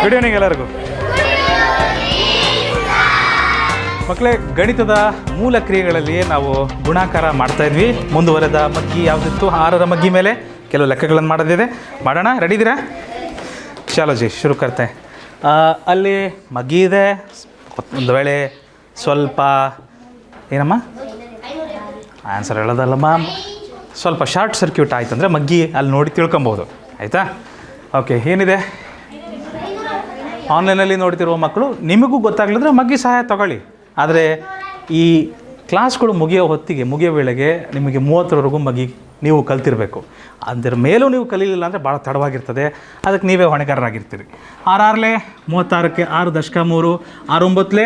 Good evening ಎಲ್ಲರಿಗೂ. ಮಕ್ಕಳೇ, ಗಣಿತದ ಮೂಲ ಕ್ರಿಯೆಗಳಲ್ಲಿ ನಾವು ಗುಣಾಕಾರ ಮಾಡ್ತಾ ಇದ್ವಿ. ಮುಂದುವರೆದ ಮಗ್ಗಿ ಯಾವುದಿತ್ತು? 6ರ ಮಗ್ಗಿ ಮೇಲೆ ಕೆಲವು ಲೆಕ್ಕಗಳನ್ನು ಮಾಡೋದಿದೆ. ಮಾಡೋಣ, ರೆಡಿ ಇದ್ದೀರಾ? ಚಲೋ ಜಿ, ಶುರು ಕರ್ತೆ. ಅಲ್ಲಿ ಮಗ್ಗಿ ಇದೆ. ಒಂದು ವೇಳೆ ಸ್ವಲ್ಪ ಏನಮ್ಮ ಆನ್ಸರ್ ಹೇಳೋದಲ್ಲಮ್ಮ, ಸ್ವಲ್ಪ ಶಾರ್ಟ್ ಸರ್ಕ್ಯೂಟ್ ಆಯ್ತು ಅಂದರೆ ಮಗ್ಗಿ ಅಲ್ಲಿ ನೋಡಿ ತಿಳ್ಕೊಬೋದು. ಆಯಿತಾ? ಓಕೆ, ಏನಿದೆ ಆನ್ಲೈನಲ್ಲಿ ನೋಡ್ತಿರುವ ಮಕ್ಕಳು, ನಿಮಗೂ ಗೊತ್ತಾಗ್ಲಿದ್ರೆ ಮಗ್ಗಿ ಸಹಾಯ ತಗೊಳ್ಳಿ. ಆದರೆ ಈ ಕ್ಲಾಸ್ಗಳು ಮುಗಿಯೋ ವೇಳೆಗೆ ನಿಮಗೆ 30ರವರೆಗೂ ಮಗ್ಗಿ ನೀವು ಕಲ್ತಿರಬೇಕು. ಅದರ ಮೇಲೂ ನೀವು ಕಲೀಲಿಲ್ಲ ಅಂದರೆ ಭಾಳ ತಡವಾಗಿರ್ತದೆ. ಅದಕ್ಕೆ ನೀವೇ ಹೊಣೆಗಾರರಾಗಿರ್ತೀರಿ. 6 36ಕ್ಕೆ 6 ದಶಕ 3, 6 9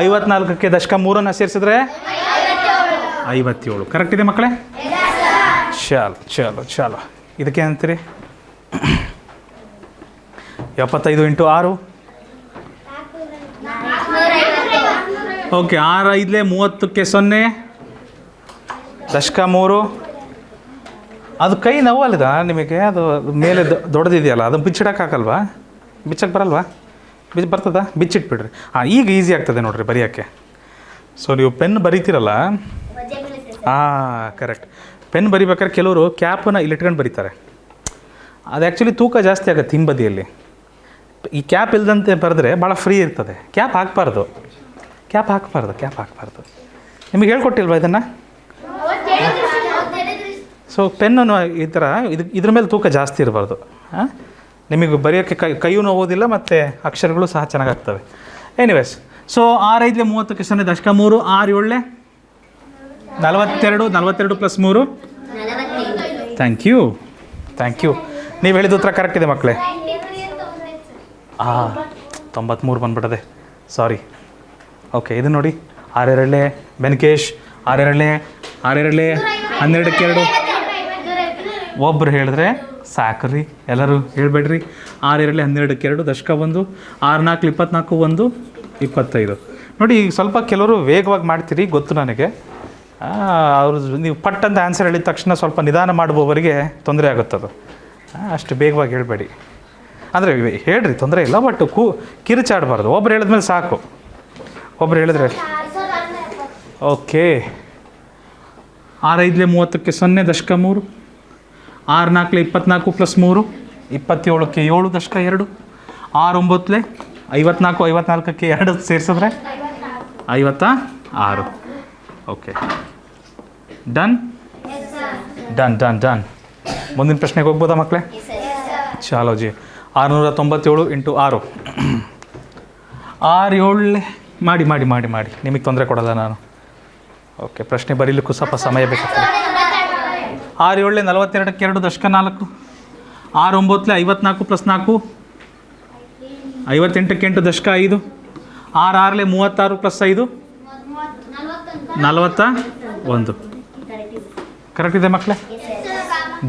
54ಕ್ಕೆ ದಶಕ 3 ಸೇರಿಸಿದ್ರೆ 57. ಕರೆಕ್ಟ್ ಇದೆ ಮಕ್ಕಳೇ? ಚಾಲು. ಇದಕ್ಕೆ ಅಂತೀರಿ 75 × 6. ಓಕೆ, 6 5 30ಕ್ಕೆ 0 ದಶಕ 3. ಅದು ಕೈ ನೋವಲ್ಲದ ನಿಮಗೆ? ಅದು ಮೇಲೆ ದೊಡ್ಡದಿದೆಯಲ್ಲ, ಅದನ್ನು ಬಿಚ್ಚಿಡೋಕ್ಕಾಗಲ್ವಾ? ಬಿಚ್ಚಕ್ಕೆ ಬರಲ್ವಾ? ಬರ್ತದ? ಬಿಚ್ಚಿಟ್ಬಿಡ್ರಿ. ಈಗ ಈಸಿ ಆಗ್ತದೆ ನೋಡಿರಿ ಬರೆಯೋಕ್ಕೆ. ಸೊ ನೀವು ಪೆನ್ ಬರೀತೀರಲ್ಲ, ಕರೆಕ್ಟ್. ಪೆನ್ ಬರಿಬೇಕಾದ್ರೆ ಕೆಲವರು ಕ್ಯಾಪನ್ನು ಇಲ್ಲಿಟ್ಕೊಂಡು ಬರೀತಾರೆ. ಅದು ಆ್ಯಕ್ಚುಲಿ ತೂಕ ಜಾಸ್ತಿ ಆಗುತ್ತೆ ಹಿಂಬದಿಯಲ್ಲಿ. ಈ ಕ್ಯಾಪ್ ಇಲ್ಲದಂತೆ ಬರೆದ್ರೆ ಭಾಳ ಫ್ರೀ ಇರ್ತದೆ. ಕ್ಯಾಪ್ ಹಾಕ್ಬಾರ್ದು. ನಿಮಗೆ ಹೇಳ್ಕೊಟ್ಟಿಲ್ವಾ ಇದನ್ನು? ಸೊ ಪೆನ್ನನ್ನು ಈ ಥರ ಇದ್ರ ಮೇಲೆ ತೂಕ ಜಾಸ್ತಿ ಇರಬಾರ್ದು. ನಿಮಗೆ ಬರೆಯೋಕ್ಕೆ ಕೈಯೂ ನೋವುದಿಲ್ಲ ಮತ್ತು ಅಕ್ಷರಗಳು ಸಹ ಚೆನ್ನಾಗಾಗ್ತವೆ. ಎನಿವೇಸ್, ಸೊ 6 5 30ಕ್ಕೆ 0 ದಶಕ 3, 6 7 42 + 3. Thank you. ನೀವು ಹೇಳಿದ ಉತ್ತರ ಕರೆಕ್ಟ್ ಇದೆ ಮಕ್ಕಳೇ. 93 ಬಂದ್ಬಿಟ್ಟದೆ, ಸಾರಿ. ಓಕೆ, ಇದು ನೋಡಿ. 6 2 ಬೆನ್ಕೇಶ್, 6 2 12ಕ್ಕೆ 2. ಒಬ್ಬರು ಹೇಳಿದ್ರೆ ಸಾಕ್ರಿ, ಎಲ್ಲರೂ ಹೇಳಬೇಡ್ರಿ. 6 2 12ಕ್ಕೆ 2 ದಶಕ 1, 6 4 24 1 25. ನೋಡಿ, ಈಗ ಸ್ವಲ್ಪ ಕೆಲವರು ವೇಗವಾಗಿ ಮಾಡ್ತೀರಿ, ಗೊತ್ತು ನನಗೆ. ಅವರು ನೀವು ಪಟ್ಟಂತ ಆನ್ಸರ್ ಹೇಳಿದ ತಕ್ಷಣ ಸ್ವಲ್ಪ ನಿಧಾನ ಮಾಡುವವರಿಗೆ ತೊಂದರೆ ಆಗುತ್ತದು. ಅಷ್ಟು ಬೇಗವಾಗಿ ಹೇಳಬೇಡಿ. ಅಂದರೆ ಹೇಳ್ರಿ, ತೊಂದರೆ ಇಲ್ಲ, ಬಟ್ ಕಿರುಚಾಡಬಾರ್ದು. ಒಬ್ರು ಹೇಳಿದ್ಮೇಲೆ ಸಾಕು. ಒಬ್ರು ಹೇಳಿದ್ರೆ ಓಕೆ. 6 5 30ಕ್ಕೆ 0 ದಶಕ 3, 6 4 24 + 3 27ಕ್ಕೆ 7 ದಶಕ 2, 6 9 54 54ಕ್ಕೆ 2 ಸೇರಿಸಿದ್ರೆ 56. Okay, done. ಮುಂದಿನ ಪ್ರಶ್ನೆಗೆ ಹೋಗ್ಬೋದಾ ಮಕ್ಕಳೇ? ಚಾಲೋ ಜಿ. 697 × 6. 6 7 ಮಾಡಿ ನಿಮಗೆ ತೊಂದರೆ ಕೊಡಲ್ಲ ನಾನು. ಓಕೆ, ಪ್ರಶ್ನೆ ಬರೀಲಿಕ್ಕೂ ಸ್ವಲ್ಪ ಸಮಯ ಬೇಕಾಗ್ತದೆ. 6 7 42ಕ್ಕೆ 2 ದಶಕ 4, 6 9 54 + 4 58ಕ್ಕೆ 8 ದಶಕ 5, 6 6 36 + 5 41. ಕರೆಕ್ಟ್ ಇದೆ ಮಕ್ಕಳೇ?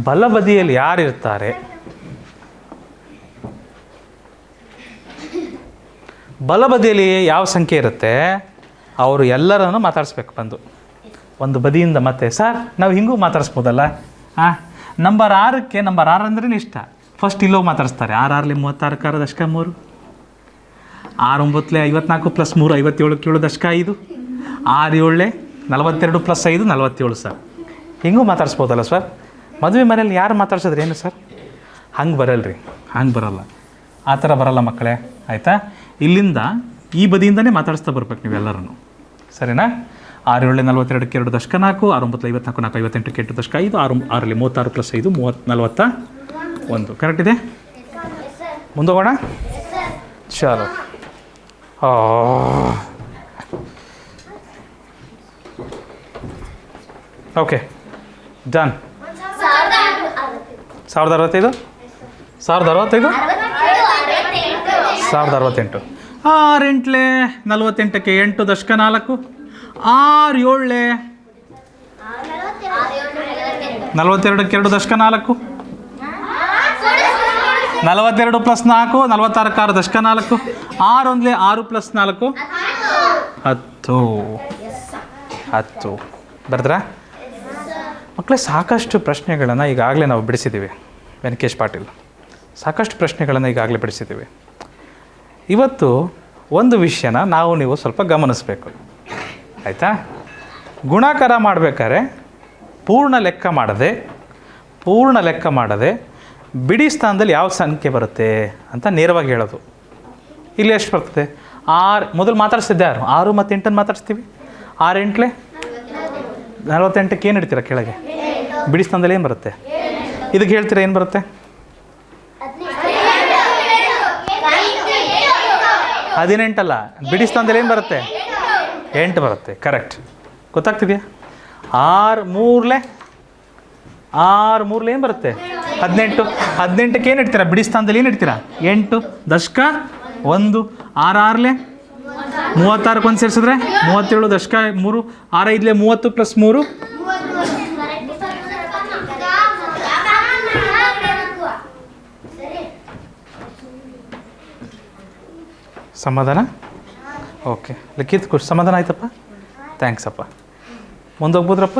ಬಲಬದಿಯಲ್ಲಿ ಯಾರಿರ್ತಾರೆ? ಬಲಬದಿಯಲ್ಲಿ ಯಾವ ಸಂಖ್ಯೆ ಇರುತ್ತೆ ಅವರು ಎಲ್ಲರನ್ನು ಮಾತಾಡಿಸ್ಬೇಕು ಬಂದು ಒಂದು ಬದಿಯಿಂದ. ಮತ್ತೆ ಸರ್ ನಾವು ಹಿಂಗೂ ಮಾತಾಡಿಸ್ಬೋದಲ್ಲ? ನಂಬರ್ 6ಕ್ಕೆ ನಂಬರ್ 6 ಅಂದ್ರೆ ಇಷ್ಟ. ಫಸ್ಟ್ ಇಲ್ಲೋಗಿ ಮಾತಾಡಿಸ್ತಾರೆ. 6 6 36 6 ದಶಕ 3, 6 9 54 + 3 57ಕ್ಕೆ 7 ದಶಕ 5, 6 7 42 + 5 47 ಸರ್. ಹಿಂಗೂ ಮಾತಾಡಿಸ್ಬೋದಲ್ಲ ಸರ್? ಮದುವೆ ಮನೇಲಿ ಯಾರು ಮಾತಾಡ್ಸಿದ್ರೆ ಏನು ಸರ್? ಹಂಗೆ ಬರಲ್ಲ. ಆ ಥರ ಬರಲ್ಲ ಮಕ್ಕಳೇ, ಆಯಿತಾ? ಇಲ್ಲಿಂದ ಈ ಬದಿಯಿಂದನೇ ಮಾತಾಡಿಸ್ತಾ ಬರ್ಬೇಕು ನೀವೆಲ್ಲರೂ, ಸರಿನಾ? 6 7 42ಕ್ಕೆ 2 ದಶಕ 4, 6 9 54 4 58ಕ್ಕೆ 8 ದಶಕ 5, 6 6 36 + 5 41. ಕರೆಕ್ಟ್ ಇದೆ? ಮುಂದೋಗೋಣ. ಚಲೋ. Okay, done. 1065 1068 1068. 6 8 48ಕ್ಕೆ 8 ದಶಕ 4, 6 7 42ಕ್ಕೆ 2 ದಶಕ 4, 42 + 4 46ಕ್ಕೆ 6 ದಶಕ 4, 6 1 6 + 4 10. ಬರ್ದ್ರಾ ಮಕ್ಕಳೇ? ಸಾಕಷ್ಟು ಪ್ರಶ್ನೆಗಳನ್ನು ಈಗಾಗಲೇ ನಾವು ಬಿಡಿಸಿದ್ದೀವಿ ವೆಂಕಟೇಶ್ ಪಾಟೀಲ್. ಸಾಕಷ್ಟು ಪ್ರಶ್ನೆಗಳನ್ನು ಈಗಾಗಲೇ ಬಿಡಿಸಿದ್ದೀವಿ. ಇವತ್ತು ಒಂದು ವಿಷಯನ ನಾವು ನೀವು ಸ್ವಲ್ಪ ಗಮನಿಸಬೇಕು, ಆಯಿತಾ? ಗುಣಾಕಾರ ಮಾಡಬೇಕಾದ್ರೆ ಪೂರ್ಣ ಲೆಕ್ಕ ಮಾಡದೆ ಬಿಡಿ ಸ್ಥಾನದಲ್ಲಿ ಯಾವ ಸಂಖ್ಯೆ ಬರುತ್ತೆ ಅಂತ ನೇರವಾಗಿ ಹೇಳೋದು. ಇಲ್ಲಿ ಎಷ್ಟು ಬರ್ತದೆ? 6 ಮೊದಲು ಮಾತಾಡ್ಸಿದ್ದೆ ಯಾರು? 6 ಮತ್ತು 8 ಮಾತಾಡ್ಸ್ತೀವಿ. 6 8 48ಕ್ಕೆ ಏನು ಇಡ್ತೀರಾ ಕೆಳಗೆ? ಬಿಡಿ ಸ್ಥಾನದಲ್ಲಿ ಏನು ಬರುತ್ತೆ? ಇದಕ್ಕೆ ಹೇಳ್ತೀರಾ ಏನು ಬರುತ್ತೆ? 18 ಅಲ್ಲ, ಬಿಡಿ ಸ್ಥಾನದಲ್ಲಿ ಏನು ಬರುತ್ತೆ? 8 ಬರುತ್ತೆ. ಕರೆಕ್ಟ್, ಗೊತ್ತಾಗ್ತಿದೆಯಾ? 6 3 ಏನು ಬರುತ್ತೆ? 18. 18ಕ್ಕೆ ಏನು ಇಡ್ತೀರಾ? ಬಿಡಿ ಸ್ಥಾನದಲ್ಲಿ ಏನು ಇಡ್ತೀರಾ? 8 ದಶಕ 1. 6 6 36 ಒಂದು ಸೇರಿಸಿದ್ರೆ 37 ದಶಕ 3. 6 5 30 + 3 ಸಮಾಧಾನ? ಓಕೆ, ಲಿಖಿತ್ ಖುಷಿ, ಸಮಾಧಾನ ಆಯ್ತಪ್ಪ? ಥ್ಯಾಂಕ್ಸ್ ಅಪ್ಪ. ಮುಂದೋಗ್ಬೋದ್ರಪ್ಪ?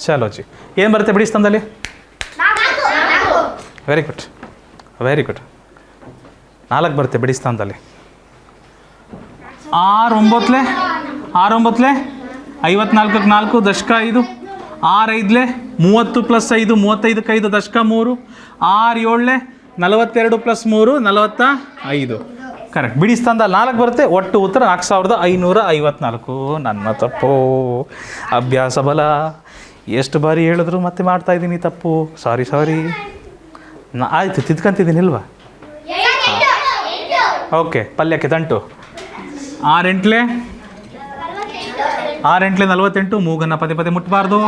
ಚಲೋ ಜಿ. ಏನು ಬರುತ್ತೆ ಬಿಡಿ ಸ್ಥಾನದಲ್ಲಿ? ವೆರಿ ಗುಡ್, 4 ಬರುತ್ತೆ ಬಿಡಿ ಸ್ಥಾನದಲ್ಲಿ. 6 9 54ಕ್ಕೆ 4 ದಶಕ 5. 6 5 30 + 5 35ಕ್ಕೆ 5 ದಶಕ 3. 6 7 42 + 3 45. ಕರೆಕ್ಟ್, ಬಿಡಿ ಸ್ಥಾನದಲ್ಲಿ 4 ಬರುತ್ತೆ. ಒಟ್ಟು ಉತ್ತರ 4554. ನನ್ನ ತಪ್ಪು, ಅಭ್ಯಾಸ ಬಲ. ಎಷ್ಟು ಬಾರಿ ಹೇಳಿದ್ರು ಮತ್ತೆ ಮಾಡ್ತಾಯಿದ್ದೀನಿ ತಪ್ಪು. ಸಾರಿ. ಆಯಿತು, ತಿದ್ಕೊಂತಿದ್ದೀನಿ ಇಲ್ವಾ? ಓಕೆ, ಪಲ್ಯಕ್ಕೆ ತಂಟು. 6 8 48. ಮೂಗನ್ನು ಪದೇ ಮುಟ್ಟಬಾರ್ದು.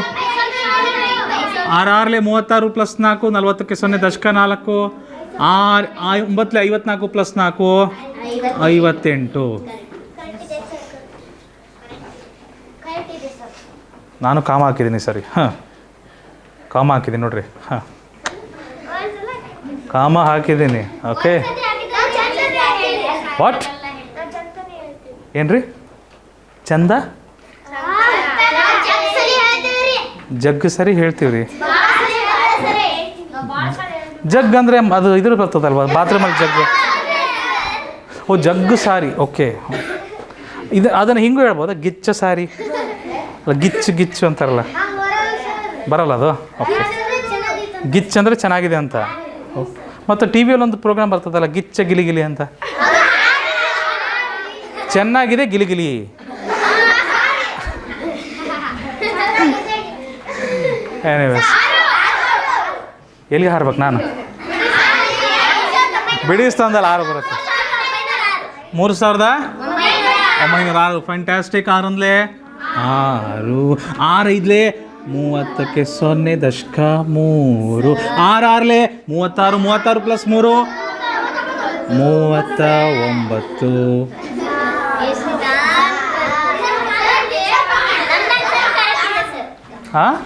6 6 36 + 4 40ಕ್ಕೆ 0 ದಶಕ 4. 6 9 54 + 4 58. ನಾನು ಕಾಮ ಹಾಕಿದ್ದೀನಿ. ಸರಿ, ಕಾಮ ಹಾಕಿದ್ದೀನಿ ನೋಡ್ರಿ. ಕಾಮ ಹಾಕಿದ್ದೀನಿ. ಓಕೆ, ವಾಟ್ ಏನ್ರಿ? ಚಂದ ಜಗ್ಗು ಸರಿ ಹೇಳ್ತೀವಿ ರೀ. ಜಗ್ ಅಂದರೆ ಅದು ಇದ್ರ ಬರ್ತದಲ್ವ, ಬಾತ್ರೂಮಲ್ಲಿ ಜಗ್ಗು. ಓ, ಜಗ್ಗು ಸಾರಿ. ಓಕೆ, ಅದನ್ನು ಹಿಂಗೂ ಹೇಳ್ಬೋದಾ? ಗಿಚ್ಚ ಸಾರಿ ಅಲ್ಲ, ಗಿಚ್ಚು ಅಂತಾರಲ್ಲ, ಬರಲ್ಲ ಅದು. ಓಕೆ, ಗಿಚ್ ಅಂದರೆ ಚೆನ್ನಾಗಿದೆ ಅಂತ. ಮತ್ತು ಟಿ ವಿಯಲ್ಲಿ ಒಂದು ಪ್ರೋಗ್ರಾಮ್ ಬರ್ತದಲ್ಲ, ಗಿಚ್ಚ ಗಿಲಿಗಿಲಿ ಅಂತ. ಚೆನ್ನಾಗಿದೆ ಗಿಲಿಗಿಲಿ. ಎನಿವೇಸ್, ಎಲ್ಲಿಗೆ ಹಾರ್ಬೇಕು ನಾನು? ಬಿಡಿ ಸ್ಥಾನದಲ್ಲಿ 6 ಬರುತ್ತೆ. 3906. ಫ್ಯಾಂಟಾಸ್ಟಿಕ್. 6 1 6 6 5 30ಕ್ಕೆ 0 ದಶಕ 3. 6 6 36 36 + 3 39. ಹಾಂ.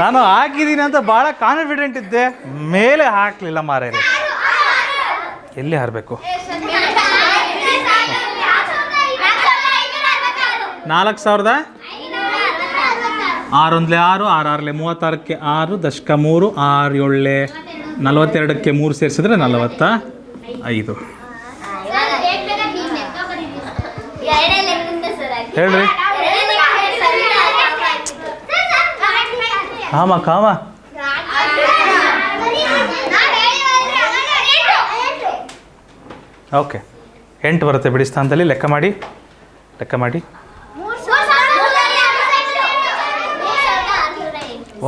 ನಾನು ಹಾಕಿದ್ದೀನಿ ಅಂತ ಭಾಳ ಕಾನ್ಫಿಡೆಂಟ್ ಇದ್ದೆ, ಮೇಲೆ ಹಾಕಲಿಲ್ಲ ಮಾರೇರೆ. ಎಲ್ಲಿ ಹಾರಬೇಕು? 4000. 6 1 6 6 6 36ಕ್ಕೆ 6 ದಶಕ 3. 6 7 42ಕ್ಕೆ 3 ಸೇರಿಸಿದ್ರೆ 45. ಹೇಳ್ರಿ. ಕಾಮ. ಓಕೆ, 8 ಬರುತ್ತೆ ಬಿಡಿ ಸ್ಥಾನದಲ್ಲಿ. ಲೆಕ್ಕ ಮಾಡಿ.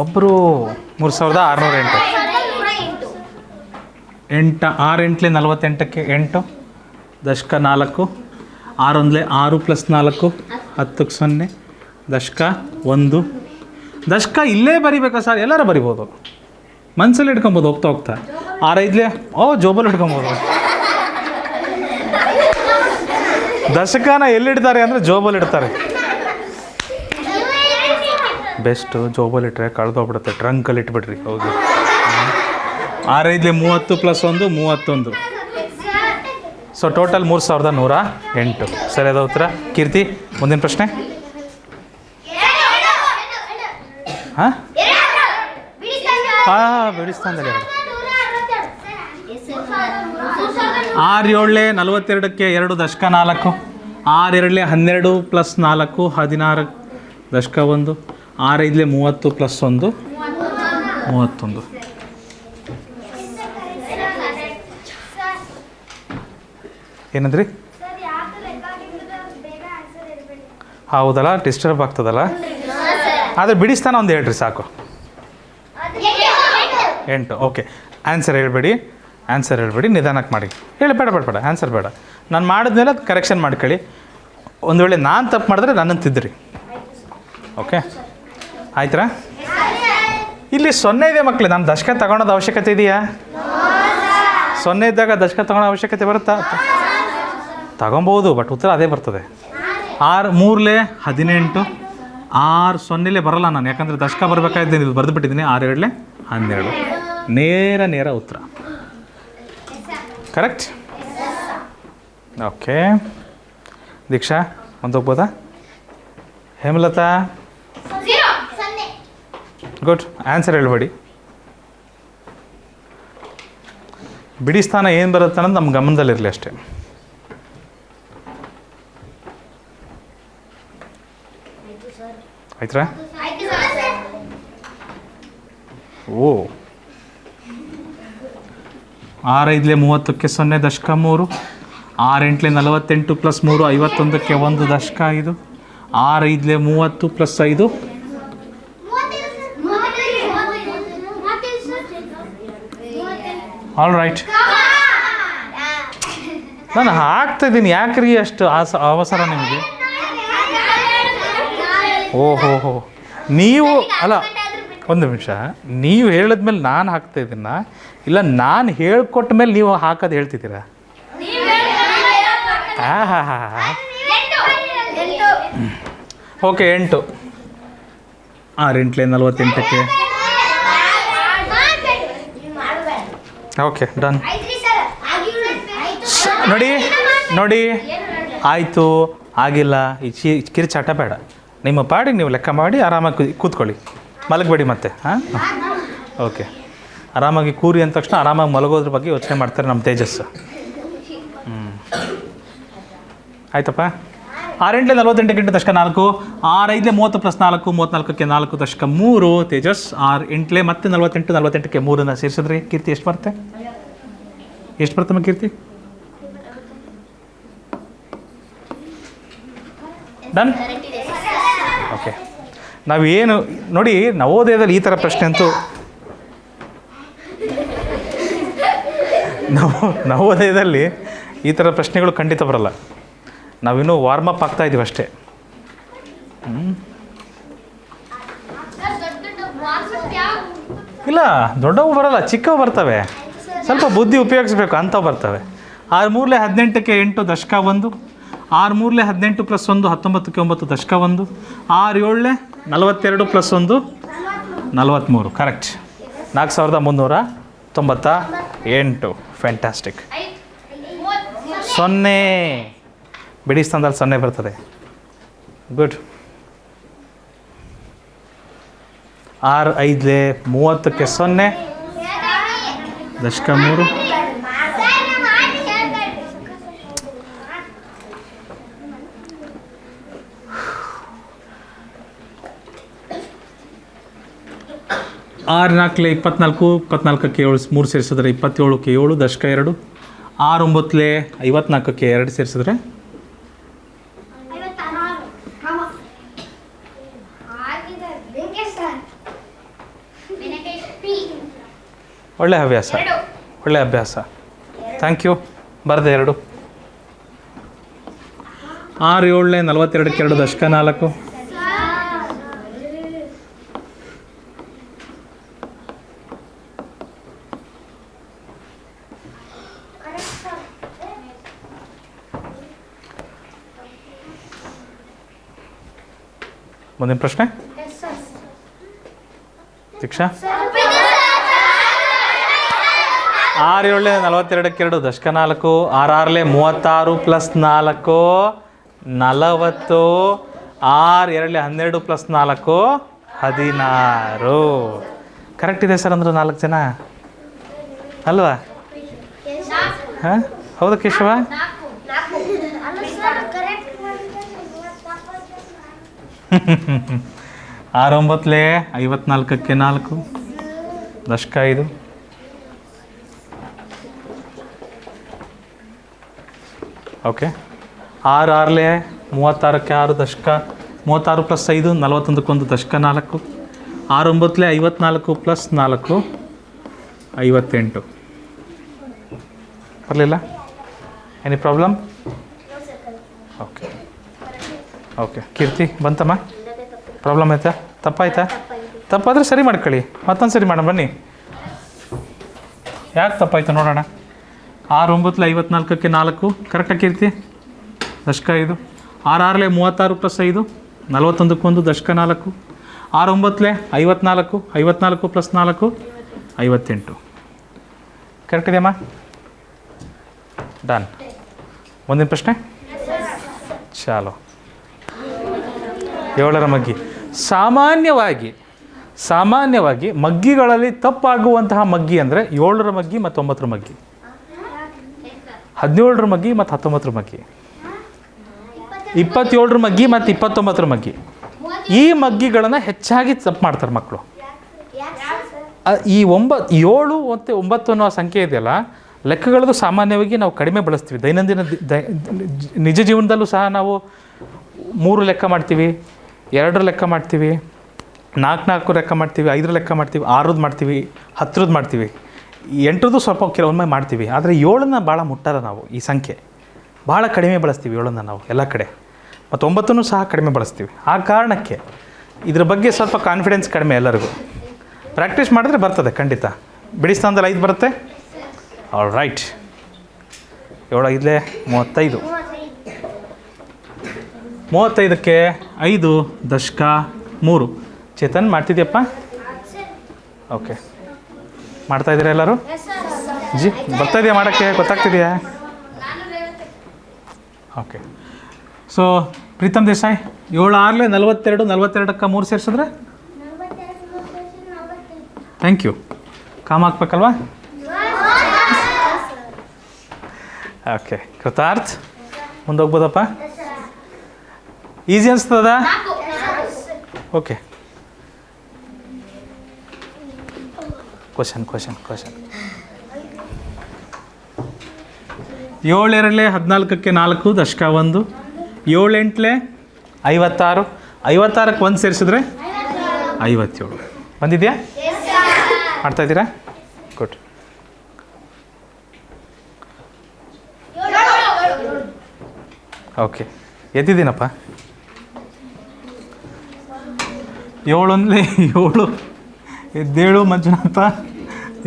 ಒಬ್ಬರು 3608. 8 6 8 48ಕ್ಕೆ 8 ದಶಕ 4. 6 1 6 + 4 10ಕ್ಕೆ 0 ದಶಕ 1. ದಶಕ ಇಲ್ಲೇ ಬರಿಬೇಕಾ ಸರ್? ಎಲ್ಲರೂ ಬರಿಬೋದು, ಮನಸ್ಸಲ್ಲಿ ಇಟ್ಕೊಬೋದು ಹೋಗ್ತಾ. 6 5 ಜೋಬಲ್ಲಿ ಇಟ್ಕೊಬೋದು. ದಶಕನ ಎಲ್ಲಿಡ್ತಾರೆ ಅಂದರೆ ಜೋಬಲ್ಲಿ ಇಡ್ತಾರೆ. ಬೆಸ್ಟು, ಜೋಬಲ್ಲಿ ಇಟ್ಟರೆ ಕಳೆದೋಗ್ಬಿಡುತ್ತೆ. ಟ್ರಂಕಲ್ಲಿ ಇಟ್ಬಿಡ್ರಿ. ಹೌದು. 6 5 30 + 1 31. So total 3108. ಸರಿಯಾದ ಉತ್ತರ. ಕೀರ್ತಿ, ಮುಂದಿನ ಪ್ರಶ್ನೆ. ಹಾಂ ಹಾಂ ಬಿಡಿ ಸ್ಥಾನದಲ್ಲಿ 2. 6 7 42ಕ್ಕೆ 2 ದಶಕ 4. 6 2 12 ಪ್ಲಸ್ 4 16 ದಶಕ 1. 6 5 30 ಪ್ಲಸ್ 1 31. ಏನಂದ್ರಿ? ಹೌದಲ್ಲ, ಡಿಸ್ಟರ್ಬ್ ಆಗ್ತದಲ್ಲ. ಆದರೆ ಬಿಡಿಸ್ತಾನ ಒಂದು ಹೇಳ್ರಿ ಸಾಕು. 8. ಓಕೆ, ಆನ್ಸರ್ ಹೇಳ್ಬೇಡಿ, ನಿಧಾನಕ್ಕೆ ಮಾಡಿ ಹೇಳಿ. ಬೇಡ ಆನ್ಸರ್ ಬೇಡ. ನಾನು ಮಾಡಿದ್ಮೇಲೆ ಅದು ಕರೆಕ್ಷನ್ ಮಾಡ್ಕೊಳ್ಳಿ. ಒಂದು ವೇಳೆ ನಾನು ತಪ್ಪು ಮಾಡಿದ್ರೆ ನನ್ನನ್ನು ತಿದ್ದಿರಿ. ಓಕೆ, ಆಯ್ತಾ? ಇಲ್ಲಿ 0 ಇದೆ ಮಕ್ಕಳೇ. ನಾನು ದಶಕ ತಗೊಳೋದು ಅವಶ್ಯಕತೆ ಇದೆಯಾ? 0 ಇದ್ದಾಗ ದಶಕ ತಗೊಳ್ಳೋ ಅವಶ್ಯಕತೆ ಬರುತ್ತಾ? ತಗೊಬೋದು, ಬಟ್ ಉತ್ತರ ಅದೇ ಬರ್ತದೆ. 6 3 18. 6 0 ಬರೋಲ್ಲ ನಾನು, ಯಾಕಂದರೆ ದಶಕ ಬರಬೇಕಾಗಿದ್ದೇನೆ, ಇದು ಬರೆದು ಬಿಟ್ಟಿದ್ದೀನಿ. 6 2 12. ನೇರ ಉತ್ತರ. ಕರೆಕ್ಟ್? ಓಕೆ. ದೀಕ್ಷಾ ಒಂದು ಹೋಗ್ಬೋದಾ? ಹೇಮಲತಾ ಗುಡ್. ಆನ್ಸರ್ ಹೇಳ್ಬೇಡಿ. ಬಿಡಿ ಸ್ಥಾನ ಏನು ಬರುತ್ತೆ ಅನ್ನೋದು ನಮ್ಮ ಗಮನದಲ್ಲಿರಲಿ ಅಷ್ಟೇ. ಆಯ್ತಾ? ಓ 6 5 30ಕ್ಕೆ 0 ದಶಕ 3. 6 8 48 ಪ್ಲಸ್ 3 51ಕ್ಕೆ 1 ದಶಕ 5. 6 5 30 ಪ್ಲಸ್ 5 ಆಲ್ ರೈಟ್. ನಾನು ಹಾಕ್ತಾಯಿದ್ದೀನಿ, ಯಾಕ್ರಿ ಅಷ್ಟು ಅವಸರ ನಿಮಗೆ? ಓಹೋ, ನೀವು ಅಲ್ಲ, ಒಂದು ನಿಮಿಷ. ನೀವು ಹೇಳಿದ್ಮೇಲೆ ನಾನು ಹಾಕ್ತಾಯಿದ್ದೀನ, ಇಲ್ಲ ನಾನು ಹೇಳ್ಕೊಟ್ಟ ಮೇಲೆ ನೀವು ಹಾಕೋದು ಹೇಳ್ತಿದ್ದೀರಾ? ಓಕೆ 8. 6 8 48ಕ್ಕೆ. Okay done. ನೋಡಿ ಆಯಿತು, ಆಗಿಲ್ಲ. ಈ ಕಿರಿಚಾಟ ಬೇಡ. ನಿಮ್ಮ ಪಾಡಿಗೆ ನೀವು ಲೆಕ್ಕ ಮಾಡಿ ಆರಾಮಾಗಿ ಕೂತ್ಕೊಳ್ಳಿ, ಮಲಗಬೇಡಿ ಮತ್ತೆ. ಹಾಂ, ಓಕೆ. ಆರಾಮಾಗಿ ಕೂರಿ ಅಂದ ತಕ್ಷಣ ಆರಾಮಾಗಿ ಮಲಗೋದ್ರ ಬಗ್ಗೆ ಯೋಚನೆ ಮಾಡ್ತಾರೆ ನಮ್ಮ ತೇಜಸ್. ಆಯ್ತಪ್ಪ. 6 8 48ಕ್ಕೆ ದಶಕ 4. 6 5 30 ಪ್ಲಸ್ 4 34ಕ್ಕೆ 4 ದಶಕ 3 ತೇಜಸ್. 6 8 ಮತ್ತೆ 48 48ಕ್ಕೆ 3 ಸೇರಿಸಿದ್ರೆ ಕೀರ್ತಿ ಎಷ್ಟು ಬರುತ್ತೆ? ಕೀರ್ತಿ? ಡನ್. ಓಕೆ, ನಾವೇನು ನೋಡಿ, ನವೋದಯದಲ್ಲಿ ಈ ಥರ ಪ್ರಶ್ನೆ ಅಂತೂ ನವೋದಯದಲ್ಲಿ ಈ ಥರ ಪ್ರಶ್ನೆಗಳು ಖಂಡಿತ ಬರಲ್ಲ. ನಾವಿನ್ನೂ ವಾರ್ಮಪ್ ಆಗ್ತಾ ಇದ್ದೀವಿ ಅಷ್ಟೇ. ಇಲ್ಲ, ದೊಡ್ಡವು ಬರಲ್ಲ, ಚಿಕ್ಕವು ಬರ್ತವೆ. ಸ್ವಲ್ಪ ಬುದ್ಧಿ ಉಪಯೋಗಿಸ್ಬೇಕು, ಅಂಥವು ಬರ್ತವೆ. 6 3 18ಕ್ಕೆ 8 ದಶಕ 1. 6 3 18 ಪ್ಲಸ್ 1 19ಕ್ಕೆ 9 ದಶಕ 1. 6 7 42 ಪ್ಲಸ್ 1 43. ಕರೆಕ್ಟ್. 4398. ಫ್ಯಾಂಟಾಸ್ಟಿಕ್. 0 ಬಿಡಿ ಸ್ಥಾನದಲ್ಲಿ 0 ಬರ್ತದೆ. ಗುಡ್. 6 5 30ಕ್ಕೆ 0 ದಶಕ 3. ಆರು 4 24 24ಕ್ಕೆ 7 3 ಸೇರಿಸಿದ್ರೆ 27ಕ್ಕೆ 7 ದಶಕ 2. 6 9 54ಕ್ಕೆ 2 ಸೇರಿಸಿದ್ರೆ ಒಳ್ಳೆ ಅಭ್ಯಾಸ. Thank you. ಬರದೆ 2. 6 7 42ಕ್ಕೆ 2 ದಶಕ 4. ಮುಂದಿನ ಪ್ರಶ್ನೆ ದೀಕ್ಷಾ. 6 7 42ಕ್ಕೆ 2 ದಶಕ 4. 6 6 36 ಪ್ಲಸ್ 4 40. 6 2 12 ಪ್ಲಸ್ 4 16 ಕರೆಕ್ಟ್ ಇದೆ ಸರ್ ಅಂದ್ರೆ 4 ಜನ ಅಲ್ವಾ? ಹಾಂ ಹೌದಾ ಕೇಶವ? 6 9 54ಕ್ಕೆ 4 ದಶಕ 5. ಓಕೆ 6 6 36ಕ್ಕೆ 6 ದಶಕ 36 + 5 41ಕ್ಕೆ ದಶಕ 4. 6 9 54 + 4 58. ಬರಲಿಲ್ಲ? Any problem? ಓಕೆ ಓಕೆ ಕೀರ್ತಿ ಬಂತಮ್ಮ? ಪ್ರಾಬ್ಲಮ್ ಆಯ್ತಾ? ತಪ್ಪಾಯ್ತಾ? ತಪ್ಪಾದರೆ ಸರಿ ಮಾಡ್ಕೊಳ್ಳಿ, ಮತ್ತೊಂದು ಸರಿ ಮಾಡೋಣ ಬನ್ನಿ. ಯಾಕೆ ತಪ್ಪಾಯ್ತು ನೋಡೋಣ. 6 9 54ಕ್ಕೆ 4 ಕರೆಕ್ಟಾಗಿ ಕೀರ್ತಿ ದಶಕ 5. 6 6 36 + 5 41ಕ್ಕೆ ದಶಕ 4. 6 9 54 54 + 4 58. ಕರೆಕ್ಟ್ ಇದೆಯಮ್ಮ? ಡನ್. ಮುಂದಿನ ಪ್ರಶ್ನೆ ಚಾಲೋ. 7ರ ಮಗ್ಗಿ. ಸಾಮಾನ್ಯವಾಗಿ ಮಗ್ಗಿಗಳಲ್ಲಿ ತಪ್ಪಾಗುವಂತಹ ಮಗ್ಗಿ ಅಂದರೆ 7ರ ಮಗ್ಗಿ ಮತ್ತು 9ರ ಮಗ್ಗಿ, 17ರ ಮಗ್ಗಿ ಮತ್ತು 19ರ ಮಗ್ಗಿ, 27ರ ಮಗ್ಗಿ ಮತ್ತು 29ರ ಮಗ್ಗಿ. ಈ ಮಗ್ಗಿಗಳನ್ನು ಹೆಚ್ಚಾಗಿ ತಪ್ಪು ಮಾಡ್ತಾರೆ ಮಕ್ಕಳು. ಈ 7 ಮತ್ತು 9 ಅನ್ನೋ ಸಂಖ್ಯೆ ಇದೆಯಲ್ಲ, ಲೆಕ್ಕಗಳದ್ದು ಸಾಮಾನ್ಯವಾಗಿ ನಾವು ಕಡಿಮೆ ಬಳಸ್ತೀವಿ. ದೈನಂದಿನ ನಿಜ ಜೀವನದಲ್ಲೂ ಸಹ ನಾವು 3 ಲೆಕ್ಕ ಮಾಡ್ತೀವಿ, 2 ಲೆಕ್ಕ ಮಾಡ್ತೀವಿ, 4 ಲೆಕ್ಕ ಮಾಡ್ತೀವಿ, 5 ಲೆಕ್ಕ ಮಾಡ್ತೀವಿ, 6 ಮಾಡ್ತೀವಿ, 10 ಮಾಡ್ತೀವಿ, 8 ಸ್ವಲ್ಪ ಕೆಲವೊಮ್ಮೆ ಮಾಡ್ತೀವಿ. ಆದರೆ 7ನ್ನ ಭಾಳ ಮುಟ್ಟಲ್ಲ ನಾವು. ಈ ಸಂಖ್ಯೆ ಭಾಳ ಕಡಿಮೆ ಬಳಸ್ತೀವಿ 7ನ್ನ ನಾವು ಎಲ್ಲ ಕಡೆ, ಮತ್ತು 9ನ್ನು ಸಹ ಕಡಿಮೆ ಬಳಸ್ತೀವಿ. ಆ ಕಾರಣಕ್ಕೆ ಇದ್ರ ಬಗ್ಗೆ ಸ್ವಲ್ಪ ಕಾನ್ಫಿಡೆನ್ಸ್ ಕಡಿಮೆ ಎಲ್ಲರಿಗೂ. ಪ್ರಾಕ್ಟೀಸ್ ಮಾಡಿದ್ರೆ ಬರ್ತದೆ ಖಂಡಿತ. ಬಿಡಿ ಸ್ಥಾನದಲ್ಲಿ 5 ಬರುತ್ತೆ. All right. 7 5 35. 35ಕ್ಕೆ 5 ದಶಕ 3. ಚೇತನ್ ಮಾಡ್ತಿದ್ಯಪ್ಪ? ಓಕೆ ಮಾಡ್ತಾಯಿದ್ದೀರಾ ಎಲ್ಲರೂ? ಜಿ ಬರ್ತಾಯಿದೆಯಾ ಮಾಡೋಕ್ಕೆ? ಗೊತ್ತಾಗ್ತಿದೆಯಾ? ಓಕೆ. ಸೊ ಪ್ರೀತಮ್ ದೇಸಾಯಿ 7 6 42 42ಕ್ಕೆ 3 ಸೇರಿಸಿದ್ರೆ? Thank you. ಕಾಮ್ ಹಾಕ್ಬೇಕಲ್ವಾ? ಓಕೆ ಕೃತಾರ್ಥ್ ಮುಂದೆ ಹೋಗ್ಬೋದಪ್ಪ? ಈಸಿ ಅನಿಸ್ತದ? ಓಕೆ ಕ್ವಶನ್ 7 2 14ಕ್ಕೆ 4 ದಶಕ 1. 7 8 56. 56ಕ್ಕೆ 1 ಸೇರಿಸಿದ್ರೆ 57. ಬಂದಿದೆಯಾ? ಮಾಡ್ತಾಯಿದ್ದೀರಾ? ಗುಡ್. ಓಕೆ ಎದ್ದಿದ್ದೀನಪ್ಪ. 7 1 7 ಎದ್ದೇಳು ಮಂಜುನಾಥ.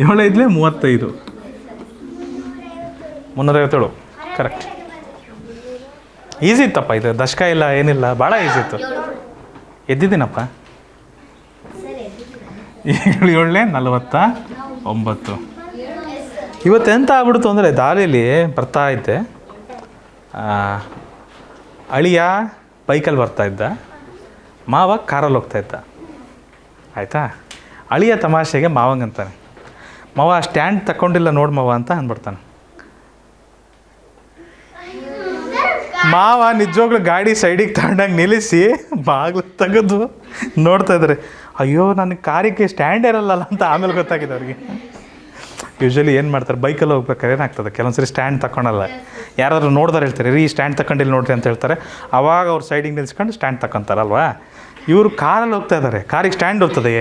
7 5 35. 357. ಕರೆಕ್ಟ್. ಈಸಿ ಇತ್ತಪ್ಪ ಇದು. ದಶಕ ಇಲ್ಲ ಏನಿಲ್ಲ, ಭಾಳ ಈಸಿ ಇತ್ತು. ಎದ್ದಿದ್ದೀನಪ್ಪ. 7 7 49. ಇವತ್ತು ಎಂತ ಆಗ್ಬಿಡ್ತು ಅಂದರೆ, ದಾರಿಯಲ್ಲಿ ಬರ್ತಾ ಇದ್ದೆ, ಅಳಿಯ ಬೈಕಲ್ಲಿ ಬರ್ತಾಯಿದ್ದ, ಮಾವ ಕಾರಲ್ಲಿ ಹೋಗ್ತಾಯಿದ್ದ. ಆಯಿತಾ? ಅಳಿಯ ತಮಾಷೆಗೆ ಮಾವಂಗಂತಾನೆ, ಮಾವ ಸ್ಟ್ಯಾಂಡ್ ತಗೊಂಡಿಲ್ಲ ನೋಡಿ ಮಾವ ಅಂತ ಅಂದ್ಬಿಡ್ತಾನೆ. ಮಾವ ನಿಜವಾಗ್ಲೂ ಗಾಡಿ ಸೈಡಿಗೆ ತಗೊಂಡಾಗ ನಿಲ್ಲಿಸಿ ಬಾಗಿಲು ತೆಗೆದು ನೋಡ್ತಾ ಇದ್ದಾರೆ. ಅಯ್ಯೋ ನನಗೆ ಕಾರಿಗೆ ಸ್ಟ್ಯಾಂಡ್ ಇರಲ್ಲ ಅಂತ ಆಮೇಲೆ ಗೊತ್ತಾಗಿದೆ ಅವ್ರಿಗೆ. ಯೂಶ್ವಲಿ ಏನು ಮಾಡ್ತಾರೆ, ಬೈಕಲ್ಲಿ ಹೋಗ್ಬೇಕಾದ್ರೆ ಏನಾಗ್ತದೆ, ಕೆಲವೊಂದು ಸರಿ ಸ್ಟ್ಯಾಂಡ್ ತಗೊಳಲ್ಲ. ಯಾರಾದರೂ ನೋಡ್ದಾರೆ ಹೇಳ್ತಾರೆ, ರೀ ಸ್ಟ್ಯಾಂಡ್ ತಗೊಂಡಿಲ್ಲ ನೋಡ್ರಿ ಅಂತ ಹೇಳ್ತಾರೆ. ಅವಾಗ ಅವ್ರು ಸೈಡಿಗೆ ನಿಲ್ಸ್ಕೊಂಡು ಸ್ಟ್ಯಾಂಡ್ ತಗೊತಾರಲ್ವಾ. ಇವರು ಕಾರಲ್ಲಿ ಹೋಗ್ತಾ ಇದ್ದಾರೆ, ಕಾರಿಗೆ ಸ್ಟ್ಯಾಂಡ್ ಹೋಗ್ತದೆ.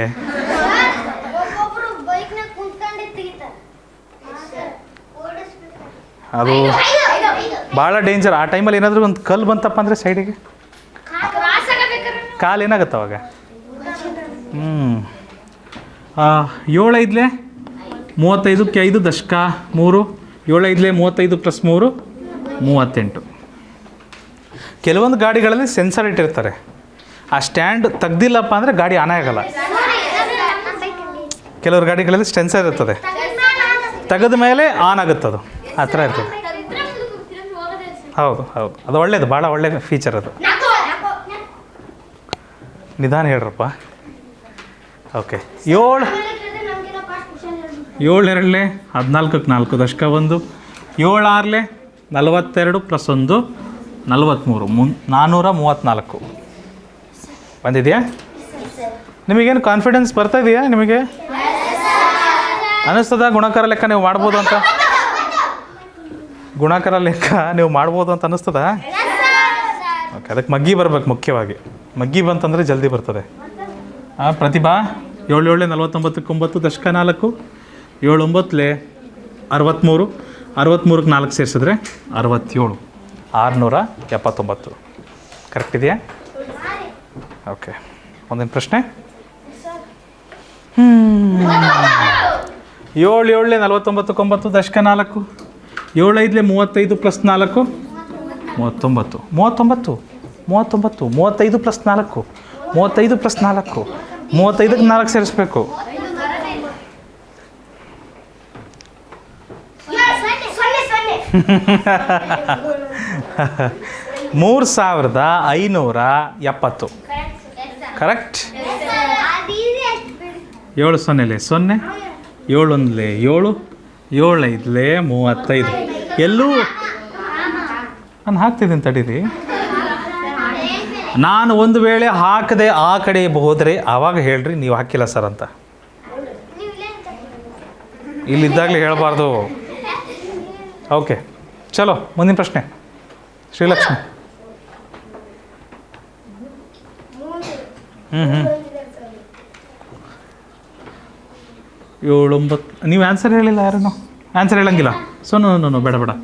ಅದು ಭಾಳ ಡೇಂಜರ್. ಆ ಟೈಮಲ್ಲಿ ಏನಾದರೂ ಒಂದು ಕಲ್ಲು ಬಂತಪ್ಪ ಅಂದರೆ ಸೈಡಿಗೆ ಕಾಲು ಏನಾಗುತ್ತೆ ಅವಾಗ? 7 5 35ಕ್ಕೆ 5 ದಶಕ 3. 7 5 35 + 3 38. ಕೆಲವೊಂದು ಗಾಡಿಗಳಲ್ಲಿ ಸೆನ್ಸರ್ ಇಟ್ಟಿರ್ತಾರೆ. ಆ ಸ್ಟ್ಯಾಂಡ್ ತೆಗ್ದಿಲ್ಲಪ್ಪ ಅಂದರೆ ಗಾಡಿ ಆನ್ ಆಗಲ್ಲ. ಕೆಲವ್ರು ಗಾಡಿಗಳಲ್ಲಿ ಸೆನ್ಸರ್ ಇರ್ತದೆ, ತೆಗೆದ ಮೇಲೆ ಆನ್ ಆಗುತ್ತದು. ಆ ಥರ ಇರ್ತದೆ. ಹೌದು ಅದು ಒಳ್ಳೇದು, ಭಾಳ ಒಳ್ಳೆ ಫೀಚರ್ ಅದು. ನಿಧಾನ ಹೇಳ್ರಪ್ಪ. ಓಕೆ 7 ಎರಡಲೆ 14ಕ್ಕೆ 4 ದಶಕ 1 7 ಆರಲೆ 42 ಪ್ಲಸ್ 1 43 434 ಬಂದಿದೆಯಾ? ನಿಮಗೇನು ಕಾನ್ಫಿಡೆನ್ಸ್ ಬರ್ತಾ ಇದೆಯಾ? ನಿಮಗೆ ಅನ್ನಿಸ್ತದ ಗುಣಾಕಾರ ಲೆಕ್ಕ ನೀವು ಮಾಡ್ಬೋದು ಅಂತ? ಗುಣಾಕಾರ ಲೆಕ್ಕ ನೀವು ಮಾಡ್ಬೋದು ಅಂತ ಅನ್ನಿಸ್ತದ? ಓಕೆ, ಅದಕ್ಕೆ ಮಗ್ಗಿ ಬರ್ಬೇಕು. ಮುಖ್ಯವಾಗಿ ಮಗ್ಗಿ ಬಂತಂದರೆ ಜಲ್ದಿ ಬರ್ತದೆ. ಪ್ರತಿಭಾ 7 7 49ಕ್ಕೆ 9 ದಶಕ 4 7 9 63 63ಕ್ಕೆ 4 ಸೇರಿಸಿದ್ರೆ 67 679. ಕರೆಕ್ಟ್ ಇದೆಯಾ? ಓಕೆ, ಒಂದೇನು ಪ್ರಶ್ನೆ? 7 7 49ಕ್ಕೆ 9 ದಶಕ 4 7 5 35 ಪ್ಲಸ್ 4 39 39 39 35 ಪ್ಲಸ್ 4 35 ಪ್ಲಸ್ 4 35ಕ್ಕೆ 4 ಸೇರಿಸ್ಬೇಕು. 3570. ಕರೆಕ್ಟ್. 7 0 0 7 1 7 7 5 35. ಎಲ್ಲೂ ನಾನು ಹಾಕ್ತಿದ್ದೀನಿ, ತಡೀರಿ. ನಾನು ಒಂದು ವೇಳೆ ಹಾಕದೆ ಆ ಕಡೆ ಹೋದರೆ ಆವಾಗ ಹೇಳ್ರಿ, ನೀವು ಹಾಕಿಲ್ಲ ಸರ್ ಅಂತ. ಇಲ್ಲಿದ್ದಾಗಲೇ ಹೇಳಬಾರ್ದು. ಓಕೆ, ಚಲೋ ಮುಂದಿನ ಪ್ರಶ್ನೆ. ಶ್ರೀಲಕ್ಷ್ಮಿ. 7 9. ನೀವು ಆನ್ಸರ್ ಹೇಳಿಲ್ಲ ಯಾರೂ? ಆನ್ಸರ್ ಹೇಳಂಗಿಲ್ಲ. ನೋ ಬೇಡ 7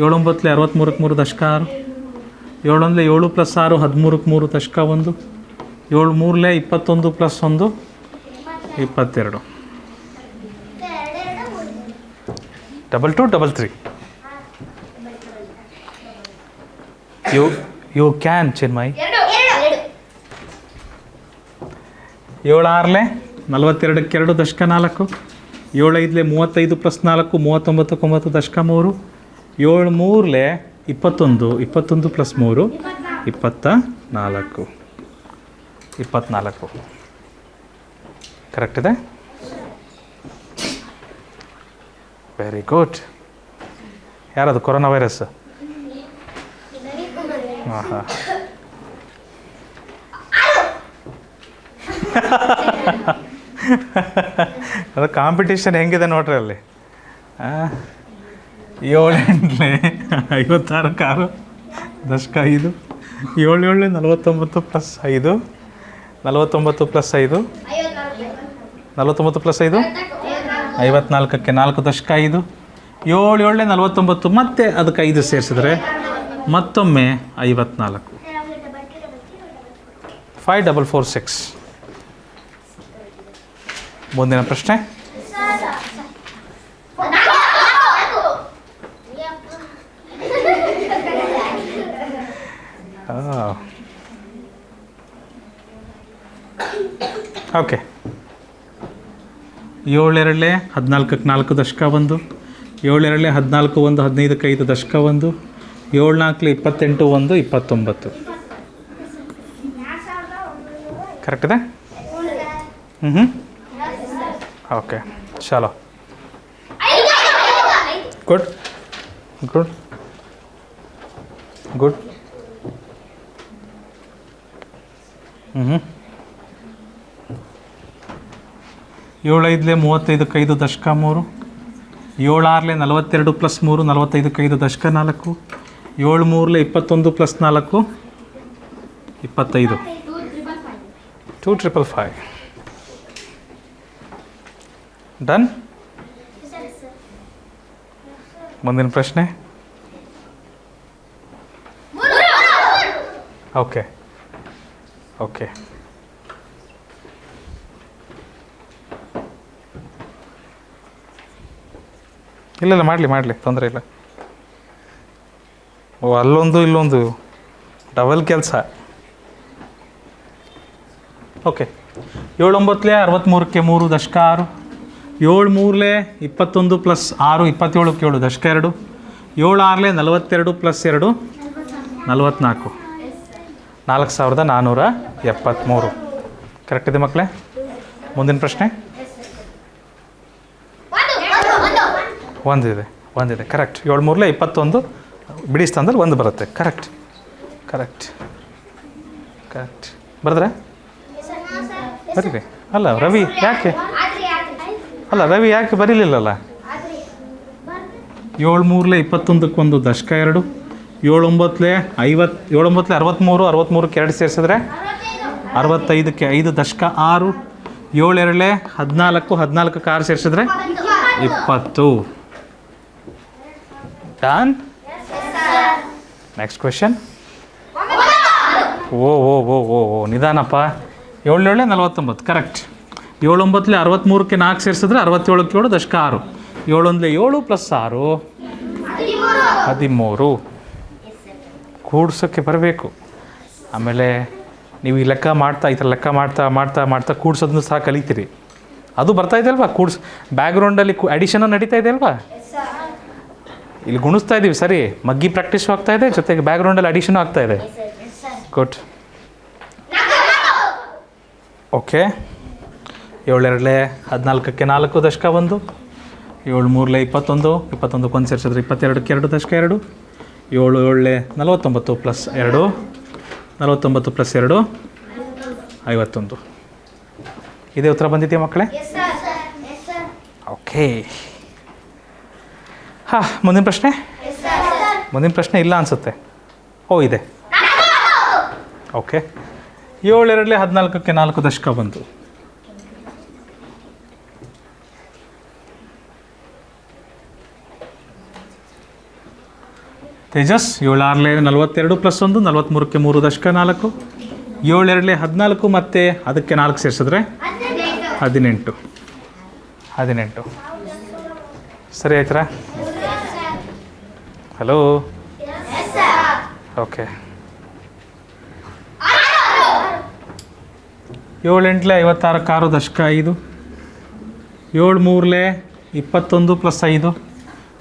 9 63ಕ್ಕೆ 3 ದಶಕ 6 7 1 7 ಪ್ಲಸ್ 6 13ಕ್ಕೆ 3 ದಶಕ 1 7 3 21 ಪ್ಲಸ್ 1 22 2 2 3 3. You can Chinmay. 7 6 42ಕ್ಕೆ 2 ದಶಕ 4 7 5 35 ಪ್ಲಸ್ 4 39ಕ್ಕೆ 9 ದಶಕ 3 7 3 21 21 ಪ್ಲಸ್ 3 24 24. ಕರೆಕ್ಟ್ ಇದೆ? Very good. ಯಾರದು? Corona virus? ಹಾಂ ಹಾಂ. ಅದು ಕಾಂಪಿಟೇಷನ್ ಹೆಂಗಿದೆ ನೋಡ್ರಿ ಅಲ್ಲಿ. 7 8 56ಕ್ಕೆ 6 ದಶಕ 5 7 7 49 ಪ್ಲಸ್ 5 49 ಪ್ಲಸ್ 5 49 ಪ್ಲಸ್ 5 54ಕ್ಕೆ 4 ದಶಕ 5 7 7 49 ಮತ್ತೆ ಅದಕ್ಕೆ 5 ಸೇರಿಸಿದ್ರೆ ಮತ್ತೊಮ್ಮೆ 54. 5446. ಮುಂದಿನ ಪ್ರಶ್ನೆ. ಓಕೆ, 7 2 14ಕ್ಕೆ 4 ದಶಕ 1 7 2 14 1 15ಕ್ಕೆ 5 ದಶಕ 1 7 4 28 1 29. ಕರೆಕ್ಟ್ ಇದೆ? ಓಕೆ, ಚಲೋ. Good good good. 7 5 35ಕ್ಕೆ 5 ದಶಕ 3 7 6 42 ಪ್ಲಸ್ 3 45ಕ್ಕೆ 5 ದಶಕ 4 7 3 21 ಪ್ಲಸ್ 4 25 2555. ಡನ್. ಮುಂದಿನ ಪ್ರಶ್ನೆ. ಓಕೆ ಓಕೆ, ಇಲ್ಲ ಮಾಡಲಿ ತೊಂದರೆ ಇಲ್ಲ. ಓ, ಅಲ್ಲೊಂದು ಇಲ್ಲೊಂದು ಡಬಲ್ ಕೆಲಸ. ಓಕೆ, 7 9 63ಕ್ಕೆ 3 ದಶಕ 6 7 3 21 ಪ್ಲಸ್ 6 27ಕ್ಕೆ 7 ದಶಕ 2 7 6 42 ಪ್ಲಸ್ 2 44 4473. ಕರೆಕ್ಟ್ ಇದೆ ಮಕ್ಕಳೇ? ಮುಂದಿನ ಪ್ರಶ್ನೆ ಒಂದಿದೆ ಕರೆಕ್ಟ್. 7 ಮೂರಲೆ 21 ಬಿಡಿಸ್ತಂದ್ರೆ 1 ಬರುತ್ತೆ. ಕರೆಕ್ಟ್ ಬರೆದ್ರೆ ಬರೀರಿ. ಅಲ್ಲ ರವಿ ಯಾಕೆ ಬರೀಲಿಲ್ಲಲ್ಲ? 7 ಮೂರಲೆ 21 ದಶಕ 2, 7 9 63, 63ಕ್ಕೆ 2 ಸೇರಿಸಿದ್ರೆ 65ಕ್ಕೆ 5 ದಶಕ 6, 7 2 14, 14ಕ್ಕೆ 6 ಸೇರಿಸಿದ್ರೆ 20. ಡನ್. Next question. ಓ ನಿಧಾನಪ್ಪ. 7 7 49 ಕರೆಕ್ಟ್. 7 9 63ಕ್ಕೆ 4 ಸೇರಿಸಿದ್ರೆ 67ಕ್ಕೆ 7 ದಶಕ 6, 7 1 7 ಪ್ಲಸ್ 6 13. ಕೂಡ್ಸೋಕ್ಕೆ ಬರಬೇಕು. ಆಮೇಲೆ ನೀವು ಈ ಲೆಕ್ಕ ಮಾಡ್ತಾ ಈ ಥರ ಲೆಕ್ಕ ಮಾಡ್ತಾ ಕೂಡ್ಸೋದನ್ನು ಸಹ ಕಲಿತೀರಿ. ಅದು ಬರ್ತಾ ಇದೆ ಅಲ್ವಾ? ಬ್ಯಾಕ್ಗ್ರೌಂಡಲ್ಲಿ ಅಡಿಷನು ನಡೀತಾ ಇದೆ ಅಲ್ವಾ? ಇಲ್ಲಿ ಗುಣಿಸ್ತಾ ಇದ್ದೀವಿ ಸರಿ, ಮಗ್ಗಿ ಪ್ರಾಕ್ಟೀಸು ಆಗ್ತಾ ಇದೆ, ಜೊತೆಗೆ ಬ್ಯಾಕ್ಗ್ರೌಂಡಲ್ಲಿ ಅಡಿಷನು ಆಗ್ತಾ ಇದೆ. ಗುಡ್. ಓಕೆ. 7 2 14ಕ್ಕೆ 4 ದಶಕ 1, 7 ಮೂರಲೆ 21, 21ಕ್ಕೆ 1 ಸೇರಿಸಿದ್ರೆ 22ಕ್ಕೆ 2 ದಶಕ 2, 7 7 49 ಪ್ಲಸ್ 2, 49 ಪ್ಲಸ್ 2 51. ಇದೇ ಉತ್ತರ ಬಂದಿದೆಯಾ ಮಕ್ಕಳೇ? ಓಕೆ. ಮುಂದಿನ ಪ್ರಶ್ನೆ ಇಲ್ಲ ಅನಿಸುತ್ತೆ. ಇದೆ. ಓಕೆ. 7 2 14ಕ್ಕೆ 4 ದಶಕ 1. ತೇಜಸ್ 7 6 42 ಪ್ಲಸ್ 1, 43ಕ್ಕೆ 3 ದಶಕ 4, 7 2 14 ಮತ್ತು ಅದಕ್ಕೆ 4 ಸೇರಿಸಿದ್ರೆ 18. ಸರಿ ಆಯ್ತಾ? ಹಲೋ. ಓಕೆ. 7 8 56ಕ್ಕೆ 6 ದಶಕ 5, 7 3 21 ಪ್ಲಸ್ 5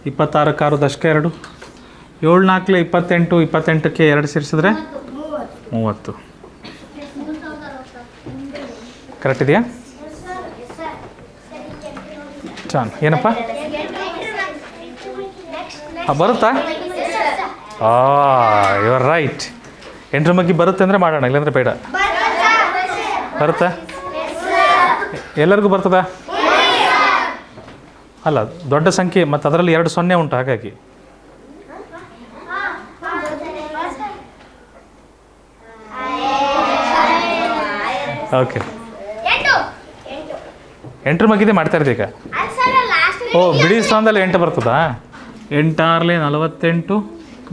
26ಕ್ಕೆ 6 ದಶಕ 2, 7 4 28 28ಕ್ಕೆ 2 ಸೇರಿಸಿದ್ರೆ 30. ಕರೆಕ್ಟ್ ಇದೆಯಾ? ಚಾನ್ ಏನಪ್ಪ ಬರುತ್ತಾ? You are right. 8 ಮಗ್ಗಿ ಬರುತ್ತೆ ಅಂದರೆ ಮಾಡೋಣ, ಇಲ್ಲಾಂದರೆ ಬೇಡ. ಬರುತ್ತಾ? ಎಲ್ಲರಿಗೂ ಬರ್ತದಾ? ಅಲ್ಲ, ದೊಡ್ಡ ಸಂಖ್ಯೆ ಮತ್ತು ಅದರಲ್ಲಿ 2 0 ಉಂಟು, ಹಾಗಾಗಿ ಓಕೆ. 8 ಮಗ್ಗಿದೆ ಮಾಡ್ತಾ ಇರ್ತೀವಿ ಈಗ. ಬಿಡಿ ಸ್ಥಾನದಲ್ಲಿ 8 ಬರ್ತದಾ? 8 6 48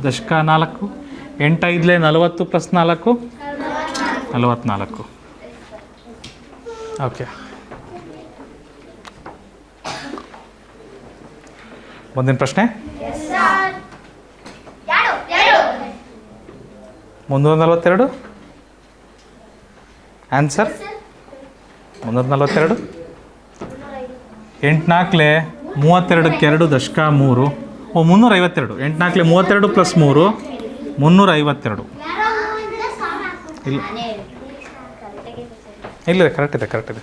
ದಶಕ 4, 8 5 40 ಪ್ಲಸ್ 4 44. ಓಕೆ. ಮುಂದಿನ ಪ್ರಶ್ನೆ 342. ಆನ್ಸರ್ 342. 8 4 32ಕ್ಕೆ 2 ದಶಕ 3, 352. 8 4 32 ಪ್ಲಸ್ 3 352. ಇಲ್ಲ ಕರೆಕ್ಟ್ ಇದೆ.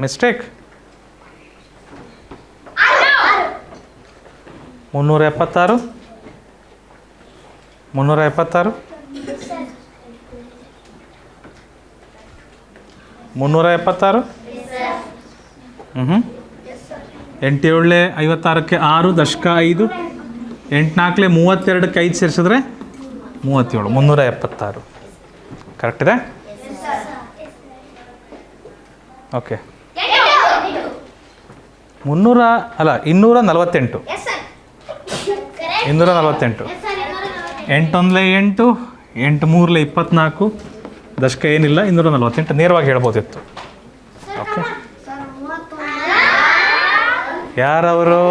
ಮಿಸ್ಟೇಕ್. 376 376 376. 8 7 56ಕ್ಕೆ 6 ದಶಕ 5, 8 4 32ಕ್ಕೆ 5 ಸೇರಿಸಿದ್ರೆ 37. 376 ಕರೆಕ್ಟ್ ಇದೆ. ಓಕೆ. 248. 248. 8 1 8, 8 3 24 ದಶಕ ಏನಿಲ್ಲ, 248 ನೇರವಾಗಿ ಹೇಳ್ಬೋದಿತ್ತು. ಓಕೆ. ಯಾರವರು?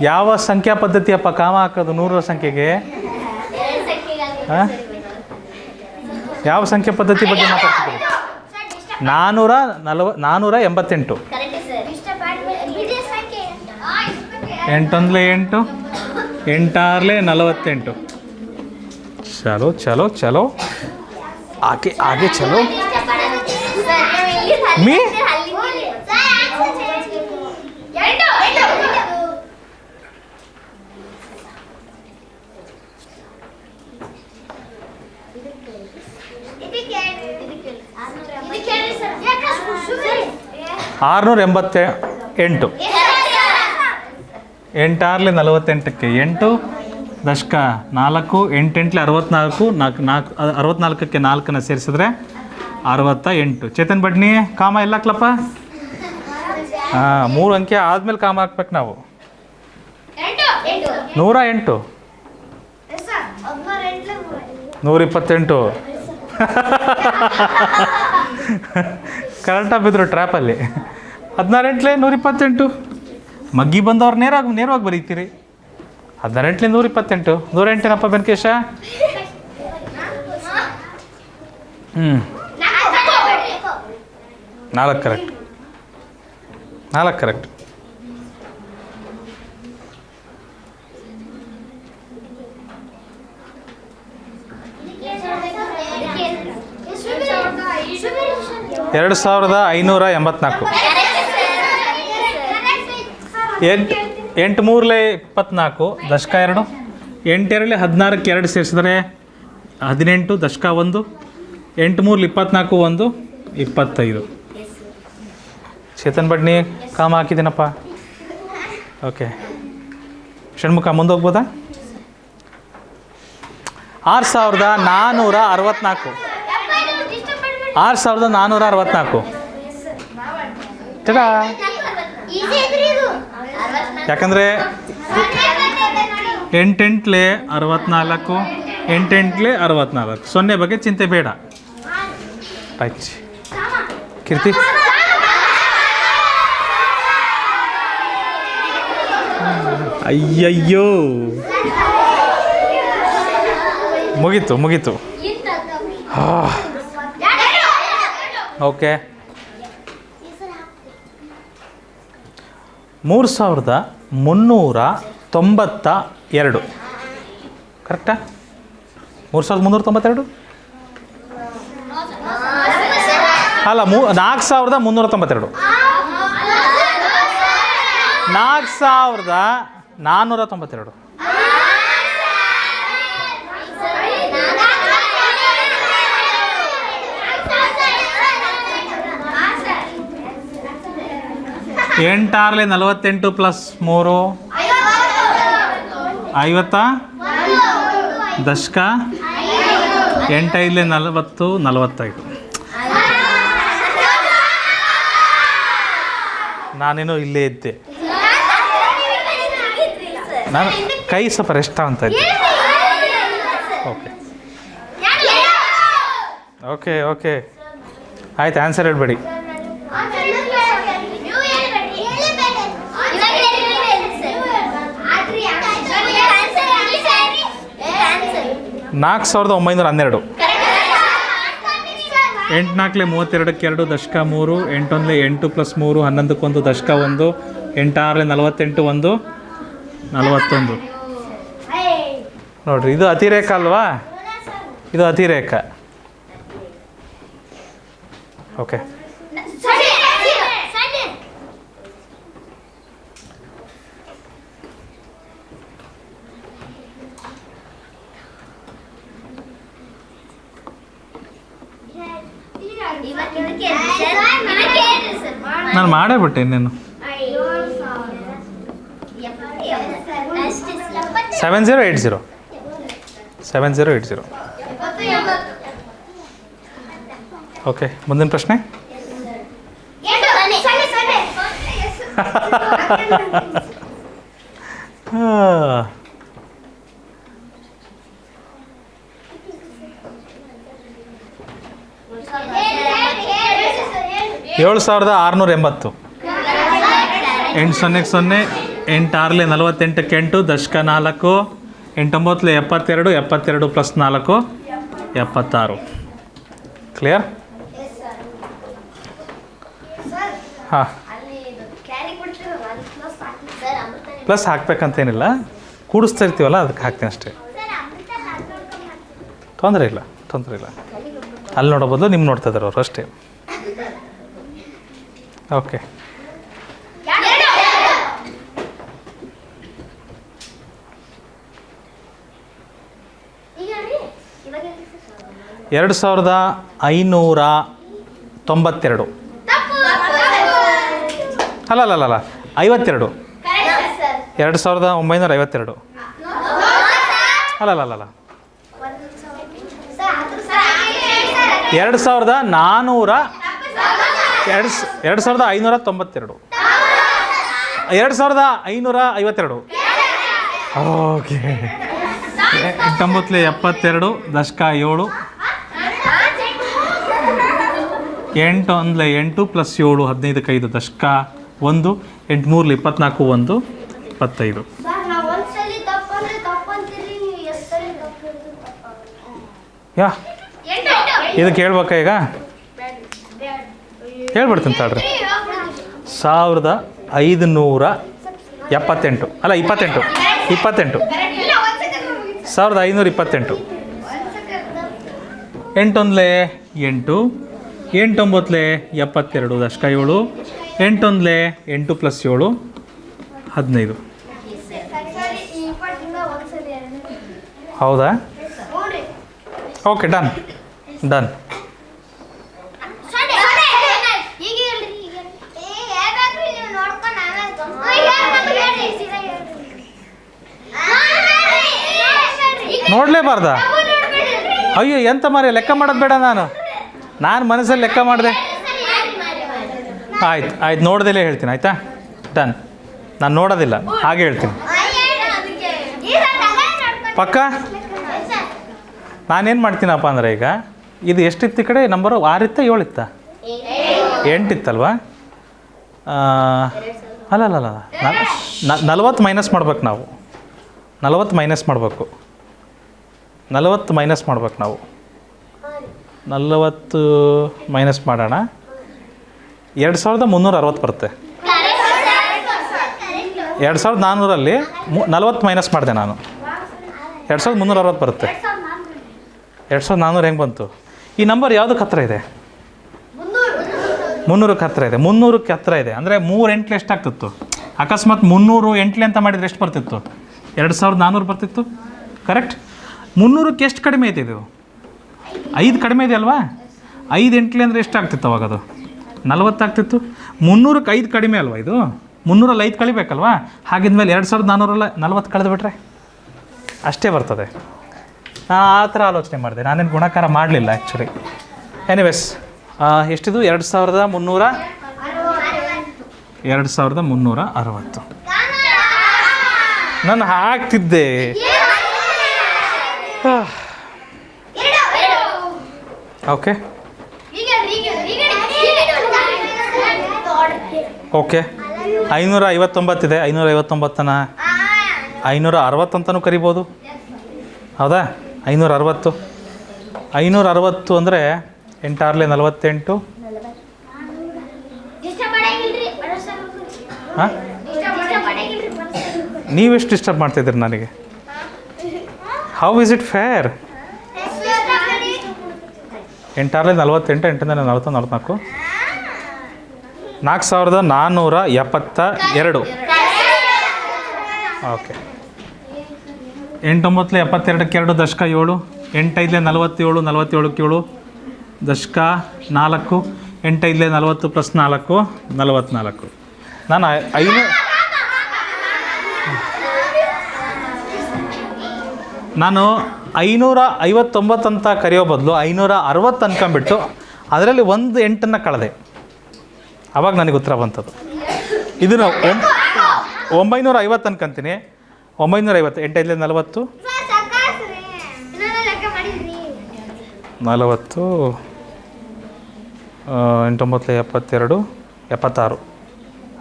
ಯಾವ ಸಂಖ್ಯಾ ಪದ್ಧತಿಯಪ್ಪ ಕಾಮ ಹಾಕೋದು 100ರ ಸಂಖ್ಯೆಗೆ? ಯಾವ ಸಂಖ್ಯಾ ಪದ್ಧತಿ ಬಗ್ಗೆ ಮಾತಾಡ್ತಿದ್ದೀರಿ? 488. 8 1 8, 8 6 48. ಚಲೋ ಆगे ಚಲೋ. ಮೀ ಆರುನೂರ 88. 8 48ಕ್ಕೆ 8 ದಶಕ 4 8 64 64ಕ್ಕೆ 4ನ ಸೇರಿಸಿದ್ರೆ 68. ಚೇತನ್ ಬಡ್ನಿ ಕಾಮ ಎಲ್ಲ ಹಾಕ್ಲಪ್ಪ. ಹಾಂ 3 ಅಂಕೆ ಆದಮೇಲೆ ಕಾಮ ಹಾಕ್ಬೇಕು ನಾವು. 108 128 ಕರೆಕ್ಟಾಗಿ ಬಿದ್ದರು ಟ್ರ್ಯಾಪಲ್ಲಿ. 16 128 ಮಗ್ಗಿ ಬಂದವ್ರು ನೇರವಾಗಿ ಬರೀತೀರಿ. 16 128 108ಏನಪ್ಪ ಬೆಂಕೇಶ. 4 ಕರೆಕ್ಟ್ 4 ಕರೆಕ್ಟ್. ಎರಡು 2584. 8 3 24 ದಶಕ 2 8 2 16ಕ್ಕೆ 2 ಸೇರಿಸಿದ್ರೆ 18 ದಶಕ 1 8 3 24 1 25. ಚೇತನ್ ಬಡ್ನಿ ಕಾಮ ಹಾಕಿದ್ದೀನಪ್ಪ. ಓಕೆ ಷಣ್ಮುಖ ಮುಂದೆ ಹೋಗ್ಬೋದಾ. 6464 6464 ಯಾಕಂದರೆ 8 8 64 8 8 64 0 ಬಗ್ಗೆ ಚಿಂತೆ ಬೇಡ. ರೈಟ್ ಕೀರ್ತಿ. ಅಯ್ಯಯ್ಯೋ ಮುಗೀತು. ಓಕೆ 3392 ಕರೆಕ್ಟಾ. 3392 ಅಲ್ಲ 4392 4492. ಎಂಟಾರ್ಲೆ 48 ಪ್ಲಸ್ 3 50 ದಶಕ 8 5 40 45. ನಾನೇನೋ ಇಲ್ಲೇ ಇದ್ದೆ. ನಾನು ಕೈ ಸ್ವಲ್ಪ ರೆಸ್ಟ್ ಅಂತ ಇದ್ದೆ. ಓಕೆ ಆಯ್ತು ಆನ್ಸರ್ ಹೇಳ್ಬೇಡಿ. ನಾಲ್ಕು 4912. 8 4 32ಕ್ಕೆ 2 ದಶಕ 3 8 1 8 ಪ್ಲಸ್ 3 11ಕ್ಕೆ 1 ದಶಕ 1 8 6 48 1 41. ನೋಡ್ರಿ ಇದು ಅತಿರೇಕ ಅಲ್ವಾ. ಇದು ಅತಿರೇಕ. ಓಕೆ ನಾನು ಮಾಡೇ ಬಿಟ್ಟೆ ಇನ್ನೇನು. 7080. ಓಕೆ ಮುಂದಿನ ಪ್ರಶ್ನೆ. ಏಳು 7680. 8 0 0 8 6 48ಕ್ಕೆ 8 ದಶಕ 4 8 9 72 72 ಪ್ಲಸ್ 4 76. ಕ್ಲಿಯರ್. ಹಾಂ ಪ್ಲಸ್ ಹಾಕ್ಬೇಕಂತೇನಿಲ್ಲ, ಕೂಡಿಸ್ತಾ ಇರ್ತೀವಲ್ಲ ಅದಕ್ಕೆ ಹಾಕ್ತೀನಿ ಅಷ್ಟೇ. ತೊಂದರೆ ಇಲ್ಲ. ಅಲ್ಲಿ ನೋಡೋ ಬದಲು ನಿಮ್ಮ ನೋಡ್ತಾ ಇದ್ದಾರೆ ಅವರು ಅಷ್ಟೇ. ಓಕೆ. ಎರಡು ಸಾವಿರದ 592. ಅಲ್ಲ 52. 2952. ಅಲ್ಲ 2400. 2592. 2552. ಓಕೆ. 8 ದಶಕ 7. 8 ಅಂದರೆ 8 + 7 15ಕ್ಕೆ 5 ದಶಕ 1. 8 3 24 1 25. ಯಾ ಇದಕ್ಕೆ ಹೇಳ್ಬೇಕಾ ಈಗ? ಹೇಳ್ಬಿಡ್ತೀನಿ ತಾಳ್ರಿ. 1528. ಅಲ್ಲ 28. 1528. 8 1 8. 8 9 72 ದಶಕ 7. 8 1 8 + 7 15. ಹೌದಾ? Okay, done. ನೋಡಲೇಬಾರ್ದ? ಅಯ್ಯೋ, ಎಂತ ಮಾರಿ, ಲೆಕ್ಕ ಮಾಡೋದು ಬೇಡ. ನಾನು ಮನಸ್ಸಲ್ಲಿ ಲೆಕ್ಕ ಮಾಡಿದೆ. ಆಯ್ತು ನೋಡ್ದಲೇ ಹೇಳ್ತೀನಿ. ಆಯಿತಾ? ಡನ್. ನಾನು ನೋಡೋದಿಲ್ಲ, ಹಾಗೆ ಹೇಳ್ತೀನಿ. ಪಕ್ಕ ನಾನೇನು ಮಾಡ್ತೀನಪ್ಪ ಅಂದರೆ, ಈಗ ಇದು ಎಷ್ಟಿತ್ತು ಈ ಕಡೆ ನಂಬರು? 6 ಇತ್ತ 7 ಇತ್ತ? 8 ಇತ್ತಲ್ವಾ? ಅಲ್ಲ 40 ಮೈನಸ್ ಮಾಡ್ಬೇಕು ನಾವು. 40 ಮೈನಸ್ ಮಾಡಬೇಕು ನಾವು. 40 ಮೈನಸ್ ಮಾಡೋಣ. 2360 ಬರುತ್ತೆ. 2400 40 ಮೈನಸ್ ಮಾಡಿದೆ ನಾನು. 2360 ಬರುತ್ತೆ. 2400 ಹೆಂಗೆ ಬಂತು? ಈ ನಂಬರ್ ಯಾವುದಕ್ಕೆ ಹತ್ತಿರ ಇದೆ? 300ಕ್ಕೆ ಹತ್ತಿರ ಇದೆ. 300ಕ್ಕೆ ಹತ್ತಿರ ಇದೆ ಅಂದರೆ 3 ಎಂಟ್ಲೆ ಎಷ್ಟಾಗ್ತಿತ್ತು? ಅಕಸ್ಮಾತ್ 300 ಎಂಟ್ಲೆ ಅಂತ ಮಾಡಿದರೆ ಎಷ್ಟು ಬರ್ತಿತ್ತು? 2400 ಬರ್ತಿತ್ತು. ಕರೆಕ್ಟ್. 300ಕ್ಕೆ ಎಷ್ಟು ಕಡಿಮೆ ಐತೆ ಇದು? 5 ಕಡಿಮೆ ಇದೆ ಅಲ್ವಾ? 5 ಎಂಟ್ಲೆ ಅಂದರೆ ಎಷ್ಟಾಗ್ತಿತ್ತು ಅವಾಗ? ಅದು 40 ಆಗ್ತಿತ್ತು. 300ಕ್ಕೆ 5 ಕಡಿಮೆ ಅಲ್ವಾ ಇದು? 300ರಲ್ಲಿ 5 ಕಳಿಬೇಕಲ್ವಾ? ಹಾಗಿದ್ಮೇಲೆ 2400 40 ಕಳೆದುಬಿಟ್ರೆ ಅಷ್ಟೇ ಬರ್ತದೆ. ನಾನು ಆ ಥರ ಆಲೋಚನೆ ಮಾಡಿದೆ. ನಾನೇನು ಗುಣಾಕಾರ ಮಾಡಲಿಲ್ಲ ಆ್ಯಕ್ಚುಲಿ. ಎನಿವೇಸ್, ಎಷ್ಟಿದು? 2360. ನಾನು ಹಾಕ್ತಿದ್ದೆ. ಓಕೆ ಓಕೆ 559 ಇದೆ. 559ನ 560 ಅಂತಲೂ ಕರಿಬೋದು. ಹೌದಾ? 560. 560 ಅಂದರೆ 8 6 48. ಹಾಂ, ನೀವೆಷ್ಟು ಡಿಸ್ಟರ್ಬ್ ಮಾಡ್ತಾಯಿದ್ದೀರಿ ನನಗೆ? How is it fair? 8 6 48. 8 40 44. 4472. Okay. 8 9 72ಕ್ಕೆ 2 ದಶಕ 7. 8 5 47. 47ಕ್ಕೆ 7 ದಶಕ 4. 8 5 40 + 4 44. ನಾನು 559 ಅಂತ ಕರೆಯೋ ಬದಲು 560 ಅನ್ಕೊಂಬಿಟ್ಟು ಅದರಲ್ಲಿ 1 8 ಕಳೆದೆ. ಆವಾಗ ನನಗೆ ಉತ್ತರ ಬಂತದ್ದು. ಇದನ್ನು 950 ಅನ್ಕೊಂತೀನಿ. 950. 8 5 40. 40. 8 9 72. 76.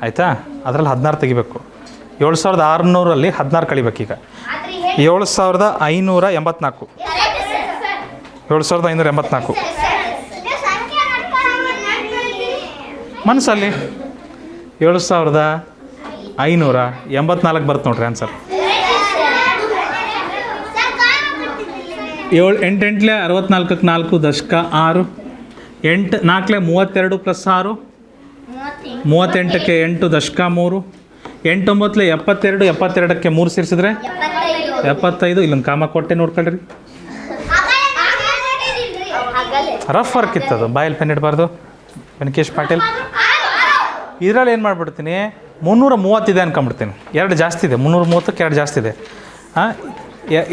ಆಯಿತಾ? ಅದರಲ್ಲಿ 16 ತೆಗಿಬೇಕು. 7600ರಲ್ಲಿ 16 ಕಳಿಬೇಕೀಗ. 7584. 7584 ಮನಸ್ಸಲ್ಲಿ 7584 ಬರುತ್ತೆ ನೋಡ್ರಿ ಆನ್ಸರ್. 7 8 8 64ಕ್ಕೆ 4 ದಶಕ 6. 8 4 32 + 6 38ಕ್ಕೆ 8 ದಶಕ 3, 8 9 72, 72ಕ್ಕೆ 3 ಸೇರಿಸಿದ್ರೆ 75. ಇಲ್ಲೊಂದು ಕಾಮ ಕೊಟ್ಟೆ ನೋಡ್ಕೊಳ್ರಿ. ರಫ್ ವರ್ಕ್ ಇತ್ತದು, ಬಾಯಲ್ಲಿ ಪೆನ್ ಇಡಬಾರ್ದು. ವೆಂಕಟೇಶ್ ಪಾಟೀಲ್ ಇದರಲ್ಲಿ ಏನು ಮಾಡಿಬಿಡ್ತೀನಿ, 330 ಇದೆ ಅನ್ಕೊಂಬಿಡ್ತೀನಿ. 2 ಜಾಸ್ತಿ ಇದೆ, 330ಕ್ಕೆ 2 ಜಾಸ್ತಿ ಇದೆ. 8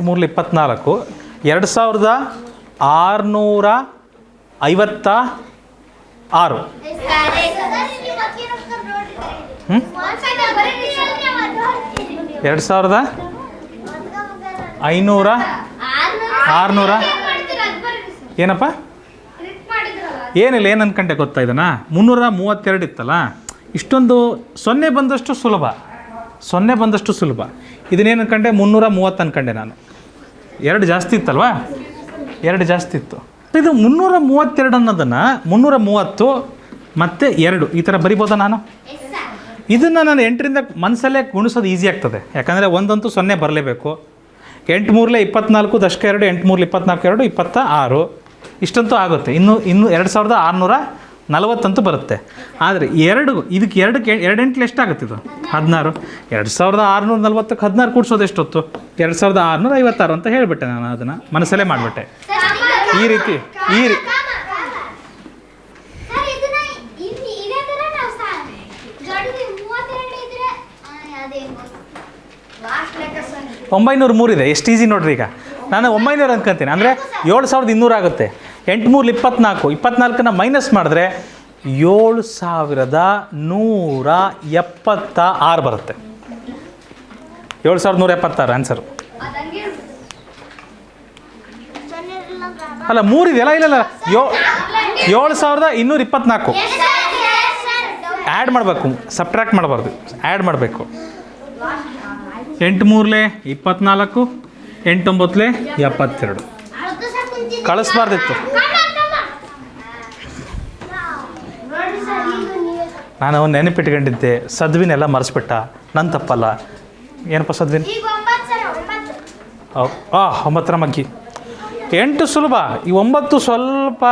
3 24, 2656. 2500 ಏನಪ್ಪ, ಏನಿಲ್ಲ, ಏನು ಅನ್ಕಂಡೆ ಗೊತ್ತಾ ಇದನ್ನು, 332 ಇತ್ತಲ್ಲ, ಇಷ್ಟೊಂದು 0 ಬಂದಷ್ಟು ಸುಲಭ, 0 ಬಂದಷ್ಟು ಸುಲಭ. ಇದನ್ನೇನು ಅನ್ಕಂಡೆ, 330 ಅನ್ಕಂಡೆ ನಾನು. 2 ಜಾಸ್ತಿ ಇತ್ತಲ್ವಾ, 2 ಜಾಸ್ತಿ ಇತ್ತು. ಇದು 332 ಅನ್ನೋದನ್ನು 330 ಮತ್ತು 2 ಈ ಥರ ಬರಿಬೋದಾ ನಾನು? ಇದನ್ನು ನಾನು 8ರಿಂದ ಮನಸ್ಸಲ್ಲೇ ಗುಣಿಸೋದು ಈಸಿ ಆಗ್ತದೆ, ಯಾಕಂದರೆ ಒಂದಂತೂ 0 ಬರಲೇಬೇಕು. 8 3 24 ದಶಕ 2, 8 3 24 2 26, ಇಷ್ಟಂತೂ ಆಗುತ್ತೆ. ಇನ್ನು 2640 ಅಂತೂ ಬರುತ್ತೆ. ಆದರೆ ಇದಕ್ಕೆ 2 ಎಂಟ್ಲು ಎಷ್ಟಾಗುತ್ತೆ? ಇದು 16. 2640ಕ್ಕೆ 16 ಕೂಡಿಸೋದು ಎಷ್ಟೊತ್ತು? 2656 ಅಂತ ಹೇಳಿಬಿಟ್ಟೆ ನಾನು. ಅದನ್ನು ಮನಸ್ಸಲ್ಲೇ ಮಾಡಿಬಿಟ್ಟೆ. ಈ ರೀತಿ ಈ 903 ಇದೆ. ಎಷ್ಟು ಈಸಿ ನೋಡ್ರಿ. ಈಗ ನಾನು 900 ಅನ್ಕೊಂತೀನಿ, ಅಂದರೆ 7200 ಆಗುತ್ತೆ. 8 3 24, 24ನ ಮೈನಸ್ ಮಾಡಿದ್ರೆ 7176 ಬರುತ್ತೆ. 7176 ಆನ್ಸರು. ಅಲ್ಲ 3 ಇದೆಯಲ್ಲ, ಇಲ್ಲ 7224 ಆ್ಯಡ್ ಮಾಡಬೇಕು, ಸಬ್ಟ್ರ್ಯಾಕ್ಟ್ ಮಾಡಬಾರ್ದು, ಆ್ಯಡ್ ಮಾಡಬೇಕು. 8 3 24, 8 9 72 ಕಳಿಸ್ಬಾರ್ದಿತ್ತು. ನಾನು ನೆನಪಿಟ್ಕೊಂಡಿದ್ದೆ, ಸದ್ವಿನೆಲ್ಲ ಮರೆಸ್ಬಿಟ್ಟ, ನನ್ನ ತಪ್ಪಲ್ಲ. ಏನಪ್ಪ ಸದ್ವಿನ್? 9ರ ಮಗ್ಗಿ. 8 ಸುಲಭ, ಈ 9 ಸ್ವಲ್ಪ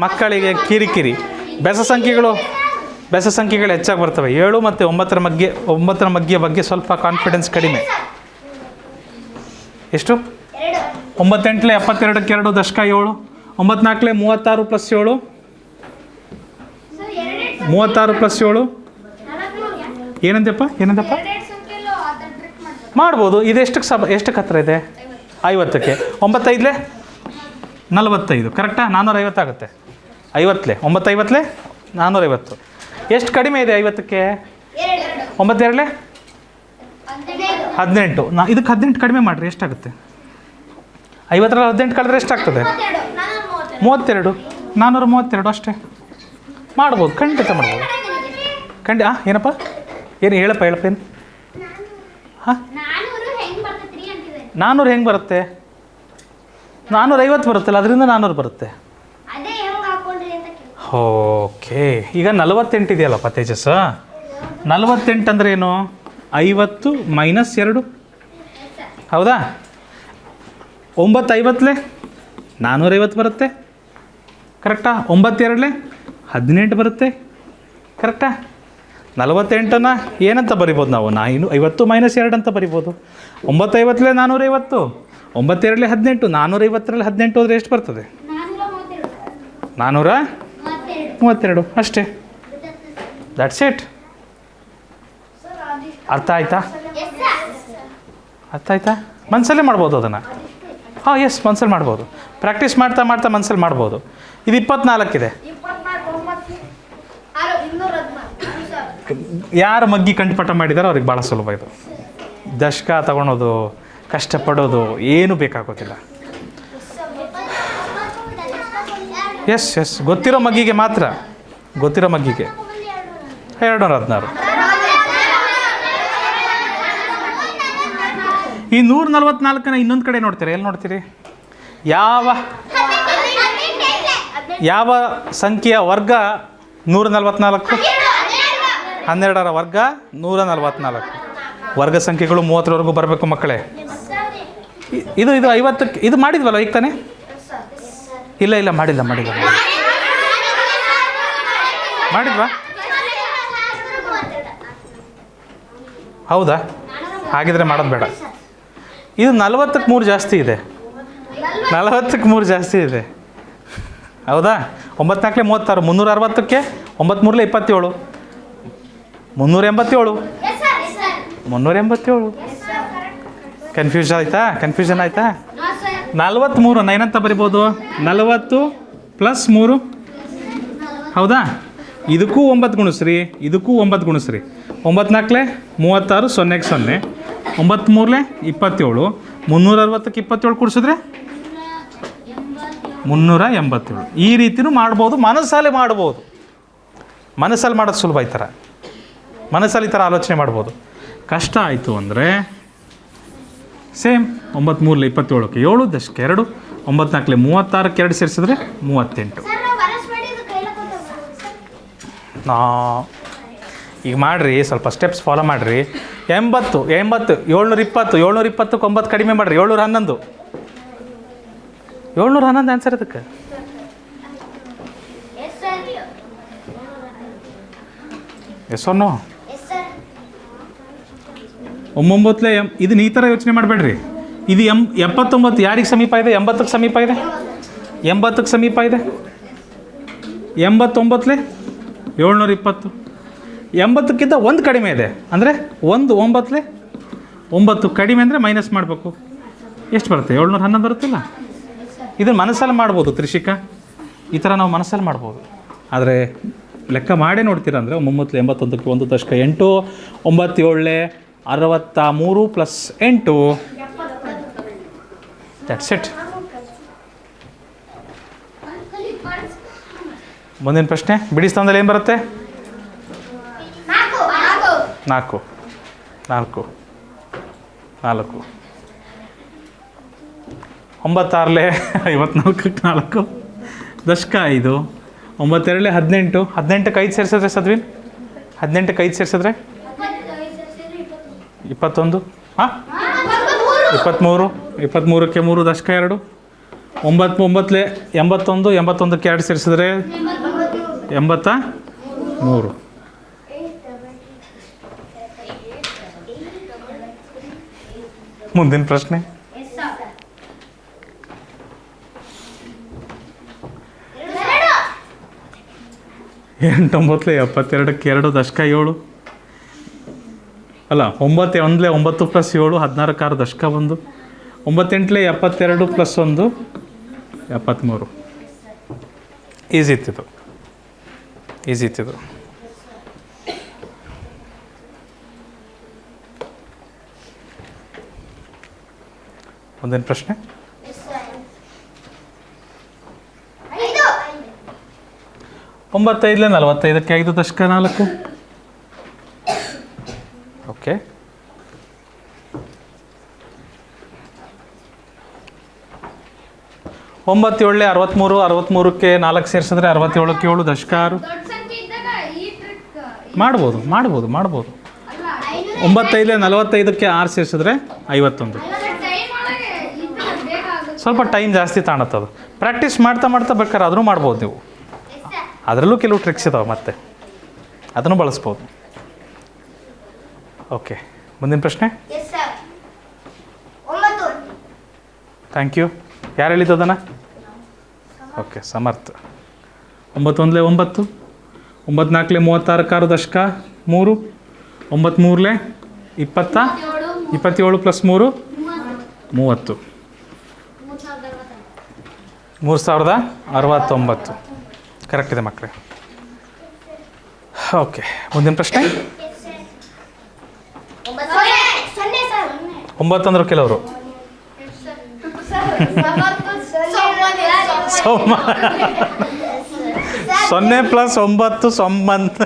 ಮಕ್ಕಳಿಗೆ ಕಿರಿಕಿರಿ. ಬೆಸ ಸಂಖ್ಯೆಗಳು ಹೆಚ್ಚಾಗಿ ಬರ್ತವೆ. 7 ಮತ್ತು 9ರ ಮಗ್ಗಿಯ ಬಗ್ಗೆ ಸ್ವಲ್ಪ ಕಾನ್ಫಿಡೆನ್ಸ್ ಕಡಿಮೆ. ಎಷ್ಟು? 9 8 72ಕ್ಕೆ 2 ದಶಕ 7, 9 4 36 + 7, 36 + 7 ಏನಂದಪ್ಪ ಮಾಡ್ಬೋದು. ಇದು ಎಷ್ಟಕ್ಕೆ ಹತ್ತಿರ ಇದೆ? 50ಕ್ಕೆ. 9 5 45 ಕರೆಕ್ಟಾ? 450 ಆಗುತ್ತೆ. 50 9 50 450. ಎಷ್ಟು ಕಡಿಮೆ ಇದೆ 50ಕ್ಕೆ? 9 2 18. ಇದಕ್ಕೆ 18 ಕಡಿಮೆ ಮಾಡಿರಿ, ಎಷ್ಟಾಗುತ್ತೆ? 50ರಲ್ಲಿ 18 ಕಳೆದ್ರೆ ಎಷ್ಟಾಗ್ತದೆ? 32. 432 ಅಷ್ಟೇ. ಮಾಡ್ಬೋದು, ಖಂಡಿತ ಮಾಡ್ಬೋದು. ಏನಪ್ಪ ಹೇಳಪ್ಪ ಏನು? ಹಾಂ 400 ಹೆಂಗೆ ಬರುತ್ತೆ? 450 ಬರುತ್ತಲ್ಲ, ಅದರಿಂದ 400 ಬರುತ್ತೆ. ಓಕೆ, ಈಗ 48 ಇದೆಯಲ್ಲಪ್ಪ ತೇಜಸ್. 48 ಅಂದರೆ ಏನು? 50 - 2 ಹೌದಾ? 9 50 450 ಬರುತ್ತೆ, ಕರೆಕ್ಟಾ? 9 2 18 ಬರುತ್ತೆ, ಕರೆಕ್ಟಾ? 48ನ್ನು ಏನಂತ ಬರಿಬೋದು ನಾವು? 50 - 2 ಅಂತ ಬರಿಬೋದು. 9 50 450, 9 2 18, 450ರಲ್ಲಿ 18 ಹೋದರೆ ಎಷ್ಟು ಬರ್ತದೆ? 432 ಅಷ್ಟೇ. That's it. ಅರ್ಥ ಆಯ್ತಾ? ಮನಸ್ಸಲ್ಲೇ ಮಾಡ್ಬೋದು ಅದನ್ನು. ಹಾಂ, ಎಸ್, ಮನಸ್ಸಲ್ಲಿ ಮಾಡ್ಬೋದು. ಪ್ರಾಕ್ಟೀಸ್ ಮಾಡ್ತಾ ಮನಸ್ಸಲ್ಲಿ ಮಾಡ್ಬೋದು. ಇದು 24 ಇದೆ. ಯಾರು ಮಗ್ಗಿ ಕಂಠಪಾಠ ಮಾಡಿದಾರೋ ಅವ್ರಿಗೆ ಭಾಳ ಸುಲಭ ಇದು. ದಶಕ ತಗೊಳೋದು, ಕಷ್ಟಪಡೋದು ಏನು ಬೇಕಾಗೋದಿಲ್ಲ. ಎಸ್, ಗೊತ್ತಿರೋ ಮಗ್ಗಿಗೆ ಮಾತ್ರ, 216. ಈ 144ನ ಇನ್ನೊಂದು ಕಡೆ ನೋಡ್ತೀರಾ? ಎಲ್ಲಿ ನೋಡ್ತೀರಿ? ಯಾವ ಸಂಖ್ಯೆಯ ವರ್ಗ 144? 12ರ ವರ್ಗ 144. ವರ್ಗ ಸಂಖ್ಯೆಗಳು 30ರವರೆಗೂ ಬರಬೇಕು ಮಕ್ಕಳೇ. ಇದು 50ಕ್ಕೆ ಇದು ಮಾಡಿದ್ವಲ್ಲ ಈಗ ತಾನೇ? ಇಲ್ಲ ಮಾಡಿಲ್ಲ. ಮಾಡಿದ್ವಾ? ಹೌದಾ? ಹಾಗಿದ್ರೆ ಮಾಡೋದು ಬೇಡ. ಇದು 40ಕ್ಕೆ 3 ಜಾಸ್ತಿ ಇದೆ. 40ಕ್ಕೆ 3 ಜಾಸ್ತಿ ಇದೆ. ಹೌದಾ? 9 4 36, 360ಕ್ಕೆ 9 3 27, 387, 387. ಕನ್ಫ್ಯೂಷನ್ ಆಯಿತಾ? 43 ಏನಂತ ಬರಿಬೋದು? 40 + 3. ಹೌದಾ? ಇದಕ್ಕೂ 9 ಗುಣಿಸ್ರಿ, ಇದಕ್ಕೂ 9 ಗುಣಿಸ್ರಿ. 9 4 36, 0ಕ್ಕೆ 0, 9 3 27, 360ಕ್ಕೆ 27 ಕೂಡಿಸಿದ್ರೆ 387. ಈ ರೀತಿಯೂ ಮಾಡ್ಬೋದು, ಮನಸ್ಸಲ್ಲಿ ಮಾಡ್ಬೋದು. ಮನಸ್ಸಲ್ಲಿ ಮಾಡೋದು ಸುಲಭ. ಈ ಥರ ಮನಸ್ಸಲ್ಲಿ ಈ ಥರ ಆಲೋಚನೆ ಮಾಡ್ಬೋದು. ಕಷ್ಟ ಆಯಿತು ಅಂದರೆ ಸೇಮ್ 9 3 27ಕ್ಕೆ 7 ದಶಕ್ಕೆ 2, 9 4 36ಕ್ಕೆ 2 ಸೇರಿಸಿದ್ರೆ 38. ಈಗ ಮಾಡಿರಿ, ಸ್ವಲ್ಪ ಸ್ಟೆಪ್ಸ್ ಫಾಲೋ ಮಾಡಿರಿ. 80 720, 720ಕ್ಕೆ 9 ಕಡಿಮೆ ಮಾಡಿರಿ, 711. 711 ಆನ್ಸರ್ ಅದಕ್ಕೆ. S no? 9 ಇದನ್ನ ಈ ಥರ ಯೋಚನೆ ಮಾಡಬೇಡ್ರಿ. ಇದು 79 ಯಾರಿಗೆ ಸಮೀಪ ಇದೆ? 80ಕ್ಕೆ ಸಮೀಪ ಇದೆ. 80ಕ್ಕೆ ಸಮೀಪ ಇದೆ. 89 720. 80ಕ್ಕಿಂತ 1 ಕಡಿಮೆ ಇದೆ ಅಂದರೆ 1 9 9 ಕಡಿಮೆ ಅಂದರೆ ಮೈನಸ್ ಮಾಡಬೇಕು. ಎಷ್ಟು ಬರುತ್ತೆ? 711 ಬರುತ್ತಿಲ್ಲ. ಇದನ್ನು ಮನಸ್ಸಲ್ಲಿ ಮಾಡ್ಬೋದು ತ್ರಿಷಿಕಾ. ಈ ಥರ ನಾವು ಮನಸ್ಸಲ್ಲಿ ಮಾಡ್ಬೋದು. ಆದರೆ ಲೆಕ್ಕ ಮಾಡೇ ನೋಡ್ತೀರ ಅಂದರೆ 9 81ಕ್ಕೆ 1 ದಶಕ 8, 9 7 63 + 8. That's it. ಮುಂದಿನ ಪ್ರಶ್ನೆ. ಬಿಡಿ ಸ್ಥಾನದಲ್ಲಿ ಏನು ಬರುತ್ತೆ? 4 4 4. 9 6 54ಕ್ಕೆ 4 ದಶಕ 5, 9 2 18, 18ಕ್ಕೆ 5 ಸೇರಿಸಿದ್ರೆ ಸದ್ವಿನ್, 18ಕ್ಕೆ 5 ಸೇರಿಸಿದ್ರೆ 21. ಹಾಂ 23, 23ಕ್ಕೆ 3 ದಶಕ 2, 9 9 81, 81ಕ್ಕೆ 2 ಸೇರಿಸಿದ್ರೆ 83. ಮುಂದಿನ ಪ್ರಶ್ನೆ. 8 9 72ಕ್ಕೆ 2 ದಶಕ 7, ಅಲ್ಲ 9 1 9 + 7 16ಕ್ಕೆ 6 ದಶಕ 1, 9 8 72 + 1 73. ಈಸಿ ಇತ್ತಿದು. ಮುಂದಿನ ಪ್ರಶ್ನೆ. 95 45ಕ್ಕೆ 5 ದಶಕ 4. ಓಕೆ. 9 7 63, 63ಕ್ಕೆ 4 ಸೇರಿಸಿದ್ರೆ 67ಕ್ಕೆ 7 ದಶಕ 6. ಮಾಡ್ಬೋದು. 95 45ಕ್ಕೆ 6 ಸೇರಿಸಿದ್ರೆ 51. ಸ್ವಲ್ಪ ಟೈಮ್ ಜಾಸ್ತಿ ತಾಣತ್ತದು. ಪ್ರಾಕ್ಟೀಸ್ ಮಾಡ್ತಾ ಬೇಕಾದ್ರೆ ಅದನ್ನು ಮಾಡ್ಬೋದು ನೀವು. ಅದರಲ್ಲೂ ಕೆಲವು ಟ್ರಿಕ್ಸ್ ಇದಾವೆ, ಮತ್ತೆ ಅದನ್ನು ಬಳಸ್ಬೋದು. ಓಕೆ. ಮುಂದಿನ ಪ್ರಶ್ನೆ. Thank you. ಯಾರು ಹೇಳಿದ್ದು ಅದನ್ನು? ಓಕೆ, ಸಮರ್ಥ. 9 1 9, 9 4 36ಕ್ಕೆ 6 ದಶಕ 3, 9 3 20, 27 + 3 30. 3069. ಕರೆಕ್ಟ್ ಇದೆ ಮಕ್ಕಳೇ. ಓಕೆ. ಮುಂದಿನ ಪ್ರಶ್ನೆ. 9 ಅಂದರು ಕೆಲವರು. 0 + 9 ಸಂಬಂಧ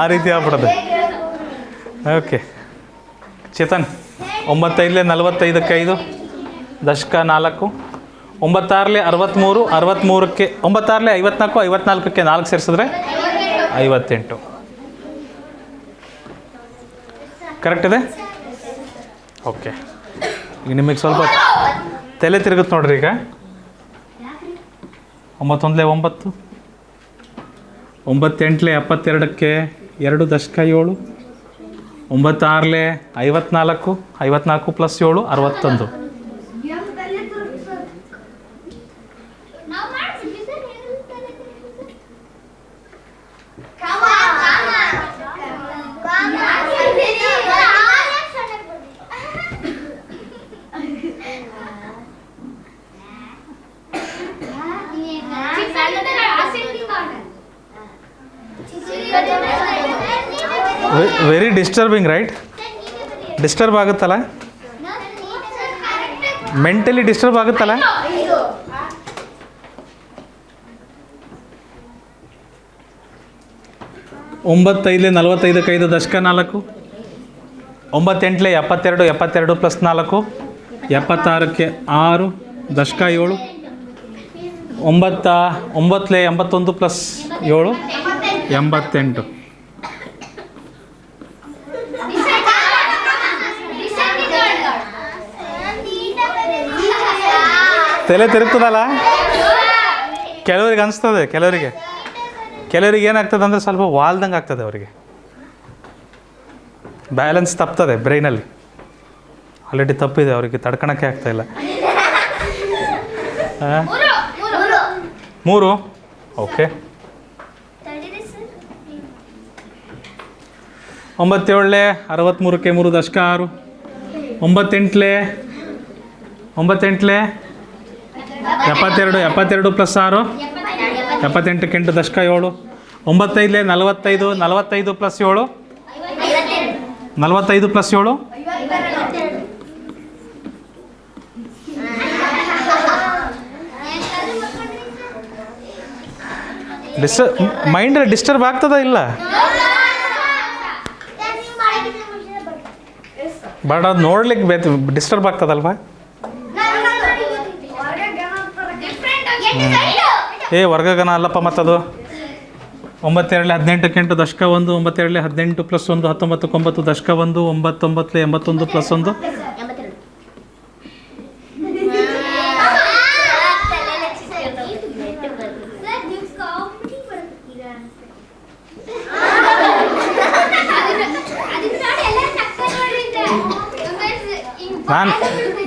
ಆ ರೀತಿ ಆಗ್ಬಿಡೋದು. ಓಕೆ. ಚೇತನ್. 9 5 45ಕ್ಕೆ 5 ದಶಕ 4, 9 6 63, 63ಕ್ಕೆ 9 6 54, 54ಕ್ಕೆ 4 ಸೇರಿಸಿದ್ರೆ 58. ಕರೆಕ್ಟ್ ಇದೆ. ಓಕೆ. ಈಗ ನಿಮಗೆ ಸ್ವಲ್ಪ ತಲೆ ತಿರುಗುತ್ತೆ ನೋಡ್ರಿ. ಈಗ 9 1 9, 9 72ಕ್ಕೆ 2 ದಶಕ 7. 9 6 54 plus 7 61. Very disturbing right? Disturb ಆಗುತ್ತಲ್ಲ, ಮೆಂಟಲಿ ಡಿಸ್ಟರ್ಬ್ ಆಗುತ್ತಲ್ಲ. ಒಂಬತ್ತೈದಲೇ 45ಕ್ಕೆ 5 ದಶಕ 4. 9 8 72 ಪ್ಲಸ್ 4 76ಕ್ಕೆ 6 ದಶಕ 7. 9 81 ಪ್ಲಸ್ 7 88. ತಲೆ ತಿರುಗ್ತದಲ್ಲ, ಕೆಲವರಿಗೆ ಅನಿಸ್ತದೆ, ಕೆಲವರಿಗೆ ಏನಾಗ್ತದೆ ಅಂದರೆ ಸ್ವಲ್ಪ ವಾಲ್ದಂಗೆ ಆಗ್ತದೆ, ಅವರಿಗೆ ಬ್ಯಾಲೆನ್ಸ್ ತಪ್ತದೆ ಬ್ರೈನಲ್ಲಿ. ಆಲ್ರೆಡಿ ತಪ್ಪಿದೆ, ಅವರಿಗೆ ತಡ್ಕೊಳಕ್ಕೆ ಆಗ್ತಾಯಿಲ್ಲ. 3 ಓಕೆ. 9 7 63ಕ್ಕೆ 3 ದಶಕ 6. 9 8 72 ಪ್ಲಸ್ 6 78ಕ್ಕೆ 8 ದಶಕ 7. 9 5 45 ಪ್ಲಸ್ 7 45 ಪ್ಲಸ್ 7 ಮೈಂಡ್ ಡಿಸ್ಟರ್ಬ್ ಆಗ್ತದ ಇಲ್ಲ? ಬಟ್ ಅದು ನೋಡ್ಲಿಕ್ಕೆ ಡಿಸ್ಟರ್ಬ್ ಆಗ್ತದಲ್ವಾ? ವರ್ಗಗಣ ಅಲ್ಲಪ್ಪ ಮತ್ತದು. 9 2 18ಕ್ಕೆ 8 ದಶಕ 1. 9 2 18 ಪ್ಲಸ್ 1 19ಕ್ಕೆ 9 ದಶಕ 1. 9 9 81 ಪ್ಲಸ್ 1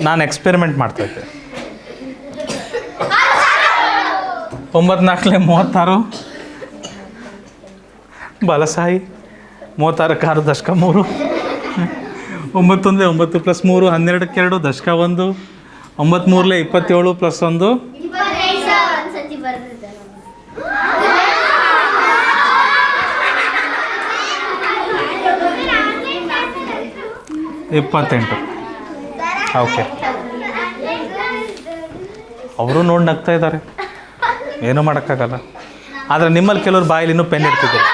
ನಾನು ಎಕ್ಸ್ಪೆರಿಮೆಂಟ್ ಮಾಡ್ತಾಯಿದ್ದೆ. 9 4 36 ಬಲಸಾಯಿ. 36ಕ್ಕೆ 6 ದಶಕ 3. 9 9 ಪ್ಲಸ್ 3 12ಕ್ಕೆ 2 ದಶಕ 1. 9 3 27 ಪ್ಲಸ್ 1 28. ಓಕೆ, ಅವರು ನೋಡಿ ನಗ್ತಾ ಇದ್ದಾರೆ, ಏನೂ ಮಾಡೋಕ್ಕಾಗಲ್ಲ. ಆದರೆ ನಿಮ್ಮಲ್ಲಿ ಕೆಲವ್ರು ಬಾಯಲ್ಲಿ ಇನ್ನೂ ಪೆನ್ ಇಡ್ತಿದ್ದಾರೆ.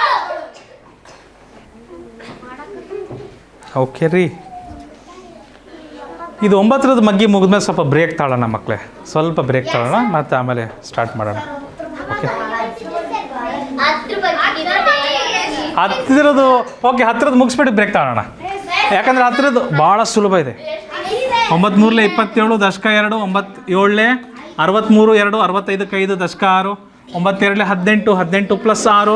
ಓಕೆ ರೀ, ಇದು 9ರದ್ದು ಮಗ್ಗಿ ಮುಗಿದ್ಮೇಲೆ ಸ್ವಲ್ಪ ಬ್ರೇಕ್ ತಾಳೋಣ ಮಕ್ಕಳೇ, ಸ್ವಲ್ಪ ಬ್ರೇಕ್ ತಾಳೋಣ, ಮತ್ತು ಆಮೇಲೆ ಸ್ಟಾರ್ಟ್ ಮಾಡೋಣ. ಓಕೆ, 10ರದ್ದು ಓಕೆ, 10ರದ್ದು ಮುಗಿಸ್ಬಿಟ್ಟು ಬ್ರೇಕ್ ತಾಳೋಣ. ಯಾಕಂದರೆ 10ರದ್ದು ಭಾಳ ಸುಲಭ ಇದೆ. 9 3 27 ದಶಕ 2. 9 7 63 2 65ಕ್ಕೆ 5 ದಶಕ 6. 9 2 18 18 ಪ್ಲಸ್ 6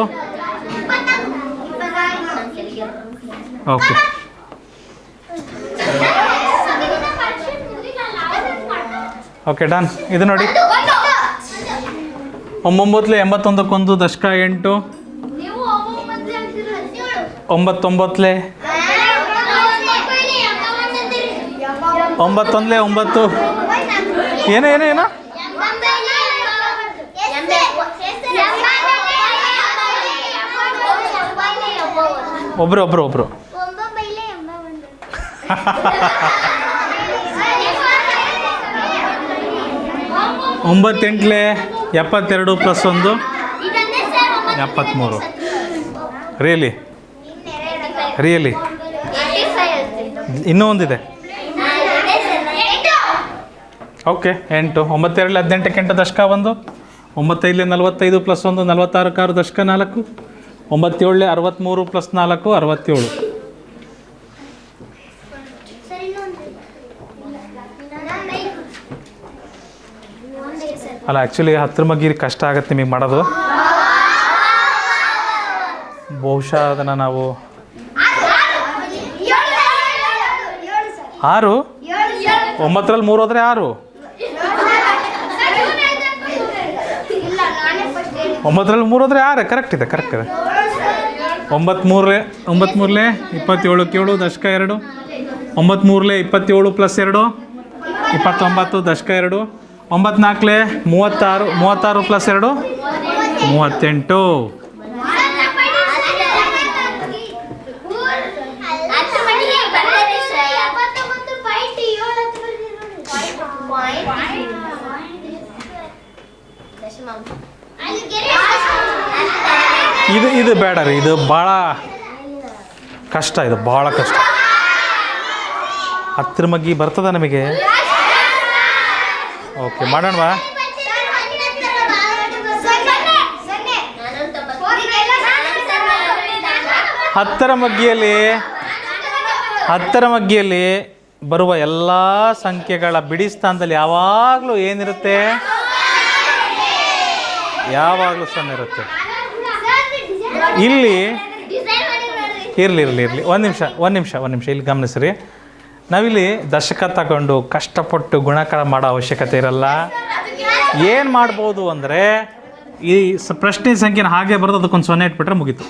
ಓಕೆ. Okay done. ಇದು ನೋಡಿ, 9 81ಕ್ಕೆ 1 ದಶಕ 8. 9 9 9 ಏನೋ ಒಬ್ರು 9 8 72 ಪ್ಲಸ್ 1 73. ರಿಯಲಿ ಇನ್ನೂ ಒಂದಿದೆ. ಓಕೆ 8. 9 2 18ಕ್ಕೆ 8 ದಶಕ 1. 9 5 45 ಪ್ಲಸ್ 1 46ಕ್ಕೆ 6 ದಶಕ 4. 9 7 63 ಪ್ಲಸ್ 4 67. ಅಲ್ಲ, ಆ್ಯಕ್ಚುಲಿ 10 ಮಗ್ಗಿರಿ ಕಷ್ಟ ಆಗತ್ತೆ ನಿಮಗೆ ಮಾಡೋದು. ಬಹುಶಃ ಅದನ್ನು ನಾವು 6 9ರಲ್ಲಿ 3 ಹೋದರೆ 6 9ರಲ್ಲಿ 3 ಹೋದರೆ 6 ಕರೆಕ್ಟ್ ಇದೆ 9 3 27 7 ದಶಕ 2 9 3 27 + 2 29 ದಶಕ 2 9 4 36 36 + 2 38 ಇದು ಬೇಡ ರೀ, ಇದು ಭಾಳ ಕಷ್ಟ, ಇದು ಭಾಳ ಕಷ್ಟ. 10 ಮಗ್ಗಿ ಬರ್ತದ ನಮಗೆ? ಓಕೆ ಮಾಡೋಣವಾ? 10ರ ಮಗ್ಗಿಯಲ್ಲಿ ಬರುವ ಎಲ್ಲ ಸಂಖ್ಯೆಗಳ ಬಿಡಿ ಸ್ಥಾನದಲ್ಲಿ ಯಾವಾಗಲೂ ಏನಿರುತ್ತೆ? ಯಾವಾಗಲೂ 0 ಇರುತ್ತೆ. ಇಲ್ಲಿ ಇರಲಿ ಒಂದು ನಿಮಿಷ ಇಲ್ಲಿ ಗಮನಿಸ್ರಿ. ನಾವಿಲ್ಲಿ ದಶಕ ತಗೊಂಡು ಕಷ್ಟಪಟ್ಟು ಗುಣಾಕಾರ ಮಾಡೋ ಅವಶ್ಯಕತೆ ಇರಲ್ಲ. ಏನು ಮಾಡ್ಬೋದು ಅಂದರೆ ಈ ಪ್ರಶ್ನೆ ಸಂಖ್ಯೆನ ಹಾಗೆ ಬರೋದು ಅದಕ್ಕೊಂದು 0 ಇಟ್ಬಿಟ್ರೆ ಮುಗೀತು.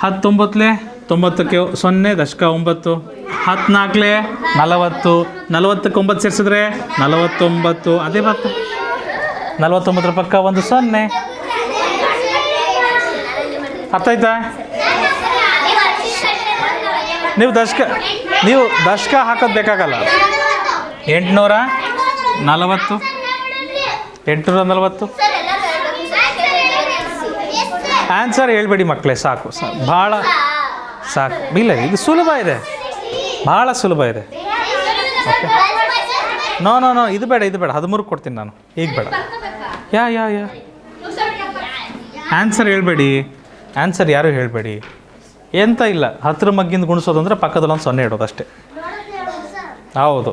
ಹತ್ತು 9ಕ್ಕೆ 0 ದಶಕ 9. 14 40 40ಕ್ಕೆ 9 ಸೇರಿಸಿದ್ರೆ 49. ಅದೇ ಬರ್ತು. 49ರ ಪಕ್ಕ ಒಂದು 0. ಅರ್ಥ ಆಯ್ತಾ? ನೀವು ದಶಕ ಹಾಕೋದು ಬೇಕಾಗಲ್ಲ. 840 840 ಆನ್ಸರ್ ಹೇಳ್ಬೇಡಿ ಮಕ್ಕಳೇ, ಸಾಕು ಭಾಳ ಸಾಕು. ಇಲ್ಲ, ಇದು ಸುಲಭ ಇದೆ, ಭಾಳ ಸುಲಭ ಇದೆ. ಓಕೆ, ನೋ ಇದು ಬೇಡ 13 ಕೊಡ್ತೀನಿ ನಾನು, ಈಗ ಬೇಡ. ಯಾ ಆನ್ಸರ್ ಹೇಳ್ಬೇಡಿ, ಆನ್ಸರ್ ಯಾರು ಹೇಳಬೇಡಿ. ಎಂತ ಇಲ್ಲ, 10ರ ಮಗ್ಗಿಂದ ಗುಣಿಸೋದು ಅಂದರೆ ಪಕ್ಕದಲ್ಲಿ ಒಂದು 0 ಇಡೋದು ಅಷ್ಟೇ. ಹೌದು,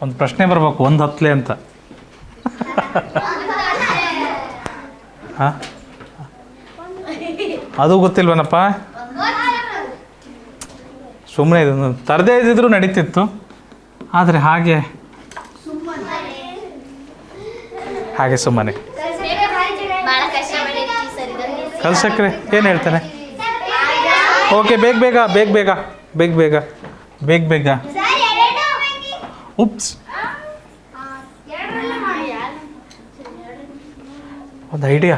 ಒಂದು ಪ್ರಶ್ನೆ ಬರಬೇಕು 1 10 ಅಂತ. ಹಾಂ, ಅದು ಗೊತ್ತಿಲ್ವನಪ್ಪ? ಸುಮ್ಮನೆ ಇದನ್ನು ತರದೇ ಇದ್ದಿದ್ರು ನಡೀತಿತ್ತು, ಆದರೆ ಹಾಗೆ ಸುಮ್ಮನೆ ಕಲ್ಸಕ್ರೆ ಏನು ಹೇಳ್ತಾನೆ? ಓಕೆ, ಬೇಗ ಉಪ್ಸ್, ಒಂದು ಐಡಿಯಾ.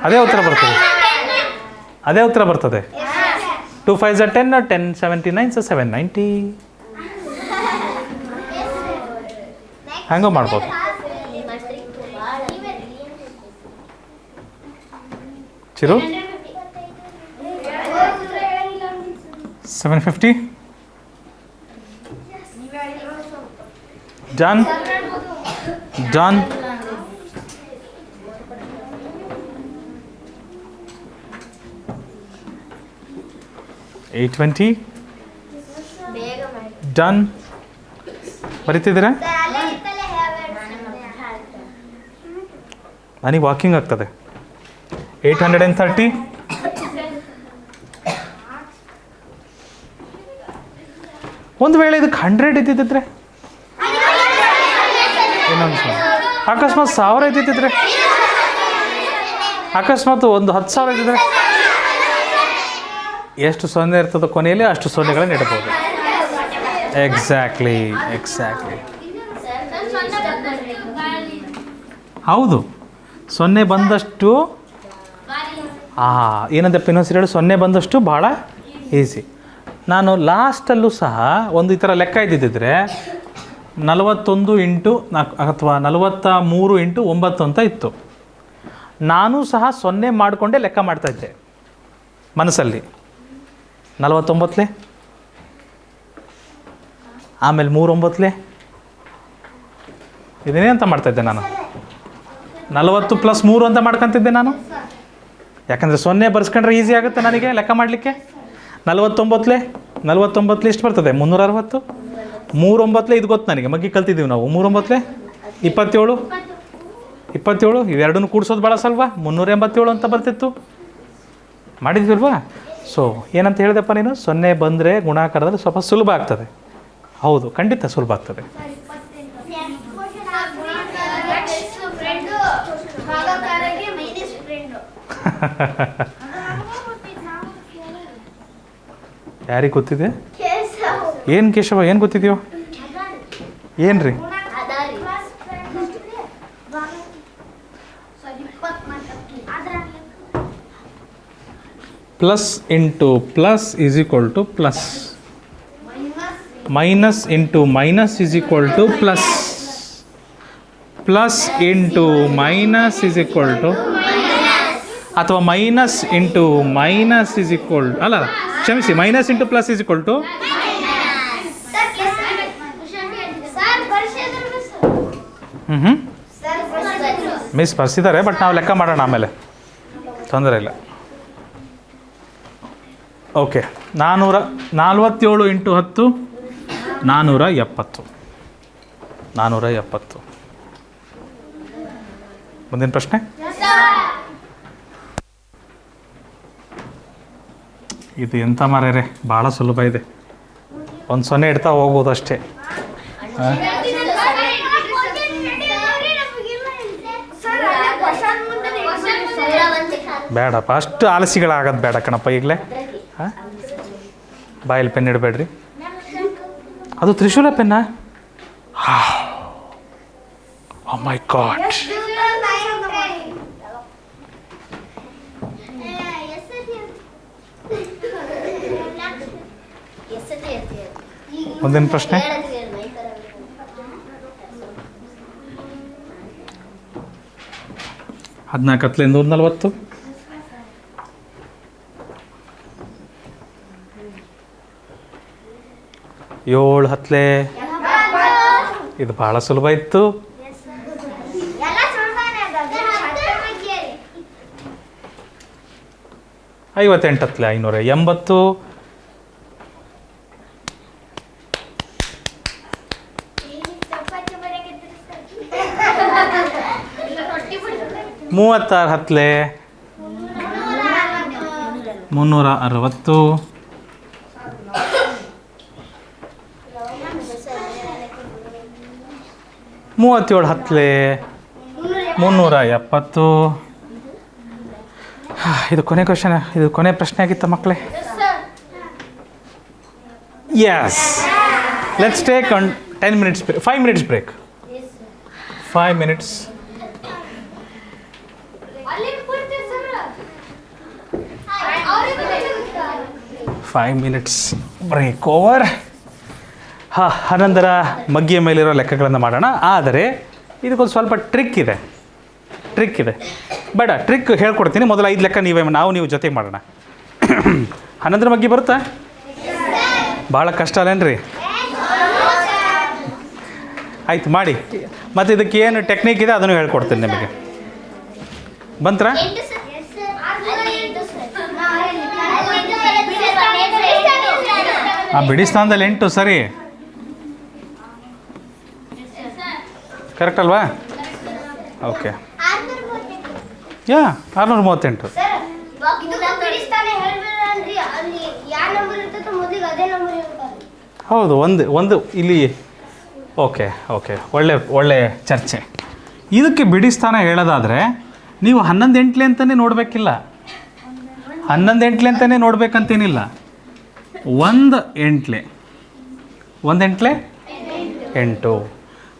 ಅದೇ ಉತ್ತರ ಬರ್ತದೆ. 2 5 10 10 79 790. ಹಂಗೂ ಮಾಡ್ಬೋದು. ಚಿರು 750. Done. 820. Done. ಬರೀತಿದ್ದೀರಾ? ನನಗೆ ವಾಕಿಂಗ್ ಆಗ್ತದೆ. 830. ಒಂದು ವೇಳೆ ಇದಕ್ಕೆ 100 ಇದ್ದಿದ್ದರೆ, ಇನ್ನೊಂದು ಅಕಸ್ಮಾತ್ 1000 ಇದ್ದಿದ್ದರೆ, ಅಕಸ್ಮಾತ್ ಒಂದು 10,000 ಇದ್ದಿದ್ರೆ, ಎಷ್ಟು 0 ಇರ್ತದೋ ಕೊನೆಯಲ್ಲಿ ಅಷ್ಟು 0ಗಳನ್ನ ಇಡಬಹುದು. ಎಕ್ಸಾಕ್ಟ್ಲಿ. ಹೌದು, 0 ಬಂದಷ್ಟು ಏನಂತ ಇನ್ನೊಂದು ಸರಿ ಹೇಳಿ, 0 ಬಂದಷ್ಟು ಭಾಳ ಈಸಿ. ನಾನು ಲಾಸ್ಟಲ್ಲೂ ಸಹ ಒಂದು ಈ ಥರ ಲೆಕ್ಕ ಇದ್ದಿದ್ದರೆ 41 × 4 ಅಥವಾ 43 × 9 ಅಂತ ಇತ್ತು. ನಾನು ಸಹ 0 ಮಾಡಿಕೊಂಡೇ ಲೆಕ್ಕ ಮಾಡ್ತಾಯಿದ್ದೆ ಮನಸ್ಸಲ್ಲಿ. 49 ಆಮೇಲೆ 3 9 ಇದನ್ನೇ ಅಂತ ಮಾಡ್ತಾಯಿದ್ದೆ ನಾನು. 40 + 3 ಅಂತ ಮಾಡ್ಕೊತಿದ್ದೆ ನಾನು. ಯಾಕಂದರೆ 0 ಬರ್ಸ್ಕೊಂಡ್ರೆ ಈಸಿ ಆಗುತ್ತೆ ನನಗೆ ಲೆಕ್ಕ ಮಾಡಲಿಕ್ಕೆ. 49 ಎಷ್ಟು ಬರ್ತದೆ? 360. 3 ಇದು ಗೊತ್ತು ನನಗೆ, ಮಗ್ಗಿ ಕಲ್ತಿದ್ದೀವಿ ನಾವು. 3 27. ಇವೆರಡನ್ನೂ ಕೂಡಿಸೋದು ಭಾಳ ಸ್ವಲ್ಪ. 387 ಅಂತ ಬರ್ತಿತ್ತು, ಮಾಡಿದ್ವಿಲ್ವಾ? ಸೊ ಏನಂತ ಹೇಳಿದೆಪ್ಪ ನೀನು? 0 ಬಂದರೆ ಗುಣಾಕಾರದಲ್ಲಿ ಸ್ವಲ್ಪ ಸುಲಭ ಆಗ್ತದೆ. ಹೌದು, ಖಂಡಿತ ಸುಲಭ ಆಗ್ತದೆ. ಯಾರಿಗೆ ಗೊತ್ತಿದೆ? ಏನು ಕೇಶವ, ಏನು ಗೊತ್ತಿದೆಯೋ? ಏನು ರೀ? Plus into plus is equal to plus, minus into minus is equal to plus, plus into minus is equal to, ಅಥವಾ minus into minus is equal, ಅಲ್ಲ ಕ್ಷಮಿಸಿ, minus into plus is equal to miss ಬರ್ಸಿದ್ದಾರೆ, but ನಾವು ಲೆಕ್ಕ ಮಾಡೋಣ ಆಮೇಲೆ, ತೊಂದರೆ ಇಲ್ಲ. Okay, 447 into 10 470. 470. ಮುಂದಿನ ಪ್ರಶ್ನೆ. ಇದು ಎಂಥ ಮಾರ್ಯಾರೆ, ಭಾಳ ಸುಲಭ ಇದೆ. 0 ಇಡ್ತಾ ಹೋಗ್ಬೋದು ಅಷ್ಟೇ. ಬೇಡಪ್ಪ, ಅಷ್ಟು ಆಲಸಿಗಳಾಗೋದು ಬೇಡ ಕಣಪ್ಪ ಈಗಲೇ. ಹಾಂ, ಬಾಯಲ್ಲಿ ಪೆನ್ ಇಡಬೇಡ್ರಿ. ಅದು ತ್ರಿಶೂಲ ಪೆನ್ನ? ಓ ಮೈ ಗಾಡ್. ಮುಂದಿನ ಪ್ರಶ್ನೆ. ಹದಿನಾಲ್ಕು 140. ಏಳು 10. ಇದು ಭಾಳ ಸುಲಭ ಇತ್ತು. 58 580. 36 360. 37 370. ಇದು ಕೊನೆ ಕ್ವಶನ್, ಇದು ಕೊನೆ ಪ್ರಶ್ನೆ ಆಗಿತ್ತ ಮಕ್ಕಳೇ? Yes. Let's take 10 minutes 5 minutes break. 5 minutes. 5 minutes break over. ಅನಂತರ ಮಗ್ಗಿಯ ಮೇಲಿರೋ ಲೆಕ್ಕಗಳನ್ನು ಮಾಡೋಣ. ಆದರೆ ಇದಕ್ಕೊಂದು ಸ್ವಲ್ಪ ಟ್ರಿಕ್ ಇದೆ. ಬೇಡ, ಟ್ರಿಕ್ ಹೇಳ್ಕೊಡ್ತೀನಿ. ಮೊದಲು 5 ಲೆಕ್ಕ ನೀವು ಜೊತೆಗೆ ಮಾಡೋಣ. ಅನಂತರ ಮಗ್ಗಿ ಬರುತ್ತಾ? ಭಾಳ ಕಷ್ಟ ಅಲ್ಲೇನ್ರಿ? ಆಯ್ತು, ಮಾಡಿ. ಮತ್ತು ಇದಕ್ಕೆ ಏನು ಟೆಕ್ನಿಕ್ ಇದೆ ಅದನ್ನು ಹೇಳ್ಕೊಡ್ತೀನಿ ನಿಮಗೆ. ಬಂತ್ರಾ? ಬಿಡಿ ಸ್ಥಾನದಲ್ಲಿ 8 ಸರಿ, ಕರೆಕ್ಟ್ ಅಲ್ವಾ? ಓಕೆ, 638. ಹೌದು, ಒಂದು ಇಲ್ಲಿ. ಓಕೆ, ಒಳ್ಳೆ ಚರ್ಚೆ. ಇದಕ್ಕೆ ಬಿಡಿ ಸ್ಥಾನ ಹೇಳೋದಾದರೆ ನೀವು 11 8 ಅಂತಲೇ ನೋಡಬೇಕಿಲ್ಲ, 11 8 ಅಂತಲೇ ನೋಡಬೇಕಂತೇನಿಲ್ಲ. 1 8 8.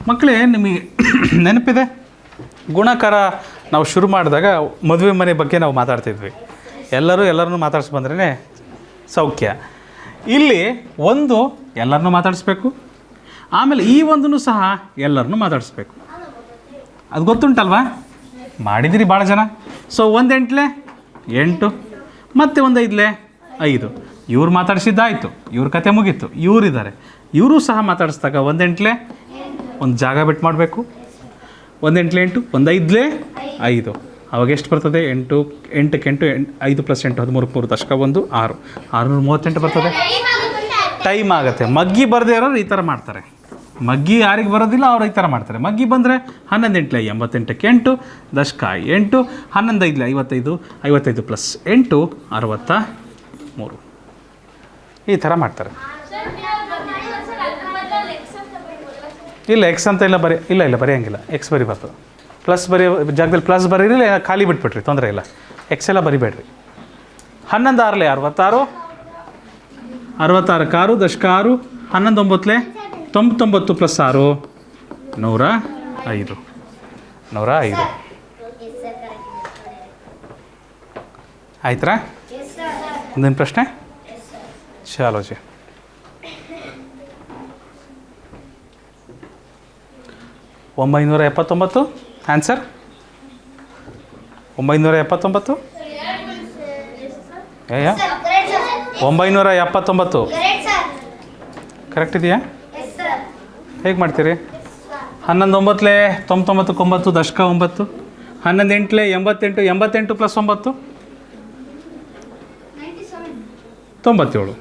ಮಕ್ಕಳೇ, ನಿಮಗೆ ನೆನಪಿದೆ ಗುಣಾಕಾರ ನಾವು ಶುರು ಮಾಡಿದಾಗ ಮದುವೆ ಮನೆ ಬಗ್ಗೆ ನಾವು ಮಾತಾಡ್ತಿದ್ವಿ. ಎಲ್ಲರನ್ನೂ ಮಾತಾಡ್ಸಿ ಬಂದ್ರೇ ಸೌಖ್ಯ. ಇಲ್ಲಿ 1 ಎಲ್ಲರನ್ನೂ ಮಾತಾಡಿಸ್ಬೇಕು, ಆಮೇಲೆ ಈ 1 ಸಹ ಎಲ್ಲರನ್ನೂ ಮಾತಾಡಿಸ್ಬೇಕು. ಅದು ಗೊತ್ತುಂಟಲ್ವಾ? ಮಾಡಿದಿರಿ ಭಾಳ ಜನ. ಸೊ 1 8 8, ಮತ್ತೆ 1 5 5. ಇವ್ರು ಮಾತಾಡಿಸಿದ್ದಾಯಿತು, ಇವ್ರ ಕತೆ ಮುಗೀತು. ಇವರಿದ್ದಾರೆ, ಇವರು ಸಹ ಮಾತಾಡಿಸಿದಾಗ 1 8 ಒಂದು ಜಾಗ ಬಿಟ್ಟು ಮಾಡಬೇಕು. 1 8 8 1 5 5. ಅವಾಗ ಎಷ್ಟು ಬರ್ತದೆ? 8 8ಕ್ಕೆ 8 5 + 8 13 3 ದಶಕ 1 6 638 ಬರ್ತದೆ. ಟೈಮ್ ಆಗುತ್ತೆ. ಮಗ್ಗಿ ಬರದೇ ಇರೋರು ಈ ಥರ ಮಾಡ್ತಾರೆ. ಮಗ್ಗಿ ಯಾರಿಗೆ ಬರೋದಿಲ್ಲ ಅವ್ರು ಈ ಥರ ಮಾಡ್ತಾರೆ. ಮಗ್ಗಿ ಬಂದರೆ 11 8 88ಕ್ಕೆ 8 ದಶಕ 8 11 5 55 55 + 8 63 ಈ ಥರ ಮಾಡ್ತಾರೆ. ಇಲ್ಲ ಎಕ್ಸ್ ಅಂತ ಇಲ್ಲ ಇಲ್ಲ ಬರೆಯೋಂಗಿಲ್ಲ. ಎಕ್ಸ್ ಬರಿಬಾರ್ದು. ಪ್ಲಸ್ ಬರೆಯೋ ಜಾಗದಲ್ಲಿ ಪ್ಲಸ್ ಬರೀರಿ, ಖಾಲಿ ಬಿಟ್ಬಿಟ್ರಿ, ತೊಂದರೆ ಇಲ್ಲ. ಎಕ್ಸ್ ಎಲ್ಲ ಬರಿಬೇಡ್ರಿ. 11 6 66 66ಕ್ಕೆ 6 ದಶಕ 6 11 9 99 + 6 105 105 ಆಯ್ತಾ? ಮುಂದಿನ ಪ್ರಶ್ನೆ. ಚಾಲೋ ಜಿ. ಒಂಬೈನೂರ 79 ಆನ್ಸರ್ 979. 979 ಕರೆಕ್ಟ್ ಇದೆಯಾ? ಹೇಗೆ ಮಾಡ್ತೀರಿ? 11 9 99 9 ದಶಕ 9 11 8 88 88 + 9 97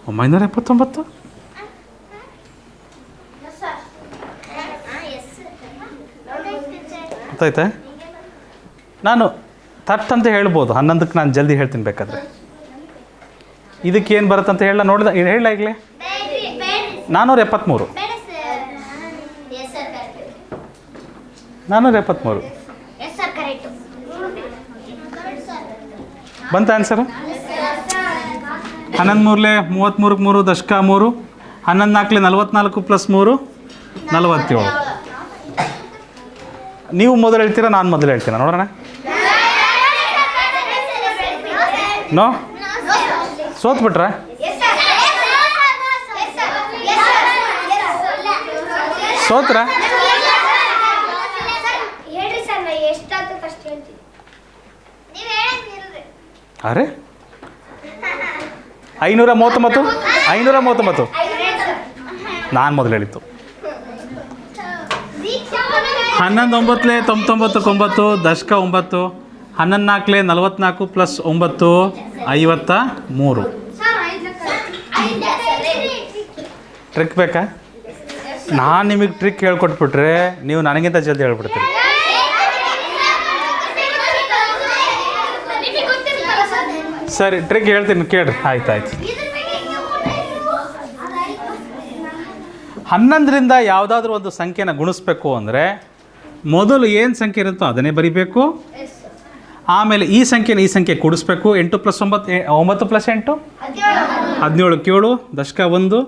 979. ಗೊತ್ತಾಯ್ತಾ? ನಾನು ತಟ್ ಅಂತ ಹೇಳ್ಬೋದು. 11ಕ್ಕೆ ನಾನು ಜಲ್ದಿ ಹೇಳ್ತೀನಿ ಬೇಕಾದರೆ. ಇದಕ್ಕೆ ಏನು ಬರುತ್ತೆ ಅಂತ ಹೇಳ ನೋಡಿದ ಹೇಳ ಈಗಲೇ 473 473 ಬಂತ ಆನ್ಸರು? 11 3 33 ದಶಕ 3 11 4 44 + 3 47. ನೀವು ಮೊದಲು ಹೇಳ್ತೀರಾ ನಾನು ಮೊದಲು ಹೇಳ್ತೀರಾ? ನೋಡೋಣ. ನೋ ಸೋತ್ಬಿಟ್ರ? ಸೋತ್ರ? ಅರೆ 539 539 ನಾನು ಮೊದಲು ಹೇಳಿತ್ತು. 11 9 99 9 ದಶಕ 9 11 4 44 + 9 53. ಟ್ರಿಕ್ ಬೇಕಾ? ನಾನು ನಿಮಗೆ ಟ್ರಿಕ್ ಹೇಳ್ಕೊಟ್ಬಿಟ್ರೆ ನೀವು ನನಗಿಂತ ಜಲ್ದಿ ಹೇಳ್ಬಿಡ್ತೀರಿ. ಸರಿ ಟ್ರಿಕ್ ಹೇಳ್ತೀನಿ ಕೇಳ್ರಿ. ಆಯ್ತು 11ರಿಂದ ಯಾವುದಾದ್ರೂ ಒಂದು ಸಂಖ್ಯೆನ ಗುಣಿಸ್ಬೇಕು ಅಂದರೆ ಮೊದಲು ಏನು ಸಂಖ್ಯೆ ಇರುತ್ತೋ ಅದನ್ನೇ ಬರಿಬೇಕು. ಆಮೇಲೆ ಈ ಸಂಖ್ಯೆ ಕೂಡಿಸ್ಬೇಕು. 8 + 9 9 + 8 17ಕ್ಕೆ 7 ದಶಕ 1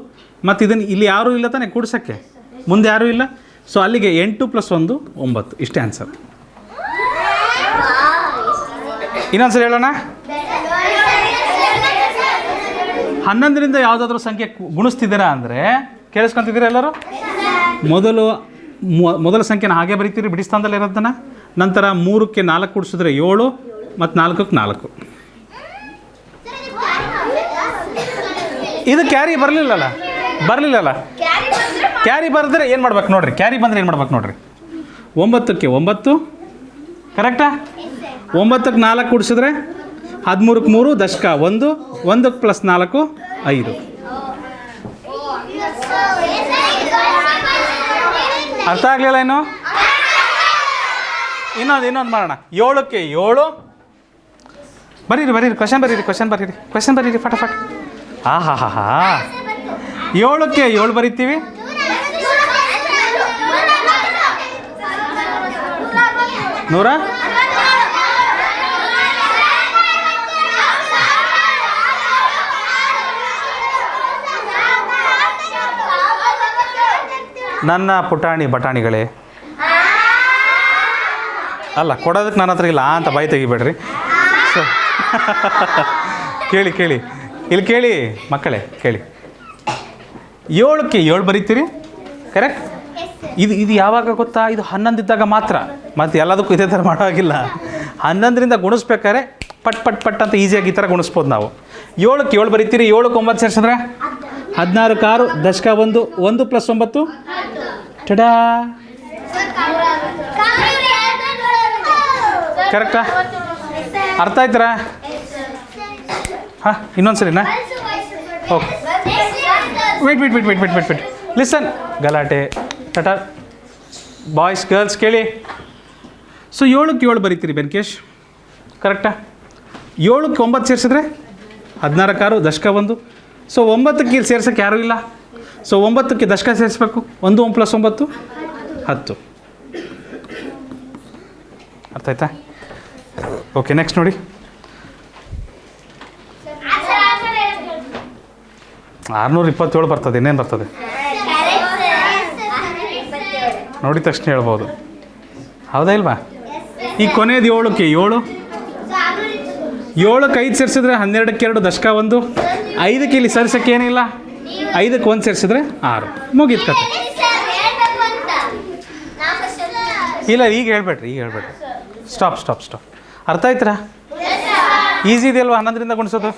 ಮತ್ತು ಇದನ್ನು ಇಲ್ಲಿ ಯಾರೂ ಇಲ್ಲ ತಾನೇ ಕೂಡ್ಸೋಕ್ಕೆ, ಮುಂದೆ ಯಾರೂ ಇಲ್ಲ. ಸೊ ಅಲ್ಲಿಗೆ 8 + 1 9 ಇಷ್ಟೇ ಆನ್ಸರ್. ಇನ್ನೊಂದ್ಸರಿ ಹೇಳೋಣ. 11ರಿಂದ ಯಾವುದಾದ್ರೂ ಸಂಖ್ಯೆ ಗುಣಿಸ್ತಿದ್ದೀರಾ ಅಂದರೆ ಕೇಳಿಸ್ಕೊತಿದ್ದೀರಾ ಎಲ್ಲರೂ? ಮೊದಲ ಸಂಖ್ಯೆನ ಹಾಗೆ ಬರೀತೀರಿ ಬಿಡಿಸ್ತಾನದಲ್ಲಿ ಇರೋದನ್ನು. ನಂತರ 3ಕ್ಕೆ 4 ಕೂಡಿಸಿದ್ರೆ 7 ಮತ್ತು 4ಕ್ಕೆ 4. ಇದು ಕ್ಯಾರಿ ಬರಲಿಲ್ಲಲ್ಲ. ಕ್ಯಾರಿ ಬರೆದ್ರೆ ಏನು ಮಾಡ್ಬೇಕು ನೋಡ್ರಿ. ಕ್ಯಾರಿ ಬಂದರೆ ಏನು ಮಾಡ್ಬೇಕು ನೋಡ್ರಿ. 9ಕ್ಕೆ 9 ಕರೆಕ್ಟಾ? 9ಕ್ಕೆ 4 ಕೂಡಿಸಿದ್ರೆ 13ಕ್ಕೆ 3 ದಶಕ 1 1ಕ್ಕೆ + 4 5. ಅರ್ಥ ಆಗಲಿಲ್ಲ ಏನು? ಇನ್ನೊಂದು ಮಾಡೋಣ. 7ಕ್ಕೆ 7 ಬರೀರಿ ಕ್ವಶನ್ ಬರೀರಿ ಫಟಾಫಟ್. ಹಾ 7ಕ್ಕೆ 7 ಬರಿತೀವಿ. ನೂರ ನನ್ನ ಪುಟಾಣಿ ಬಟಾಣಿಗಳೇ, ಅಲ್ಲ ಕೊಡೋದಕ್ಕೆ ನನ್ನ ಹತ್ರ ಇಲ್ಲ ಅಂತ ಬಾಯಿ ತೆಗಿಬೇಡ್ರಿ. ಕೇಳಿ ಇಲ್ಲಿ ಕೇಳಿ ಮಕ್ಕಳೇ ಕೇಳಿ. 7ಕ್ಕೆ 7 ಬರೀತೀರಿ ಕರೆಕ್ಟ್. ಇದು ಯಾವಾಗ ಗೊತ್ತಾ? ಇದು 11 ಇದ್ದಾಗ ಮಾತ್ರ. ಮತ್ತು ಎಲ್ಲದಕ್ಕೂ ಇದೇ ಥರ ಮಾಡೋವಾಗಿಲ್ಲ. 11ರಿಂದ ಗುಣಿಸ್ಬೇಕಾದ್ರೆ ಪಟ್ ಅಂತ ಈಸಿಯಾಗಿ ಈ ಥರ ಗುಣಿಸ್ಬೋದು ನಾವು. 7ಕ್ಕೆ 7 ಬರೀತೀರಿ. 7ಕ್ಕೆ 9 ಸೇರಿಸಿದ್ರೆ 16ಕ್ಕೆ 6 ದಶಕ 1 1 + 9 ಟಡಾ. ಕರೆಕ್ಟಾ? ಅರ್ಥ ಆಯ್ತಾರಾ? ಹಾಂ, ಇನ್ನೊಂದು ಸರಿನಾ? Okay, wait listen. ಗಲಾಟೆ ಟಾಟಾ. ಬಾಯ್ಸ್ ಗರ್ಲ್ಸ್ ಕೇಳಿ. ಸೊ 7ಕ್ಕೆ 7 ಬರೀತೀರಿ ಬೆನ್ಕೇಶ್, ಕರೆಕ್ಟಾ? 7ಕ್ಕೆ 9 ಸೇರಿಸಿದ್ರೆ 16 6 ದಶಕ 1. ಸೊ 9ಕ್ಕೆ ಇಲ್ಲಿ ಸೇರ್ಸೋಕ್ಕೆ ಯಾರೂ ಇಲ್ಲ. ಸೊ 9ಕ್ಕೆ ದಶಕ ಸೇರಿಸ್ಬೇಕು. 1 1 + 9 10. ಅರ್ಥ ಆಯ್ತಾ? ಓಕೆ, ನೆಕ್ಸ್ಟ್ ನೋಡಿ. 627 ಬರ್ತದೆ. ಇನ್ನೇನು ಬರ್ತದೆ ನೋಡಿದ ತಕ್ಷಣ ಹೇಳ್ಬೋದು, ಹೌದಾ ಇಲ್ವಾ? ಈ ಕೊನೆಯದು 7ಕ್ಕೆ 7. 7ಕ್ಕೆ 5 ಸೇರಿಸಿದ್ರೆ 12ಕ್ಕೆ 2 ದಶಕ 1. 5ಕ್ಕೆ ಇಲ್ಲಿ ಸೇರಿಸೋಕ್ಕೆ ಏನಿಲ್ಲ. 5ಕ್ಕೆ 1 ಸೇರಿಸಿದ್ರೆ 6. ಮುಗೀತು ಕತೆ. ಇಲ್ಲ, ಈಗ ಹೇಳ್ಬೇಡ್ರಿ. ಸ್ಟಾಪ್. ಅರ್ಥ ಆಯ್ತಾ? ಈಸಿ ಇದೆಯಲ್ವ 11ರಿಂದ ಗುಣಿಸೋದು?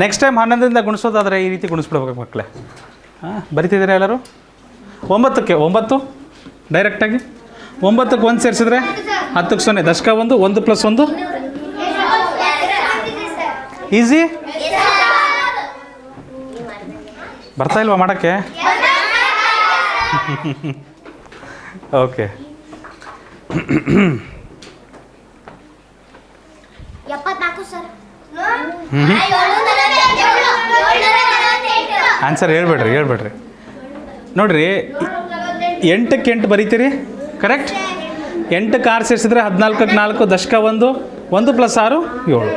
ನೆಕ್ಸ್ಟ್ ಟೈಮ್ 11ರಿಂದ ಗುಣಿಸೋದಾದರೆ ಈ ರೀತಿ ಗುಣಿಸ್ಬಿಡ್ಬೇಕು ಮಕ್ಕಳೇ. ಹಾಂ, ಬರಿತಿದ್ದೀರಾ ಎಲ್ಲರೂ? 9ಕ್ಕೆ 9 ಡೈರೆಕ್ಟಾಗಿ. 9ಕ್ಕೆ 1 ಸೇರಿಸಿದ್ರೆ 10ಕ್ಕೆ 0 ದಶಕ 1. 1 + 1 ಈಸಿ. ಬರ್ತಾ ಇಲ್ವಾ ಮಾಡೋಕ್ಕೆ? Okay, 74 sir. ಆನ್ಸರ್ ಹೇಳ್ಬೇಡ್ರಿ. ನೋಡಿರಿ, 8ಕ್ಕೆ 8 ಬರೀತೀರಿ, ಕರೆಕ್ಟ್? 8ಕ್ಕೆ 6 ಸೇರಿಸಿದ್ರೆ 14ಕ್ಕೆ 4 ದಶಕ 1. 1 + 6 7.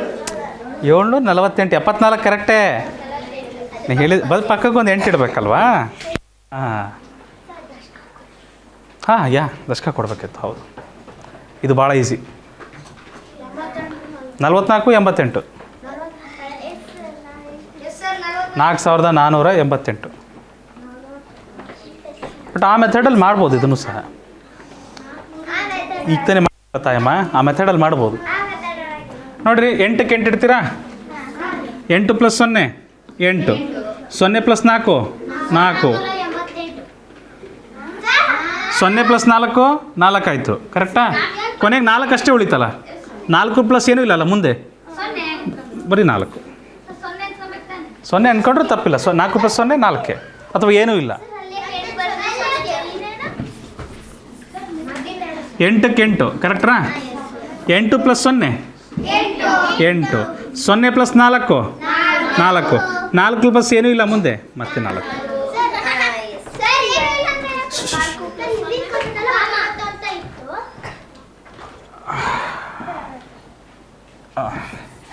748 74 ಕರೆಕ್ಟೇ. ನೀವು ಹೇಳಿದ ಪಕ್ಕಕ್ಕೆ ಒಂದು 8 ಇಡಬೇಕಲ್ವಾ? ಹಾಂ, ದಶಕ ಕೊಡಬೇಕಿತ್ತು. ಹೌದು, ಇದು ಭಾಳ ಈಸಿ. 44 88 4488. ಬಟ್ ಆ ಮೆಥಡಲ್ಲಿ ಮಾಡ್ಬೋದು ಇದನ್ನು ಸಹ. ಈಗ ತಾನೇ ಗೊತ್ತಾಯಮ್ಮ, ಆ ಮೆಥಡಲ್ಲಿ ಮಾಡ್ಬೋದು. ನೋಡಿರಿ, 8ಕ್ಕೆ 8 ಇಡ್ತೀರಾ? 8 + 0 8. 0 + 4 4. 0 + 4 4 ಆಯಿತು, ಕರೆಕ್ಟಾ? ಕೊನೆಗೆ 4 ಅಷ್ಟೇ ಉಳಿತಲ್ಲ. 4 ಪ್ಲಸ್ ಏನೂ ಇಲ್ಲಲ್ಲ ಮುಂದೆ, ಬರೀ 4. 0 ಅಂದ್ಕೊಂಡ್ರೆ ತಪ್ಪಿಲ್ಲ. 4 + 0 4, ಅಥವಾ ಏನೂ ಇಲ್ಲ. 8ಕ್ಕೆ 8 ಕರೆಕ್ಟ್ರಾ? 8 + 0 8. 0 + 4 4. 4 ಪ್ಲಸ್ ಏನೂ ಇಲ್ಲ ಮುಂದೆ, ಮತ್ತೆ 4.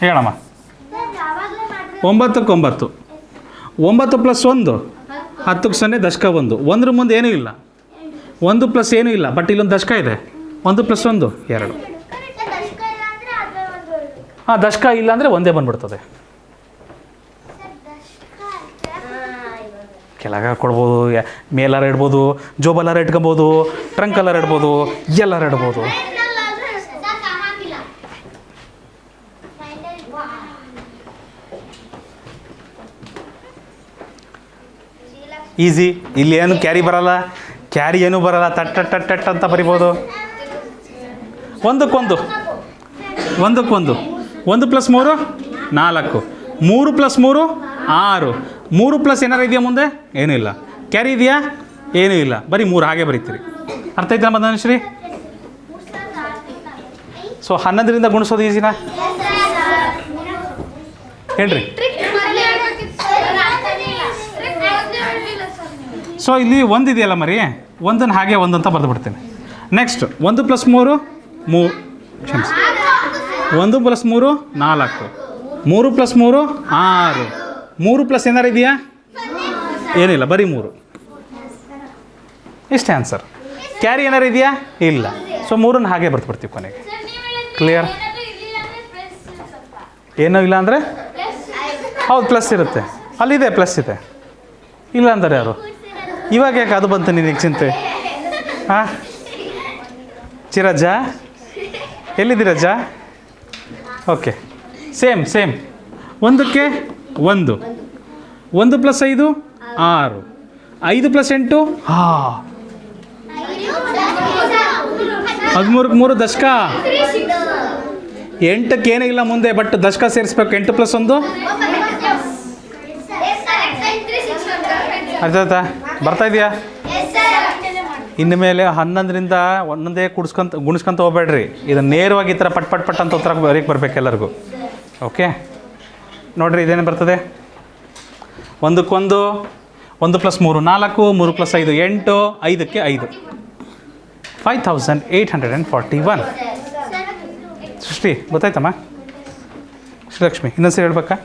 ಹೇಳಮ್ಮ. 9ಕ್ಕೆ 9 9 + 1 10ಕ್ಕೆ 0 ದಶಕ 1. 1ರ ಮುಂದೆ ಏನೂ ಇಲ್ಲ. 1 ಪ್ಲಸ್ ಏನೂ ಇಲ್ಲ, ಬಟ್ ಇಲ್ಲೊಂದು ದಶಕ ಇದೆ. 1 + 1 2. ಹಾಂ, ದಶಕ ಇಲ್ಲ ಅಂದರೆ ಒಂದೇ ಬಂದ್ಬಿಡ್ತದೆ. ಕೆಳಗ ಕೊಡ್ಬೋದು, ಮೇಲಾರ ಇಡ್ಬೋದು, ಜೋಬಲ್ಲಾರ ಇಟ್ಕೊಬೋದು, ಟ್ರಂಕಲ್ಲಾರ ಇಡ್ಬೋದು, ಎಲ್ಲಾರ ಇಡ್ಬೋದು. ಈಸಿ. ಇಲ್ಲಿ ಏನು ಕ್ಯಾರಿ ಬರಲ್ಲ, ಕ್ಯಾರಿ ಏನೂ ಬರಲ್ಲ. ಟಟ್ ಅಂತ ಬರಿಬೋದು. 1ಕ್ಕೆ 1 1 1 + 3 4. 3 + 3 6. 3 ಪ್ಲಸ್ ಏನಾರು ಇದೆಯಾ ಮುಂದೆ? ಏನೂ ಇಲ್ಲ. ಕ್ಯಾರಿ ಇದೆಯಾ? ಏನೂ ಇಲ್ಲ. ಬರೀ 3 ಹಾಗೆ ಬರೀತೀರಿ. ಅರ್ಥ ಆಯ್ತಾ ಮದನಶ್ರೀ? ಸೊ 11ರಿಂದ ಗುಣಿಸೋದು ಈಸಿನಾ? ಹೇಳ್ರಿ. ಸೊ ಇಲ್ಲಿ 1 ಇದೆಯಲ್ಲ ಮರಿ, 1 ಹಾಗೆ 1 ಅಂತ ಬರೆದು ಬಿಡ್ತೀನಿ. ನೆಕ್ಸ್ಟ್ 1 + 3 3 ಕ್ಷಮಿಸಿ 1 + 3 4. 3 + 3 6. 3 ಪ್ಲಸ್ ಏನಾರು ಇದೆಯಾ? ಏನಿಲ್ಲ, ಬರೀ 3. ಇಷ್ಟೇ ಆನ್ಸರ್. ಕ್ಯಾರಿ ಏನಾರು ಇದೆಯಾ? ಇಲ್ಲ. ಸೊ 3 ಹಾಗೆ ಬರ್ತೀವಿ ಕೊನೆಗೆ. ಕ್ಲಿಯರ್? ಏನೂ ಇಲ್ಲ ಅಂದರೆ ಹೌದು ಪ್ಲಸ್ ಇರುತ್ತೆ. ಅಲ್ಲಿದೆ ಪ್ಲಸ್ ಇದೆ, ಇಲ್ಲ ಅಂದರೆ ಯಾರು? ಇವಾಗ ಯಾಕೆ ಅದು ಬಂತು ನಿನಗೆ ಚಿಂತೆ? ಹಾಂ, ಚಿರಜ್ಜ ಎಲ್ಲಿದ್ದೀರಜ್ಜ? ಓಕೆ, ಸೇಮ್ 1ಕ್ಕೆ 1 1 + 5 6. 5 + 8 13ಕ್ಕೆ 3 ದಶಕ ಎಂಟಕ್ಕೆ ಏನೂ ಇಲ್ಲ ಮುಂದೆ, ಬಟ್ ದಶಕ ಸೇರಿಸ್ಬೇಕು. 8 + 1 ಅರ್ಥ ಆಯ್ತಾ? ಬರ್ತಾ ಇದೆಯಾ? ಇನ್ನು ಮೇಲೆ 11ರಿಂದ ಒಂದೊಂದೇ ಗುಣಿಸ್ಕೊಂತ ಹೋಗ್ಬೇಡ್ರಿ. ಇದನ್ನು ನೇರವಾಗಿ ಈ ಥರ ಪಟ್ ಪಟ್ ಪಟ್ ಅಂತ ಉತ್ತರ ಬರೀಕ್ಕೆ ಬರಬೇಕು ಎಲ್ಲರಿಗೂ. ಓಕೆ, ನೋಡಿರಿ ಇದೇನು ಬರ್ತದೆ. 1 + 1 1 + 3 4 3 + 5 8 5ಕ್ಕೆ 5 5841. ಸೃಷ್ಟಿ ಗೊತ್ತಾಯ್ತಮ್ಮ? ಶ್ರೀಲಕ್ಷ್ಮಿ ಇನ್ನೊಂದ್ಸರಿ ಹೇಳ್ಬೇಕಾ?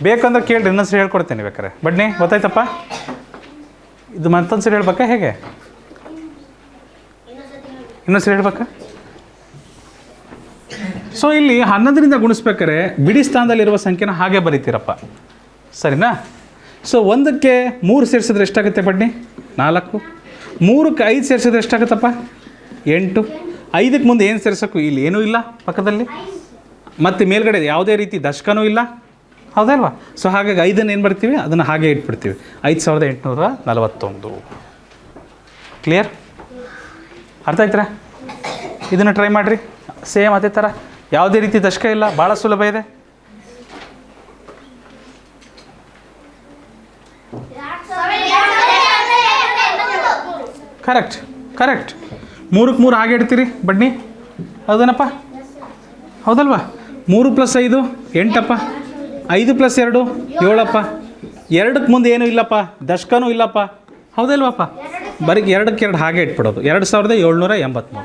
ಬೇಕಂದ್ರೆ ಕೇಳ್ರಿ, ಇನ್ನೊಂದ್ಸರಿ ಹೇಳ್ಕೊಡ್ತೇನೆ ಬೇಕಾರೆ. ಬಡ್ನಿ ಗೊತ್ತಾಯ್ತಪ್ಪ? ಇದು ಮತ್ತೊಂದು ಸರಿ ಹೇಳ್ಬೇಕಾ ಹೇಗೆ? ಇನ್ನೊಂದ್ಸರಿ ಹೇಳ್ಬೇಕಾ? ಸೊ ಇಲ್ಲಿ 11ರಿಂದ ಗುಣಿಸ್ಬೇಕಾರೆ ಬಿಡಿ ಸ್ಥಾನದಲ್ಲಿರುವ ಸಂಖ್ಯೆನ ಹಾಗೆ ಬರೀತೀರಪ್ಪ, ಸರಿನಾ? ಸೊ 1ಕ್ಕೆ 3 ಸೇರಿಸಿದ್ರೆ ಎಷ್ಟಾಗುತ್ತೆ ಬಡ್ನಿ? 4. 3ಕ್ಕೆ 5 ಸೇರಿಸಿದ್ರೆ ಎಷ್ಟಾಗುತ್ತಪ್ಪ? 8. 5ಕ್ಕೆ ಮುಂದೆ ಏನು ಸೇರಿಸೋಕ್ಕೂ ಇಲ್ಲಿ ಏನೂ ಇಲ್ಲ ಪಕ್ಕದಲ್ಲಿ, ಮತ್ತು ಮೇಲ್ಗಡೆ ಯಾವುದೇ ರೀತಿ ದಶಕನೂ ಇಲ್ಲ, ಹೌದಲ್ವಾ? ಸೊ ಹಾಗಾಗಿ 5ಅನ್ನು ಏನು ಬರ್ತೀವಿ, ಅದನ್ನು ಹಾಗೆ ಇಟ್ಬಿಡ್ತೀವಿ. 5841. ಕ್ಲಿಯರ್? ಅರ್ಥ ಆಯ್ತಾ? ಇದನ್ನು ಟ್ರೈ ಮಾಡಿರಿ. ಸೇಮ್ ಅದೇ ಥರ, ಯಾವುದೇ ರೀತಿ ದಶಕ ಇಲ್ಲ, ಭಾಳ ಸುಲಭ ಇದೆ. Correct correct. 3ಕ್ಕೆ 3 ಹಾಗೆ ಇಡ್ತೀರಿ ಬಡ್ನಿ, ಹೌದೇನಪ್ಪ? ಹೌದಲ್ವಾ? 3 + 5 8ಅಪ್ಪ, 5 + 2 7ಅಪ್ಪ. 2ಕ್ಕೆ ಮುಂದೆ ಏನೂ ಇಲ್ಲಪ್ಪ, ದಶಕನೂ ಇಲ್ಲಪ್ಪ, ಹೌದಲ್ವಪ್ಪ? ಬರೀ 2ಕ್ಕೆ 2 ಹಾಗೆ ಇಟ್ಬಿಡೋದು. 2783.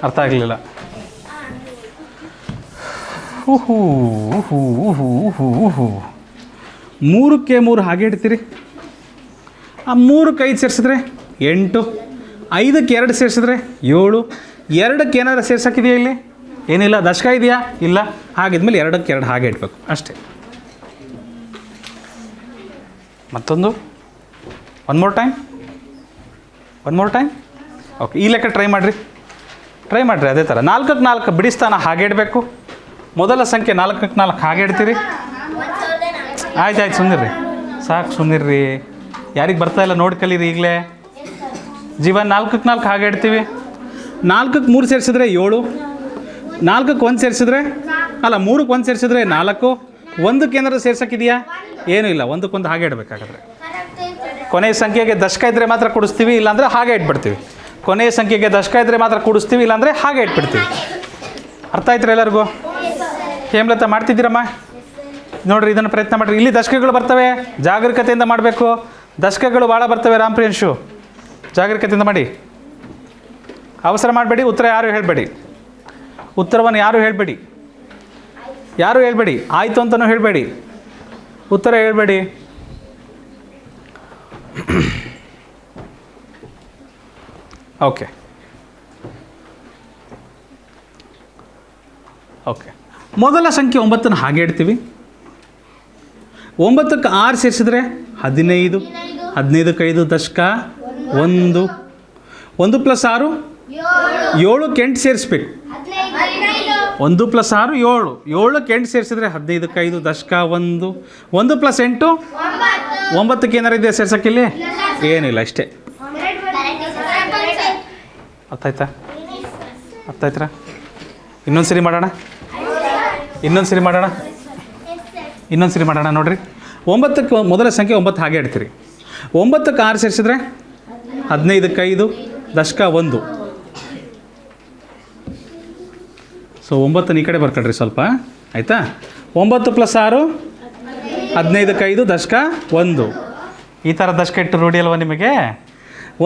ಅರ್ಥ ಆಗಲಿಲ್ಲ. 3ಕ್ಕೆ 3 ಹಾಗೆ ಇಡ್ತೀರಿ. ಆ 3ಕ್ಕೆ 5 ಸೇರಿಸಿದ್ರೆ 8, 5ಕ್ಕೆ 2 ಸೇರಿಸಿದ್ರೆ 7. 2ಕ್ಕೆ ಏನಾದ್ರು ಸೇರ್ಸೋಕ್ಕಿದೆಯಾ ಇಲ್ಲಿ? ಏನಿಲ್ಲ. ದಶಕ ಇದೆಯಾ? ಇಲ್ಲ. ಹಾಗಿದ್ಮೇಲೆ 2ಕ್ಕೆ 2 ಹಾಗೆ ಇಡಬೇಕು ಅಷ್ಟೇ. ಮತ್ತೊಂದು ಒನ್ ಮೋರ್ ಟೈಮ್. ಓಕೆ, ಈ ಲೆಕ್ಕ ಟ್ರೈ ಮಾಡಿರಿ ಅದೇ ಥರ. 4ಕ್ಕೆ 4 ಬಿಡಿ ಸ್ಥಾನ ಹಾಗೆ ಇಡಬೇಕು. ಮೊದಲ ಸಂಖ್ಯೆ 4ಕ್ಕೆ 4 ಹಾಗೆ ಇಡ್ತೀರಿ. ಆಯ್ತು ಸುಮ್ಮನಿರ್ರಿ, ಸಾಕು ಸುಮ್ಮನಿರ್ರಿ. ಯಾರಿಗೆ ಬರ್ತಾ ಇಲ್ಲ ನೋಡಿ ಕಲೀರಿ ಈಗಲೇ. ಜೀವನ 4ಕ್ಕೆ 4 ಹಾಗೆ ಇಡ್ತೀವಿ. 4ಕ್ಕೆ 3 ಸೇರಿಸಿದ್ರೆ 7, 4ಕ್ಕೆ 1 ಸೇರಿಸಿದ್ರೆ ಅಲ್ಲ 3ಕ್ಕೆ 1 ಸೇರಿಸಿದ್ರೆ 4. 1ಕ್ಕೆ ಏನಾದರೂ ಸೇರ್ಸೋಕ್ಕಿದೆಯಾ? ಏನೂ ಇಲ್ಲ. 1ಕ್ಕೆ 1 ಹಾಗೆ ಇಡಬೇಕಾದ್ರೆ ಕೊನೆಯ ಸಂಖ್ಯೆಗೆ ದಶಕ ಇದ್ದರೆ ಮಾತ್ರ ಕೂಡಿಸ್ತೀವಿ, ಇಲ್ಲಾಂದರೆ ಹಾಗೆ ಇಟ್ಬಿಡ್ತೀವಿ. ಕೊನೆಯ ಸಂಖ್ಯೆಗೆ ದಶಕ ಇದ್ದರೆ ಮಾತ್ರ ಕೂಡಿಸ್ತೀವಿ, ಇಲ್ಲಾಂದರೆ ಹಾಗೆ ಇಟ್ಬಿಡ್ತೀವಿ. ಅರ್ಥ ಆಯ್ತು ಎಲ್ಲರಿಗೂ? ಹೇಮಲತಾ ಮಾಡ್ತಿದ್ದೀರಮ್ಮ? ನೋಡಿರಿ, ಇದನ್ನು ಪ್ರಯತ್ನ ಮಾಡಿರಿ. ಇಲ್ಲಿ ದಶಕಗಳು ಬರ್ತವೆ, ಜಾಗರೂಕತೆಯಿಂದ ಮಾಡಬೇಕು. ದಶಕಗಳು ಭಾಳ ಬರ್ತವೆ. ರಾಮ್ಪ್ರಿಯಂಶು, ಜಾಗರೂಕತೆಯಿಂದ ಮಾಡಿ. ಅವಸರ ಮಾಡಬೇಡಿ. ಉತ್ತರ ಯಾರು ಹೇಳಬೇಡಿ. ಉತ್ತರವನ್ನು ಯಾರು ಹೇಳಬೇಡಿ. ಆಯಿತು ಅಂತಲೂ ಹೇಳಬೇಡಿ. ಉತ್ತರ ಹೇಳಬೇಡಿ. ಓಕೆ, ಮೊದಲ ಸಂಖ್ಯೆ 9 ಹಾಗೆ ಇಡ್ತೀವಿ. 9ಕ್ಕೆ 6 ಸೇರಿಸಿದ್ರೆ 15. 15ಕ್ಕೆ 5 ದಶಕ 1. 1 + 6 7ಕ್ಕೆ 8 ಸೇರಿಸ್ಬೇಕು. 1 + 6 7. 7ಕ್ಕೆ 8 ಸೇರಿಸಿದ್ರೆ 15ಕ್ಕೆ 5 ದಶಕ 1. 1 + 8 9ಕ್ಕೆ ಏನಾರು ಇದೆಯಾ ಸೇರ್ಸೋಕ್ಕಿಲ್ಲಿ? ಏನಿಲ್ಲ, ಇಷ್ಟೇ. ಅರ್ಥ ಆಯ್ತಾ? ಇನ್ನೊಂದು ಸರಿ ಮಾಡೋಣ ನೋಡಿರಿ. 9ಕ್ಕೆ ಮೊದಲ ಸಂಖ್ಯೆ 9 ಹಾಗೆ ಇಡ್ತೀರಿ. 9ಕ್ಕೆ 6 ಸೇರಿಸಿದ್ರೆ 15ಕ್ಕೆ 5 ದಶಕ 1. ಸೊ 9 ಈ ಕಡೆ ಬರ್ಕೊಳ್ರಿ ಸ್ವಲ್ಪ, ಆಯಿತಾ? 9 + 6 15ಕ್ಕೆ 5 ದಶಕ 1. ಈ ಥರ ದಶಕ ಇಟ್ಟು ರೂಢಿ ಅಲ್ವ ನಿಮಗೆ?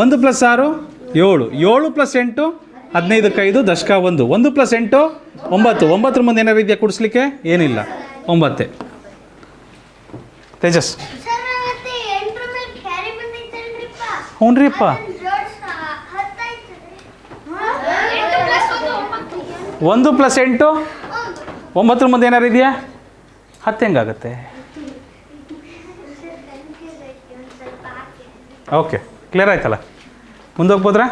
1 + 6 7. 7 + 8 15ಕ್ಕೆ 5 ದಶಕ 1. 1 + 8 9. 9ರ ಮುಂದೆ ಏನಾರು ಇದೆಯಾ ಕೂಡಿಸ್ಲಿಕ್ಕೆ? ಏನಿಲ್ಲ, 9. ತೇಜಸ್? ಹ್ಞೂ ರೀಪ್ಪ. 1 + 8 9ರ ಮುಂದೆ ಏನಾರು ಇದೆಯಾ? 10 ಹೆಂಗಾಗುತ್ತೆ? ಓಕೆ, ಕ್ಲಿಯರ್ ಆಯ್ತಲ್ಲ? ಮುಂದೆ ಹೋಗ್ಬೋದ್ರಾ?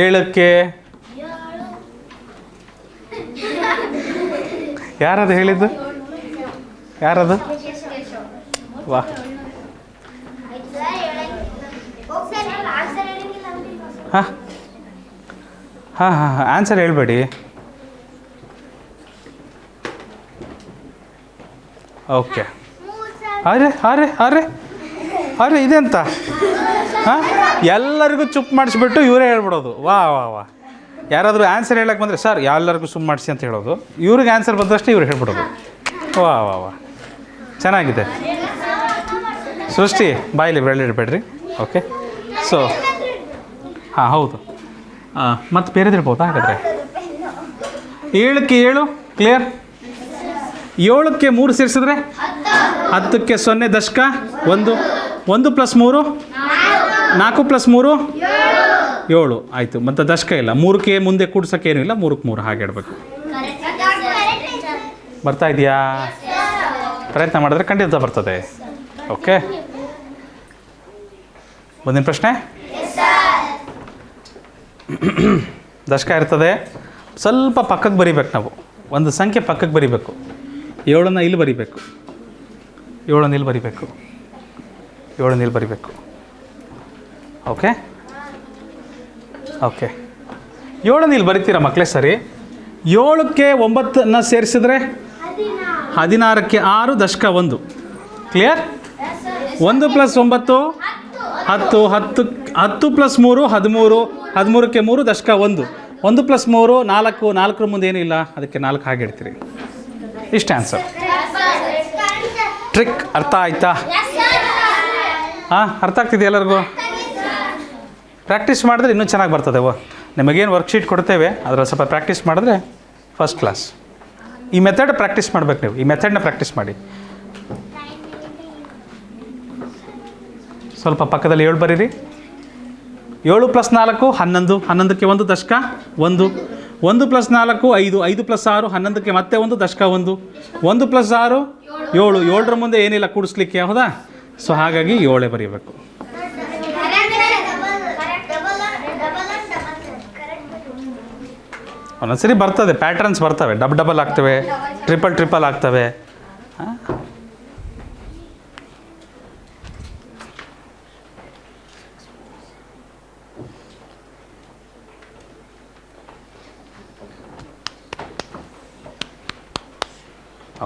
7ಕ್ಕೆ ಯಾರದು ಹೇಳಿದ್ದು? ಯಾರದು? ವಾ, ಹಾಂ ಹಾಂ ಹಾಂ ಹಾಂ, ಆನ್ಸರ್ ಹೇಳ್ಬೇಡಿ. ಓಕೆ. ಅರೆ ಅರೆ ಅರೆ ಅರೆ ಇದೆಂತ? ಹಾಂ, ಎಲ್ಲರಿಗೂ ಚುಪ್ ಮಾಡಿಸ್ಬಿಟ್ಟು ಇವರೇ ಹೇಳ್ಬಿಡೋದು. ವಾ ವಾ ವಾ, ಯಾರಾದರೂ ಆನ್ಸರ್ ಹೇಳಕ್ಕೆ ಬಂದರೆ ಸರ್ ಎಲ್ಲರಿಗೂ ಸುಮ್ಮ ಮಾಡಿಸಿ ಅಂತ ಹೇಳೋದು, ಇವ್ರಿಗೆ ಆನ್ಸರ್ ಬಂದಷ್ಟೇ ಇವ್ರು ಹೇಳ್ಬಿಡೋದು. ವಾ ವಾ ವಾ, ಚೆನ್ನಾಗಿದೆ. ಸೃಷ್ಟಿ ಬಾಯಿಲಿ ಬೆಳ್ಳಿಡ್ಬೇಡ್ರಿ. ಓಕೆ, ಸೊ ಹಾಂ ಹೌದು. ಮತ್ತು ಬೇರೆದು ಹೇಳ್ಬೋದಾ ಹಾಗಾದರೆ? 7ಕ್ಕೆ 7 ಕ್ಲಿಯರ್. 7ಕ್ಕೆ 3 ಸೇರಿಸಿದ್ರೆ 10ಕ್ಕೆ 0 ದಶಕ 1. 1 + 3 4 + 3 7 ಆಯಿತು. ಮತ್ತು ದಶಕ ಇಲ್ಲ. 3ಕ್ಕೆ ಮುಂದೆ ಕೂಡ್ಸೋಕ್ಕೇನೂ ಇಲ್ಲ. 3ಕ್ಕೆ 3 ಹಾಗೆ ಇಡಬೇಕು. ಬರ್ತಾ ಇದೆಯಾ? ಪ್ರಯತ್ನ ಮಾಡಿದ್ರೆ ಖಂಡಿತ ಬರ್ತದೆ. ಓಕೆ, ಮುಂದಿನ ಪ್ರಶ್ನೆ. ದಶಕ ಇರ್ತದೆ. ಸ್ವಲ್ಪ ಪಕ್ಕಕ್ಕೆ ಬರಿಬೇಕು ನಾವು. ಒಂದು ಸಂಖ್ಯೆ ಪಕ್ಕಕ್ಕೆ ಬರಿಬೇಕು. 7ನ್ನು ಇಲ್ಲಿ ಬರಿಬೇಕು. 7ನ್ನು ಇಲ್ಲಿ ಬರಿಬೇಕು. 7ನ್ನು ಇಲ್ಲಿ ಬರಿಬೇಕು. ಓಕೆ ಓಕೆ, 7ನ್ನು ಇಲ್ಲಿ ಬರಿತೀರಾ ಮಕ್ಕಳೇ? ಸರಿ. 7ಕ್ಕೆ 9ನ್ನು ಸೇರಿಸಿದ್ರೆ 16ಕ್ಕೆ 6 ದಶಕ 1. ಕ್ಲಿಯರ್? 1 + 9 10. 10 + 3 13. 13ಕ್ಕೆ 3 ದಶಕ 1. 1 + 3 4. 4ರ ಮುಂದೆ ಏನೂ ಇಲ್ಲ, ಅದಕ್ಕೆ 4 ಹಾಗೆ ಇಡ್ತೀರಿ. ಇಷ್ಟು ಆನ್ಸರ್. ಟ್ರಿಕ್ ಅರ್ಥ ಆಯ್ತಾ? ಹಾಂ, ಅರ್ಥ ಆಗ್ತಿದೆ ಎಲ್ಲರಿಗೂ? ಪ್ರಾಕ್ಟೀಸ್ ಮಾಡಿದ್ರೆ ಇನ್ನೂ ಚೆನ್ನಾಗಿ ಬರ್ತದೆ. ನಿಮಗೇನು ವರ್ಕ್ಶೀಟ್ ಕೊಡ್ತೇವೆ ಅದರ ಸ್ವಲ್ಪ ಪ್ರಾಕ್ಟೀಸ್ ಮಾಡಿದ್ರೆ ಫಸ್ಟ್ ಕ್ಲಾಸ್. ಈ ಮೆಥಡ್ ಪ್ರಾಕ್ಟೀಸ್ ಮಾಡ್ಬೇಕು ನೀವು. ಈ ಮೆಥಡ್ನ ಪ್ರಾಕ್ಟೀಸ್ ಮಾಡಿ. ಸ್ವಲ್ಪ ಪಕ್ಕದಲ್ಲಿ 7 ಬರೀರಿ. 7 + 4 11. 11ಕ್ಕೆ 1 ದಶಕ 1. 1 + 4 5. 5 + 6 11ಕ್ಕೆ ಮತ್ತೆ 1 ದಶಕ 1. 1 + 6 7. 7ರ ಮುಂದೆ ಏನಿಲ್ಲ ಕೂಡಿಸ್ಲಿಕ್ಕೆ, ಹೌದಾ? ಸೊ ಹಾಗಾಗಿ 7 ಬರೀಬೇಕು. ಒಂದೊಂದ್ಸರಿ ಬರ್ತದೆ, ಪ್ಯಾಟ್ರನ್ಸ್ ಬರ್ತವೆ. ಡಬಲ್ ಆಗ್ತವೆ, ಟ್ರಿಪಲ್ ಆಗ್ತವೆ.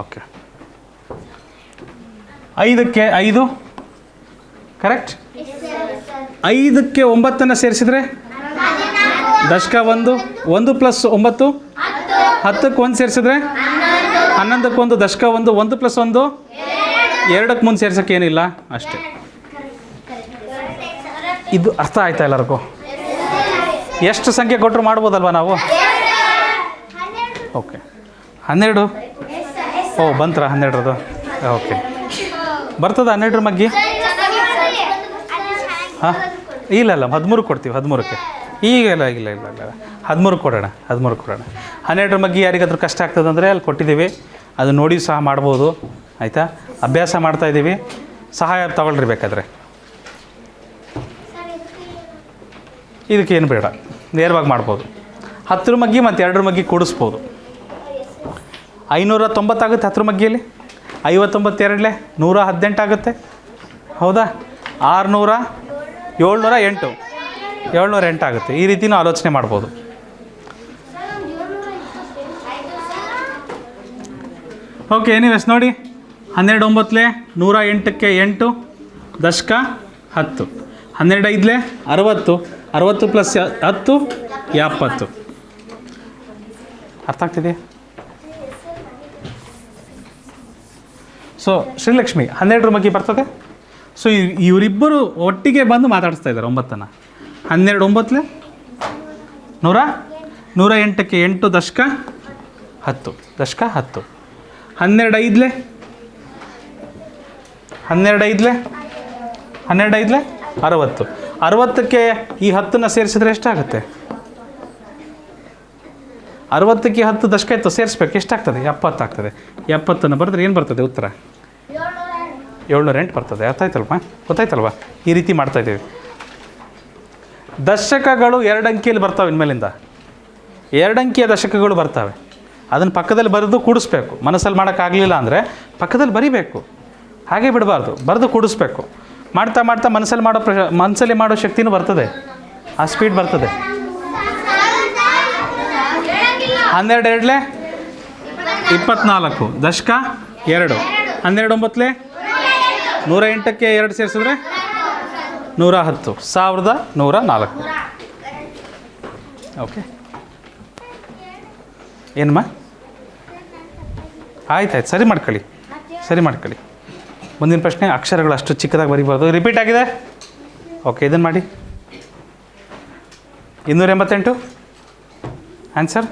Okay, 5ಕ್ಕೆ 5 correct. 5ಕ್ಕೆ 9ನ್ನು ಸೇರಿಸಿದ್ರೆ ದಶಕ 1. 1 + 9 10ಕ್ಕೆ 1 ಸೇರಿಸಿದ್ರೆ 11ಕ್ಕೆ 1 ದಶಕ 1. 1 + 1 2ಕ್ಕೆ ಮುಂದೆ ಸೇರ್ಸೋಕ್ಕೆ ಏನಿಲ್ಲ, ಅಷ್ಟೇ. ಇದು ಅರ್ಥ ಆಯ್ತಾ ಎಲ್ಲರಿಗೂ? ಎಷ್ಟು ಸಂಖ್ಯೆ ಕೊಟ್ಟರು ಮಾಡ್ಬೋದಲ್ವ ನಾವು? ಓಕೆ, 12. ಓ ಬಂತ್ರ 12ರದು. ಓಕೆ, ಬರ್ತದ 12ರ ಮಗ್ಗಿ? ಹಾಂ, ಇಲ್ಲ 13 ಕೊಡ್ತೀವಿ. 13ಕ್ಕೆ ಈಗ ಇಲ್ಲ 13 ಕೊಡೋಣ. 12ರ ಮಗ್ಗಿ ಯಾರಿಗಾದ್ರೂ ಕಷ್ಟ ಆಗ್ತದಂದರೆ ಅಲ್ಲಿ ಕೊಟ್ಟಿದ್ದೀವಿ, ಅದು ನೋಡಿ ಸಹ ಮಾಡ್ಬೋದು. ಆಯಿತಾ? ಅಭ್ಯಾಸ ಮಾಡ್ತಾಯಿದ್ದೀವಿ, ಸಹಾಯ ತಗೊಳ್ರಿ ಬೇಕಾದರೆ. ಇದಕ್ಕೇನು ಬೇಡ, ನೇರವಾಗಿ ಮಾಡ್ಬೋದು. 10ರ ಮಗ್ಗಿ ಮತ್ತು 2ರ ಮಗ್ಗಿ ಕೂಡಿಸ್ಬೋದು. 590 ಆಗುತ್ತೆ 10ರ ಮಗ್ಗಿಯಲ್ಲಿ. 59 118 ಆಗುತ್ತೆ, ಹೌದಾ? 600 708 708 ಆಗುತ್ತೆ. ಈ ರೀತಿನೂ ಆಲೋಚನೆ ಮಾಡ್ಬೋದು. ಓಕೆ, ಎನಿವೇಸ್ ನೋಡಿ, 12 9 108ಕ್ಕೆ 8 ದಶಕ 10. 12 5 60. 60 + 10 70. ಅರ್ಥ ಆಗ್ತಿದೆ? ಸೊ ಶ್ರೀಲಕ್ಷ್ಮಿ 12ರ ಮಗ್ಗಿ ಬರ್ತದೆ. ಸೊ ಇವರಿಬ್ಬರು ಒಟ್ಟಿಗೆ ಬಂದು ಮಾತಾಡಿಸ್ತಾ ಇದ್ದಾರೆ 9ನ್ನು. 12 9 108ಕ್ಕೆ 8 ದಶಕ 10. ದಶಕ 10. 12 5 60. 60ಕ್ಕೆ ಈ 10ನ್ನು ಸೇರಿಸಿದ್ರೆ ಎಷ್ಟಾಗುತ್ತೆ? 60ಕ್ಕೆ 10 ದಶಕ ಇತ್ತು, ಸೇರಿಸ್ಬೇಕು. ಎಷ್ಟಾಗ್ತದೆ? 70 ಆಗ್ತದೆ. 70ನ್ನು ಬರೆದ್ರೆ ಏನು ಬರ್ತದೆ ಉತ್ತರ? 708 ಬರ್ತದೆ. ಗೊತ್ತಾಯ್ತಲ್ವ? ಈ ರೀತಿ ಮಾಡ್ತಾಯಿದ್ದೀವಿ. ದಶಕಗಳು 2 ಅಂಕಿಯಲ್ಲಿ ಬರ್ತಾವೆ. ಇನ್ಮೇಲಿಂದ 2 ಅಂಕಿಯ ದಶಕಗಳು ಬರ್ತವೆ. ಅದನ್ನು ಪಕ್ಕದಲ್ಲಿ ಬರೆದು ಕೂಡಿಸ್ಬೇಕು. ಮನಸ್ಸಲ್ಲಿ ಮಾಡೋಕ್ಕಾಗಲಿಲ್ಲ ಅಂದರೆ ಪಕ್ಕದಲ್ಲಿ ಬರಿಬೇಕು, ಹಾಗೆ ಬಿಡಬಾರ್ದು, ಬರೆದು ಕೂಡಿಸ್ಬೇಕು. ಮಾಡ್ತಾ ಮಾಡ್ತಾ ಮನಸ್ಸಲ್ಲಿ ಮಾಡೋ ಶಕ್ತಿನೂ ಬರ್ತದೆ, ಆ ಸ್ಪೀಡ್ ಬರ್ತದೆ. 12 ಎರಡಲೆ 24, ದಶಕ 2, 12 9 108ಕ್ಕೆ 2 ಸೇರಿಸಿದ್ರೆ 110, 1104. ಓಕೆ, ಏನಮ್ಮ? ಆಯ್ತಾಯ್ತು, ಸರಿ ಮಾಡ್ಕೊಳ್ಳಿ. ಮುಂದಿನ ಪ್ರಶ್ನೆ, ಅಕ್ಷರಗಳು ಅಷ್ಟು ಚಿಕ್ಕದಾಗಿ ಬರೀಬಾರ್ದು. ರಿಪೀಟ್ ಆಗಿದೆ. ಓಕೆ, ಇದನ್ನು ಮಾಡಿ. 288 ಆನ್ಸರ್.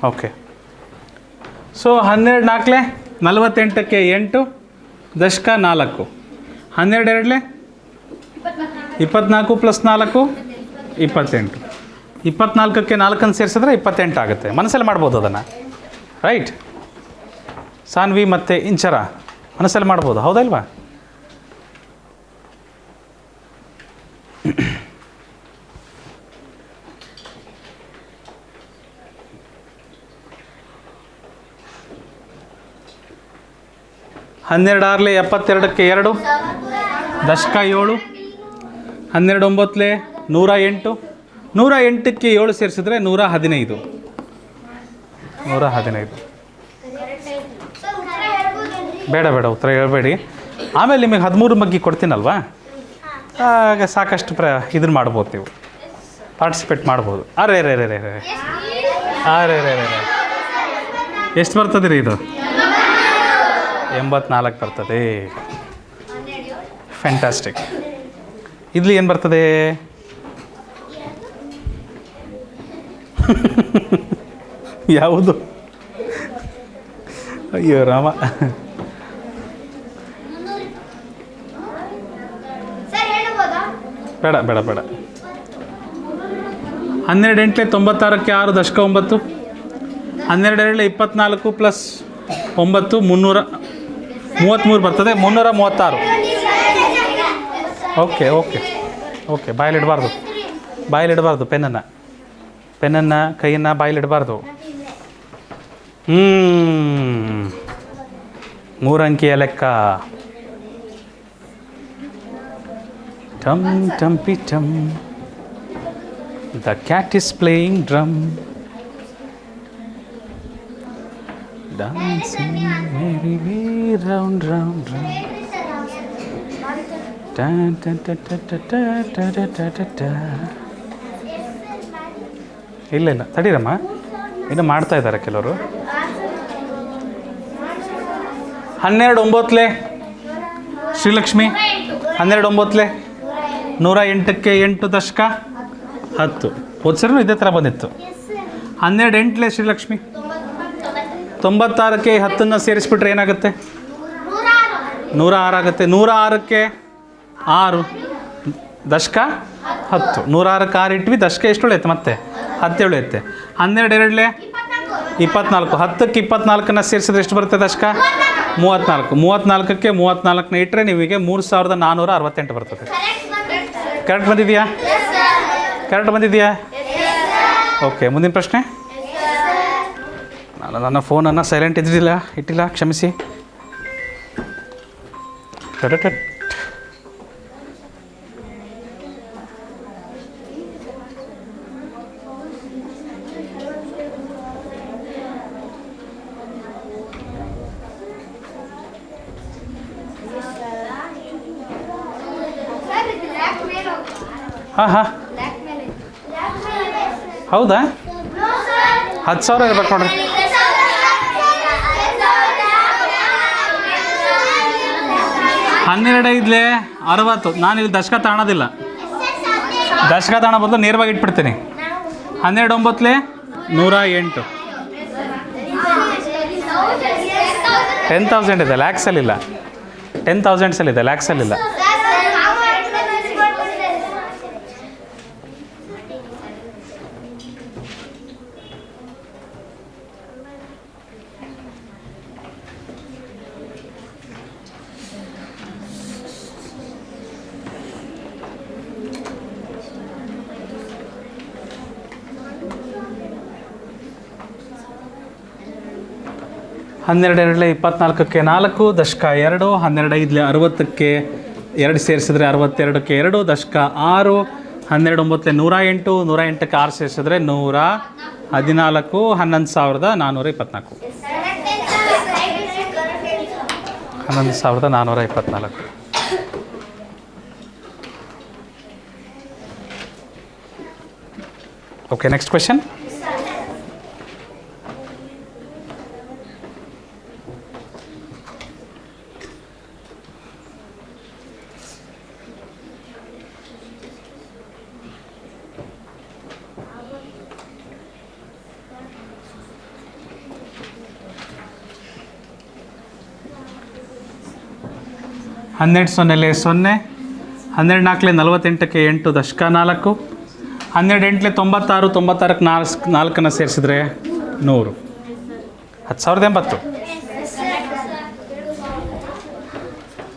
ಓಕೆ, ಸೊ 12 4 48ಕ್ಕೆ 8, ದಶಕ 4, 12 ಎರಡಲೆ 24 + 4 28, 24ಕ್ಕೆ 4 ಸೇರಿಸಿದ್ರೆ 28 ಆಗುತ್ತೆ. ಮನಸ್ಸಲ್ಲಿ ಮಾಡ್ಬೋದು ಅದನ್ನು, ರೈಟ್? ಸಾನ್ವಿ ಮತ್ತು ಇಂಚರ ಮನಸ್ಸಲ್ಲಿ ಮಾಡ್ಬೋದು, ಹೌದಲ್ವಾ? ಹನ್ನೆರಡು 6 72ಕ್ಕೆ 2, ದಶಕ 7, 12 9 108, 108ಕ್ಕೆ 7 ಸೇರಿಸಿದ್ರೆ 115. ಬೇಡ ಉತ್ತರ ಹೇಳ್ಬೇಡಿ. ಆಮೇಲೆ ನಿಮಗೆ 13 ಬಗ್ಗೆ ಕೊಡ್ತೀನಲ್ವಾ, ಆಗ ಸಾಕಷ್ಟು ಇದನ್ನು ಮಾಡ್ಬೋದು, ನೀವು ಪಾರ್ಟಿಸಿಪೇಟ್ ಮಾಡ್ಬೋದು. ಅರೆ ಎಷ್ಟು ಬರ್ತದೆ ರೀ ಇದು? 84 ಬರ್ತದೆ. ಫ್ಯಾಂಟಾಸ್ಟಿಕ್. ಇಲ್ಲಿ ಏನು ಬರ್ತದೆ? ಯಾವುದು? ಅಯ್ಯೋ ರಾಮ. ಬೇಡ 12 8 96ಕ್ಕೆ 6, ದಶಕ 9, 12 2 24 + 9 333 ಬರ್ತದೆ. 336. ಓಕೆ, ಬಾಯಲ್ಲಿಡಬಾರ್ದು ಪೆನ್ನನ್ನು ಕೈಯನ್ನು ಬಾಯಲ್ಲಿಡಬಾರ್ದು. 3 ಅಂಕಿಯ ಲೆಕ್ಕ. Tum tumpy tum, the cat is playing drum, dancing merry way round round round, ta ta ta ta ta ta ta ta ta ta. ಇಲ್ಲ ತಡೀರಮ್ಮ, ಇನ್ನು ಮಾಡ್ತಾ ಇದ್ದಾರೆ ಕೆಲವರು. 12 9 ಶ್ರೀಲಕ್ಷ್ಮಿ, 12 9 108ಕ್ಕೆ 8, ದಶಕ 10. ಓದ್ಸರೂ ಇದೇ ಥರ ಬಂದಿತ್ತು. 12 8 ಶ್ರೀಲಕ್ಷ್ಮಿ, 96ಕ್ಕೆ 10 ಸೇರಿಸ್ಬಿಟ್ರೆ ಏನಾಗುತ್ತೆ? 106 ಆಗುತ್ತೆ. 106ಕ್ಕೆ 6, ದಶಕ 10. 106ಕ್ಕೆ 6 ಇಟ್ವಿ, ದಶಕ ಎಷ್ಟು ಉಳಿಯುತ್ತೆ? ಮತ್ತೆ 17 ಉಳಿಯುತ್ತೆ. 12 2 24, 10ಕ್ಕೆ 24 ಸೇರಿಸಿದ್ರೆ ಎಷ್ಟು ಬರುತ್ತೆ? ದಶಕ 34. 34ಕ್ಕೆ 34 ಇಟ್ಟರೆ ನಿಮಗೆ 3468 ಬರ್ತದೆ. ಕರೆಕ್ಟ್ ಬಂದಿದೆಯಾ? ಓಕೆ, ಮುಂದಿನ ಪ್ರಶ್ನೆ. ನನ್ನ ಫೋನನ್ನು ಸೈಲೆಂಟ್ ಇಟ್ಟಿಲ್ಲ, ಕ್ಷಮಿಸಿ. ಹಾಂ, ಹೌದಾ? 10,000 ಇರ್ಬೇಕು ನೋಡ್ರಿ. 12 5 60. ನಾನು ಇಲ್ಲಿ ದಶಕ ತಗೊಳೋದಿಲ್ಲ, ದಶಕ ತಗೊಳ್ಳೋ ಬದಲು ನೇರವಾಗಿ ಇಟ್ಬಿಡ್ತೀನಿ. 12 9 108. 10,000 ಇದೆ, ಲ್ಯಾಕ್ಸಲ್ಲಿಲ್ಲ. 10,000 ಲ್ಯಾಕ್ಸಲ್ಲಿಲ್ಲ. 12 ಎರಡಲೆ 24ಕ್ಕೆ 4 ದಶಕ 2, 12 ಐದಲೆ 60ಕ್ಕೆ 2 ಸೇರಿಸಿದ್ರೆ 62ಕ್ಕೆ 2 ದಶಕ 6, 12 9ಲೆ 108, 108ಕ್ಕೆ 6 ಸೇರಿಸಿದ್ರೆ 114, 11,424. 11,424. Okay, next question. ಹನ್ನೆರಡು ಸೊನ್ನೆಲೆ 0, 12 ನಾಲ್ಕಲೆ 48ಕ್ಕೆ 8 ದಶಕ 4, 12 ಎಂಟ್ಲೆ 96, 96ಕ್ಕೆ 4ನ ಸೇರಿಸಿದ್ರೆ 100. 10,080.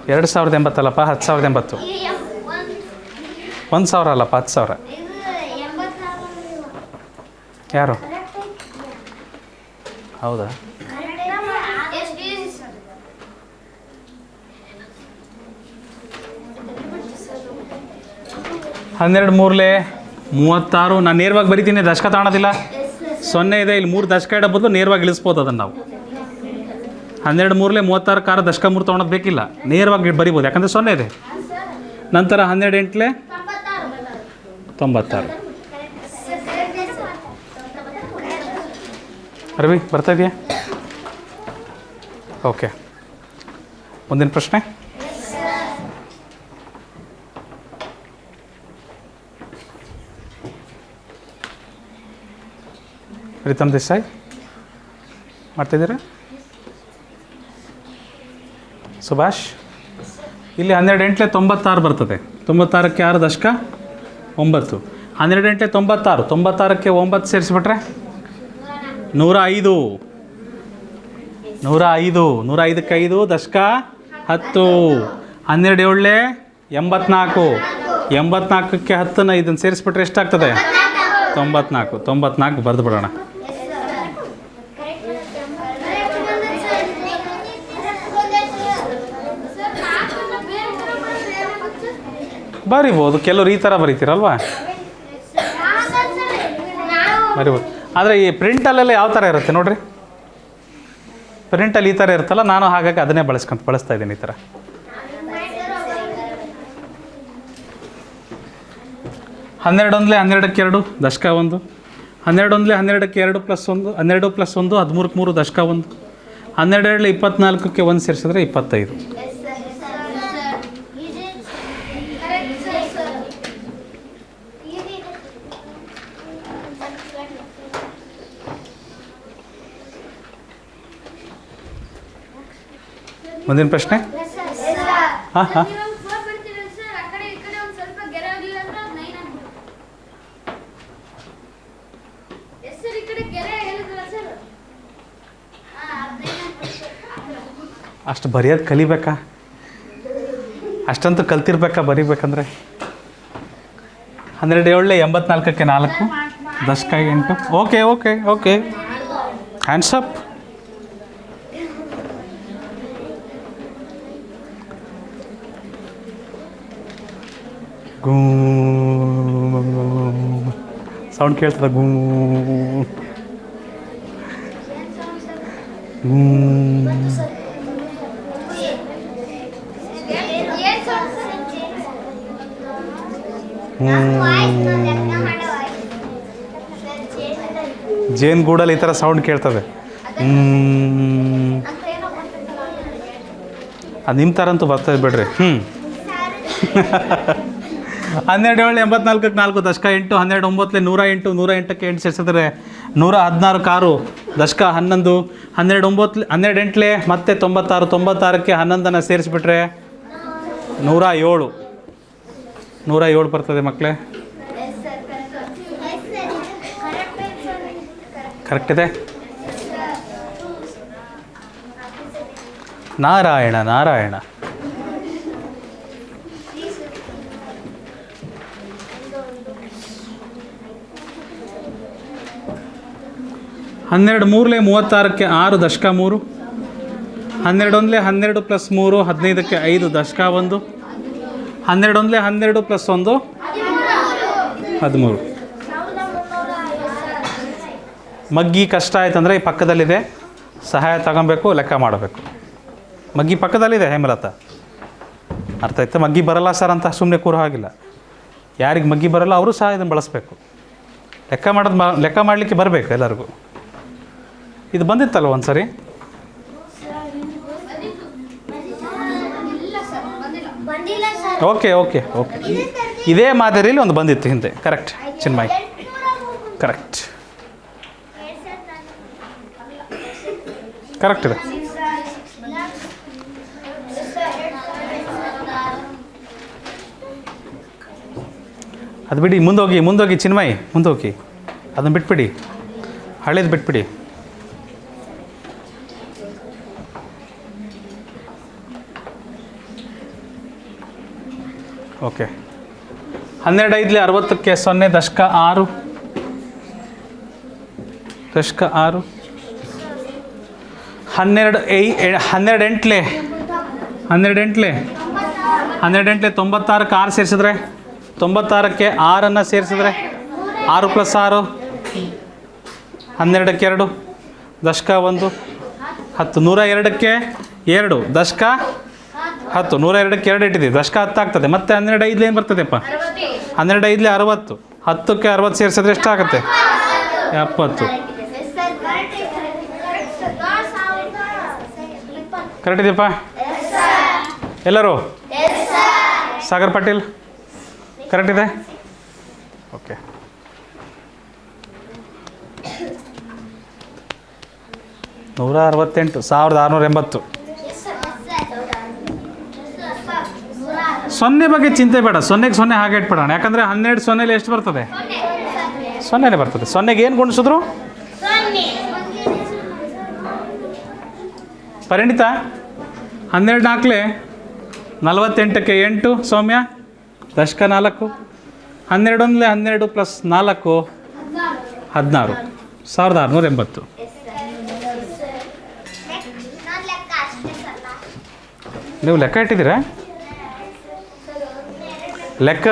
2,080 ಅಲ್ಲಪ್ಪ, 10,080. 1,000 ಅಲ್ಲಪ್ಪ, 10,000. ಯಾರು? ಹೌದಾ? 12 ಮೂರಲೆ 36. ನಾನು ನೇರವಾಗಿ ಬರಿತೀನಿ, ದಶಕ ತಗೊಳೋದಿಲ್ಲ. 0 ಇದೆ ಇಲ್ಲಿ, 3 ದಶಕ ಇಡೋ ಬದಲು ನೇರವಾಗಿ ಇಳಿಸ್ಬೋದು ಅದನ್ನು ನಾವು. 12 ಮೂರಲೆ 36 ದಶಕ 3 ತೊಗೊಳೋದು ಬೇಕಿಲ್ಲ, ನೇರವಾಗಿ ಬರಿಬೋದು, ಯಾಕಂದರೆ 0 ಇದೆ. ನಂತರ 12 ಎಂಟ್ಲೆ 96. ರವಿ ಬರ್ತಾ ಇದೆಯಾ? ಓಕೆ, ಮುಂದಿನ ಪ್ರಶ್ನೆ. ಪ್ರೀತಮ್ ದೇಸಾಯಿ ಮಾಡ್ತಿದ್ದೀರಾ? ಸುಭಾಷ್, ಇಲ್ಲಿ 12 ಎಂಟ್ಲೆ 96 ಬರ್ತದೆ. 96ಕ್ಕೆ 6 ದಶಕ 9. 12 ಎಂಟ್ಲೆ 96, 96ಕ್ಕೆ 9 ಸೇರಿಸಿಬಿಟ್ರೆ 105. 105ಕ್ಕೆ 5 ದಶಕ 10. 12 ಏಳಲೆ 84, 84ಕ್ಕೆ 10ನ ಇದನ್ನು ಸೇರಿಸ್ಬಿಟ್ರೆ ಎಷ್ಟಾಗ್ತದೆ? 94 ಬರೆದು ಬಿಡೋಣ. ಬರಿಬೋದು, ಕೆಲವ್ರು ಈ ಥರ ಬರೀತೀರಲ್ವಾ, ಬರಿಬೋದು. ಆದರೆ ಈ ಪ್ರಿಂಟಲ್ಲೆಲ್ಲ ಯಾವ ಥರ ಇರುತ್ತೆ ನೋಡಿರಿ, ಪ್ರಿಂಟಲ್ಲಿ ಈ ಥರ ಇರುತ್ತಲ್ಲ, ನಾನು ಹಾಗಾಗಿ ಅದನ್ನೇ ಬಳಸ್ತಾ ಇದ್ದೀನಿ ಈ ಥರ. 12 ಒಂದಲೆ 12ಕ್ಕೆ 2 ದಶಕ 1, 12 ಒಂದಲೆ 12ಕ್ಕೆ 2 + 1, 12 + 1 13ಕ್ಕೆ 3 ದಶಕ 1, 12 ಎರಡಲೆ 24ಕ್ಕೆ 1 ಸೇರಿಸಿದ್ರೆ 25. ಮುಂದಿನ ಪ್ರಶ್ನೆ. ಹಾಂ ಹಾಂ, ಅಷ್ಟು ಬರೆಯೋದು ಕಲಿಬೇಕಾ? ಅಷ್ಟಂತೂ ಕಲ್ತಿರ್ಬೇಕಾ ಬರೀಬೇಕಂದ್ರೆ? 12 ಏಳಲೆ 84ಕ್ಕೆ 4 ದಶಕ 8. Okay okay okay, hands up. ಗೂ ಸೌಂಡ್ ಕೇಳ್ತದೆ, ಗೂ ಗೂ. ಜೇನುಗೂಡಲ್ಲಿ ಈ ಥರ ಸೌಂಡ್ ಕೇಳ್ತದೆ. ಅದು ನಿಮ್ಮ ಥರ ಅಂತೂ ಬರ್ತದೆ ಬಿಡ್ರಿ. 12 ಏಳಲೆ 84ಕ್ಕೆ 4 ದಶಕ 8, 12 9ಲೆ 108, 108ಕ್ಕೆ 8 ಸೇರಿಸಿದ್ರೆ 116ಕ್ಕೆ 6 ದಶಕ 11, 12 ಎಂಟ್ಲೆ ಮತ್ತೆ 96, 96ಕ್ಕೆ 11ನ ಸೇರಿಸಿಬಿಟ್ರೆ 107 ಬರ್ತದೆ ಮಕ್ಕಳೇ. ಕರೆಕ್ಟ್ ಇದೆ. ನಾರಾಯಣ ನಾರಾಯಣ. ಹನ್ನೆರಡು ಮೂರಲೆ 36ಕ್ಕೆ 6 ದಶಕ 3, 12 12 ಪ್ಲಸ್ 3 15ಕ್ಕೆ 5 ದಶಕ 1. 12 12 ಪ್ಲಸ್ 1 13. ಮಗ್ಗಿ ಕಷ್ಟ ಆಯ್ತಂದರೆ ಈ ಪಕ್ಕದಲ್ಲಿದೆ, ಸಹಾಯ ತಗೊಬೇಕು, ಲೆಕ್ಕ ಮಾಡಬೇಕು. ಮಗ್ಗಿ ಪಕ್ಕದಲ್ಲಿದೆ ಹೇಮಲತಾ, ಅರ್ಥ ಆಯ್ತಾ? ಮಗ್ಗಿ ಬರಲ್ಲ ಸರ್ ಅಂತ ಸುಮ್ಮನೆ ಕೂರೋ ಹಾಗಿಲ್ಲ. ಯಾರಿಗೆ ಮಗ್ಗಿ ಬರಲ್ಲ ಅವರು ಸಹ ಇದನ್ನು ಬಳಸಬೇಕು. ಲೆಕ್ಕ ಮಾಡಲಿಕ್ಕೆ ಬರಬೇಕು ಎಲ್ಲರಿಗೂ. ಇದು ಬಂದಿತ್ತಲ್ಲ ಒಂದು ಸರಿ? ಓಕೆ ಓಕೆ ಓಕೆ, ಇದೇ ಮಾದರಿಯಲ್ಲಿ ಒಂದು ಬಂದಿತ್ತು ಹಿಂದೆ. ಕರೆಕ್ಟ್ ಚಿನ್ಮಯ್, ಕರೆಕ್ಟ್ ಕರೆಕ್ಟ್ ಇದೆ. ಅದು ಬಿಡಿ, ಮುಂದೋಗಿ ಚಿನ್ಮಯ್, ಮುಂದೋಗಿ. ಅದನ್ನು ಬಿಟ್ಬಿಡಿ, ಹಳೇದು ಬಿಟ್ಬಿಡಿ. ಓಕೆ. 12 5 60ಕ್ಕೆ 0 ದಶಕ 6 ದಶಕ 6. 12 8 96ಕ್ಕೆ 6 ಸೇರಿಸಿದ್ರೆ, 96ಕ್ಕೆ 6 ಸೇರಿಸಿದ್ರೆ 6 + 6 12ಕ್ಕೆ 2 ದಶಕ 1 10. 102ಕ್ಕೆ 2 ದಶಕ 10. 102ಕ್ಕೆ 2 ಇಟ್ಟಿದ್ದೀವಿ, ದಶಕ 10 ಆಗ್ತದೆ. ಮತ್ತೆ 12 5 ಏನು ಬರ್ತದೆಪ್ಪ? 12 5 60. 10ಕ್ಕೆ 60 ಸೇರಿಸಿದ್ರೆ ಎಷ್ಟಾಗುತ್ತೆ? 70. ಕರೆಕ್ಟ್ ಇದೆಯಪ್ಪ ಎಲ್ಲರೂ? ಸಾಗರ್ ಪಾಟೀಲ್ ಕರೆಕ್ಟ್ ಇದೆ? ಓಕೆ. ನೂರ 68 1680. 0 ಬಗ್ಗೆ ಚಿಂತೆ ಬೇಡ, 0ಗೆ 0 ಹಾಗೆ ಇಟ್ಬಿಡೋಣ. ಯಾಕಂದರೆ 12 0ಲಿ ಎಷ್ಟು ಬರ್ತದೆ? 0ನೇ ಬರ್ತದೆ. 0ಗೆ ಏನು ಗುಣಿಸಿದ್ರು? ಪರಿಣಿತ 12 4 48ಕ್ಕೆ 8 ಸೌಮ್ಯ ದಶಕ 4. 12 12 ಪ್ಲಸ್ 4 16 1680. ನೀವು ಲೆಕ್ಕ ಇಟ್ಟಿದ್ದೀರಾ? ಲೆಕ್ಕ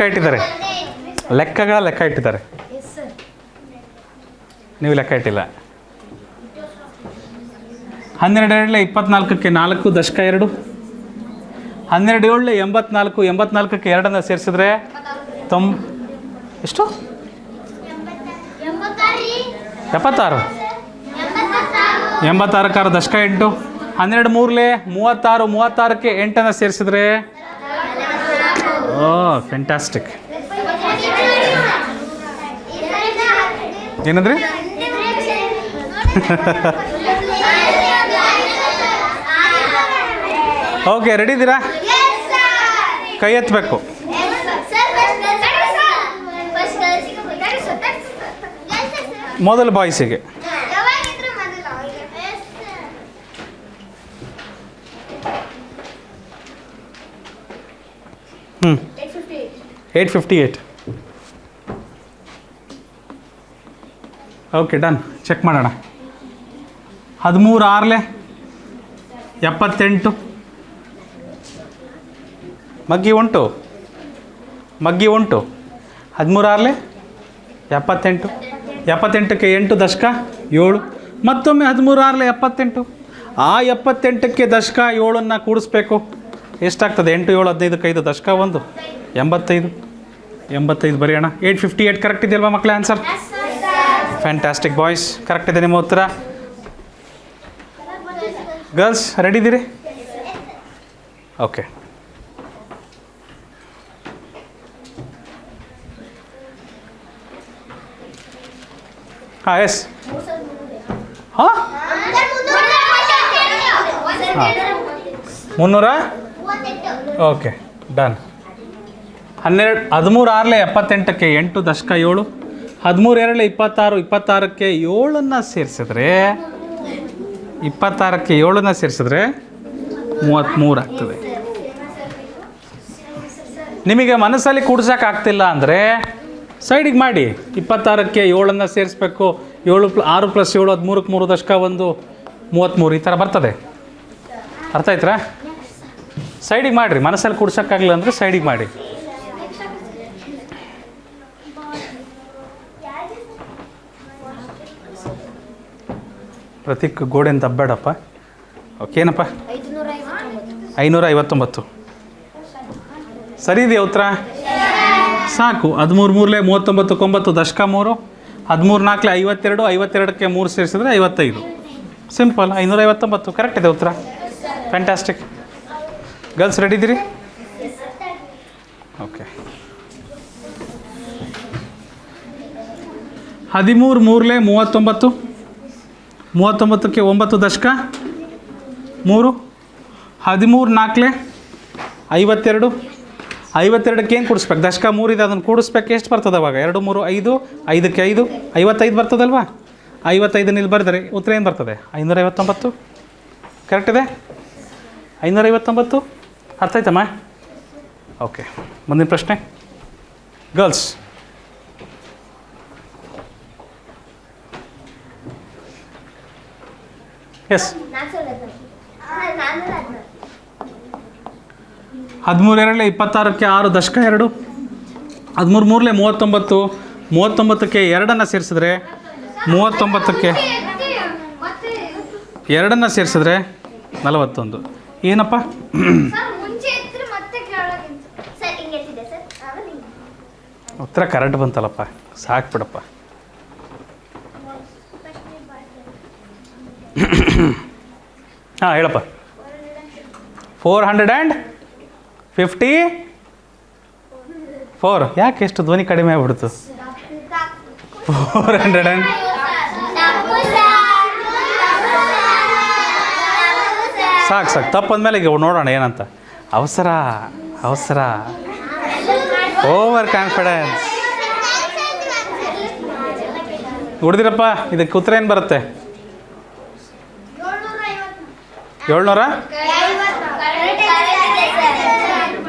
ಇಟ್ಟಿದ್ದಾರೆ. ನೀವು ಲೆಕ್ಕ ಇಟ್ಟಿಲ್ಲ. 12 7 24ಕ್ಕೆ 4 ದಶಕ 2. 12 7 84 84ಕ್ಕೆ 2 ಸೇರಿಸಿದ್ರೆ ಎಷ್ಟು? 76. 86ಕ್ಕೆ 6 ದಶಕ 8. 12 3 36 36ಕ್ಕೆ 8 ಸೇರಿಸಿದ್ರೆ ಫ್ಯಾಂಟಾಸ್ಟಿಕ್. ಏನಂದ್ರಿ? ಓಕೆ, ರೆಡಿ ಇದ್ದೀರಾ? ಕೈ ಎತ್ತಬೇಕು. ಮೊದಲು ಬಾಯ್ಸಿಗೆ. 858. Okay, done. ಚೆಕ್ ಮಾಡೋಣ. 13 6 78. ಮಗ್ಗಿ ಉಂಟು. 13 6 78. 78ಕ್ಕೆ 8 ದಶಕ 7. ಮತ್ತೊಮ್ಮೆ 13 6 78. ಆ 78ಕ್ಕೆ ದಶಕ 7 ಕೂಡಿಸ್ಬೇಕು. ಎಷ್ಟಾಗ್ತದೆ? 8 7 15ಕ್ಕೆ 5 ದಶಕ 1 85 ಬರೆಯೋಣ. 858 ಕರೆಕ್ಟ್ ಇದೆಯಲ್ವಾ ಮಕ್ಕಳೇ? ಆನ್ಸರ್ ಫ್ಯಾಂಟಾಸ್ಟಿಕ್ ಬಾಯ್ಸ್, ಕರೆಕ್ಟ್ ಇದೆ ನಿಮ್ಮ ಉತ್ತರ. ಗರ್ಲ್ಸ್ ರೆಡಿ ಇದ್ದೀರಿ? ಓಕೆ. ಹಾಂ, ಎಸ್. ಹಾಂ, 300. Okay, done. 13 6 78ಕ್ಕೆ 8 ದಶಕ 7. 13 2 26 26ಕ್ಕೆ 7 ಸೇರಿಸಿದ್ರೆ 33 ಆಗ್ತದೆ. ನಿಮಗೆ ಮನಸ್ಸಲ್ಲಿ ಕೂಡ್ಸೋಕ್ಕಾಗ್ತಿಲ್ಲ ಅಂದರೆ ಸೈಡಿಗೆ ಮಾಡಿ. 26ಕ್ಕೆ 7 ಸೇರಿಸ್ಬೇಕು. 7 6 + 7 13ಕ್ಕೆ 3 ದಶಕ 1 33 ಈ ಥರ ಬರ್ತದೆ. ಅರ್ಥ ಆಯ್ತಾ? ಸೈಡಿಗೆ ಮಾಡಿರಿ, ಮನಸ್ಸಲ್ಲಿ ಕೂಡ್ಸೋಕ್ಕಾಗಲಿಲ್ಲ ಅಂದರೆ ಸೈಡಿಗೆ ಮಾಡಿ. ಪ್ರತೀಕ್ ಗೋಡೆನ್ ತಬ್ಬೇಡಪ್ಪ. ಓಕೆನಪ್ಪ? 559. ಸರಿ ಇದೆಯಾ ಉತ್ತರ? ಸಾಕು. 13 ಮೂರಲೆ 39, 9 ದಶಕ 3, 13 4 52, 52ಕ್ಕೆ 3 ಸೇರಿಸಿದ್ರೆ 55. ಸಿಂಪಲ್. 559 ಕರೆಕ್ಟ್ ಇದೆ ಉತ್ತರ. ಫ್ಯಾಂಟಾಸ್ಟಿಕ್. ಗರ್ಲ್ಸ್ ರೆಡಿ ಇದ್ದೀರಿ? ಓಕೆ. 13 ಮೂರಲೆ 39, 39ಕ್ಕೆ 9 ದಶಕ 3, 13 4 52, 52ಕ್ಕೆ ಏನು ಕೂಡಿಸ್ಬೇಕು? ದಶಕ 3 ಇದೆ, ಅದನ್ನು ಕೂಡಿಸ್ಬೇಕು. ಎಷ್ಟು ಬರ್ತದೆ ಅವಾಗ? 2 3 5, 5ಕ್ಕೆ 5, 55 ಬರ್ತದಲ್ವಾ? 55 ಇಲ್ಲಿ ಬರೆದರೆ ಉತ್ತರ ಏನು ಬರ್ತದೆ? 559. ಕರೆಕ್ಟ್ ಇದೆ? 559. ಅರ್ಥ ಆಯ್ತಮ್ಮ? ಓಕೆ. ಮುಂದಿನ ಪ್ರಶ್ನೆ ಗರ್ಲ್ಸ್. ಎಸ್. 13 2 26ಕ್ಕೆ 6 ದಶಕ 2, 13 ಮೂರಲೆ 39, 39ಕ್ಕೆ 2 ಸೇರಿಸಿದ್ರೆ 39ಕ್ಕೆ 2 ಸೇರಿಸಿದ್ರೆ 41. ಏನಪ್ಪ? ಉತ್ತರ ಕರೆಕ್ಟ್ ಬಂತಲ್ಲಪ್ಪ, ಸಾಕು ಬಿಡಪ್ಪ. ಹಾಂ ಹೇಳಪ್ಪ. 454. ಯಾಕೆ ಎಷ್ಟು ಧ್ವನಿ ಕಡಿಮೆ ಆಗ್ಬಿಡ್ತು? 400 ಸಾಕು ಸಾಕು. ತಪ್ಪಂದಮೇಲೆ ಈಗ ನೋಡೋಣ ಏನಂತ. ಅವಸರ ಓವರ್ ಕಾನ್ಫಿಡೆನ್ಸ್. ಹುಡ್ದಿರಪ್ಪ, ಇದಕ್ಕೆ ಉತ್ತರ ಏನು ಬರುತ್ತೆ? 700.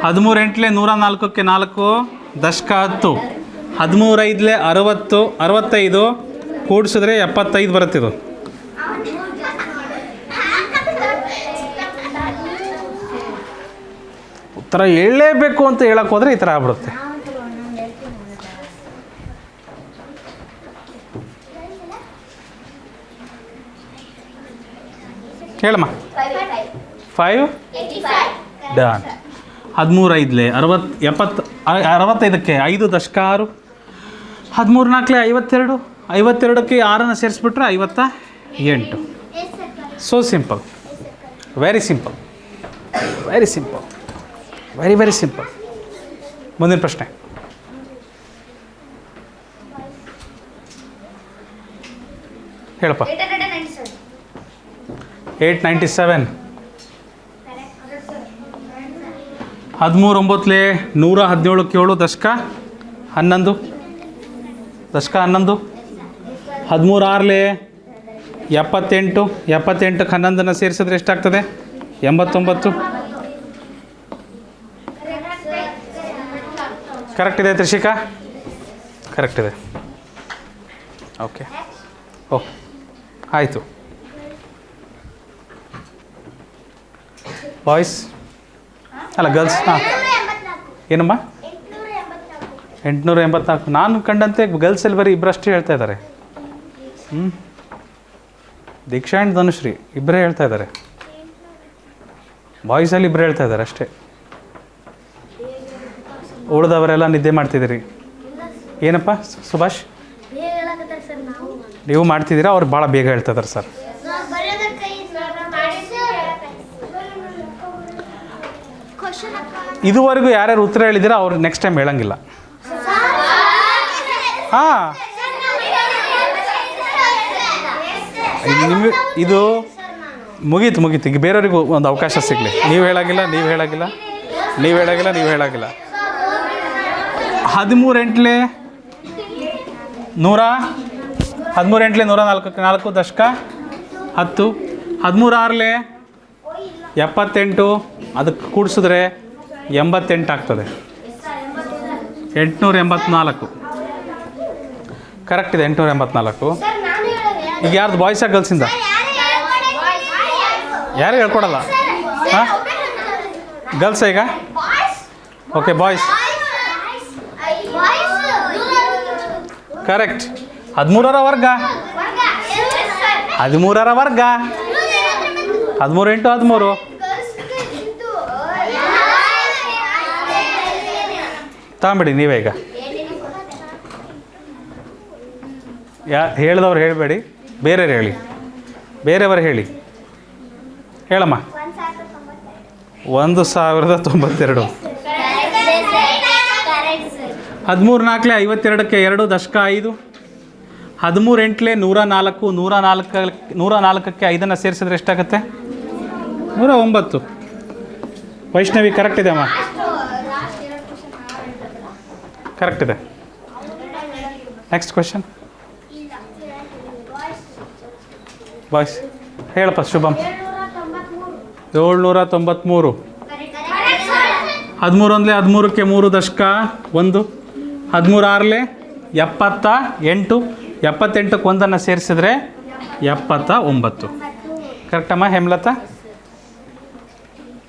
13 8 104ಕ್ಕೆ 4 ದಶಕ 10, 13 5 60, 65 ಕೂಡಿಸಿದ್ರೆ 75 ಬರುತ್ತಿದ್ದು. ಉತ್ತರ ಹೇಳಲೇಬೇಕು ಅಂತ ಹೇಳಕ್ಕೆ ಹೋದರೆ ಈ ಥರ ಆಗ್ಬಿಡುತ್ತೆ. ಹೇಳಮ್ಮ. 5 ಡನ್. 13 5 60, 65ಕ್ಕೆ 5 ದಶಕ 6, 13 4 52, 52ಕ್ಕೆ 6 ಸೇರಿಸ್ಬಿಟ್ರೆ 58. So simple. Very simple. Very simple. Very simple. ಮುಂದಿನ ಪ್ರಶ್ನೆ ಹೇಳಪ್ಪ. 897. 13 9 117ಕ್ಕೆ 7 ದಶಕ 11, ದಶಕ 11, 13 6 78, 78ಕ್ಕೆ 11 ಸೇರಿಸಿದ್ರೆ ಎಷ್ಟಾಗ್ತದೆ? 89. ಕರೆಕ್ಟ್ ಇದೆ ತ್ರಿಷಿಕಾ? ಕರೆಕ್ಟ್ ಇದೆ. ಓಕೆ. ಓಹ್ ಆಯಿತು. ಬಾಯ್ಸ್ ಅಲ್ಲ ಗರ್ಲ್ಸ್. ಹಾಂ ಏನಮ್ಮ? 884. ನಾನು ಕಂಡಂತೆ ಗರ್ಲ್ಸಲ್ಲಿ ಬರೀ ಇಬ್ಬರಷ್ಟೇ ಹೇಳ್ತಾ ಇದ್ದಾರೆ. ದೀಕ್ಷಾ ಆ್ಯಂಡ್ ಧನುಶ್ರೀ ಇಬ್ಬರೇ ಹೇಳ್ತಾ ಇದ್ದಾರೆ. ಬಾಯ್ಸಲ್ಲಿ ಇಬ್ಬರೇ ಹೇಳ್ತಾ ಇದ್ದಾರೆ ಅಷ್ಟೇ. ಉಳಿದವರೆಲ್ಲ ನಿದ್ದೆ ಮಾಡ್ತಿದ್ದೀರಿ. ಏನಪ್ಪ ಸುಭಾಷ್? ನೀವು ಮಾಡ್ತಿದ್ದೀರಾ, ಅವ್ರು ಭಾಳ ಬೇಗ ಹೇಳ್ತಾ ಇದ್ದಾರೆ ಸರ್. ಇದುವರೆಗೂ ಯಾರ್ಯಾರು ಉತ್ತರ ಹೇಳಿದ್ದೀರಾ ಅವ್ರು ನೆಕ್ಸ್ಟ್ ಟೈಮ್ ಹೇಳಂಗಿಲ್ಲ. ಹಾಂ, ನಿಮಗೆ ಇದು ಮುಗೀತು. ಈಗ ಬೇರೆಯವ್ರಿಗೂ ಒಂದು ಅವಕಾಶ ಸಿಗಲಿ. ನೀವು ಹೇಳಾಗಿಲ್ಲ. 13 8 104ಕ್ಕೆ 4 ದಶಕ 10, 13 6 78, ಅದಕ್ಕೆ ಕೂಡಿಸಿದ್ರೆ 88 ಆಗ್ತದೆ. 884. ಕರೆಕ್ಟ್ ಇದೆ. 884. ಈಗ ಯಾರ್ದು ಬಾಯ್ಸಾ ಗರ್ಲ್ಸಿಂದ? ಯಾರು ಹೇಳ್ಕೊಡಲ್ಲ. ಹಾಂ ಗರ್ಲ್ಸ್ ಈಗ ಓಕೆ ಬಾಯ್ಸ್ ಕರೆಕ್ಟ್ 13ರ ವರ್ಗ 13ರ ವರ್ಗ 13 ಇಂಟು 13 ತಗೊಂಬಿಡಿ ನೀವೇ ಈಗ ಹೇಳಿದವ್ರು ಹೇಳಬೇಡಿ ಬೇರೆಯವ್ರು ಹೇಳಿ ಬೇರೆಯವರು ಹೇಳಿ ಹೇಳಮ್ಮ 1092 13 ನಾಲ್ಕಲೆ 52ಕ್ಕೆ 2 ದಶಕ 5 13 ಎಂಟ್ಲೆ 104 104ಕ್ಕೆ 5 ಸೇರಿಸಿದ್ರೆ ಎಷ್ಟಾಗುತ್ತೆ 109 ವೈಷ್ಣವಿ ಕರೆಕ್ಟ್ ಇದೆ ಅಮ್ಮ ಕರೆಕ್ಟ್ ಇದೆ ನೆಕ್ಸ್ಟ್ ಕ್ವೆಶನ್ ಬಾಯ್ಸ್ ಹೇಳಪ್ಪ ಶುಭಮ್ 793 13 ಒಂದಲೇ 13ಕ್ಕೆ 3 ದಶಕ 1 13 ಆರಲೆ 78 78ಕ್ಕೆ 1 ಸೇರಿಸಿದ್ರೆ 79 ಕರೆಕ್ಟಮ್ಮ ಹೇಮಲತಾ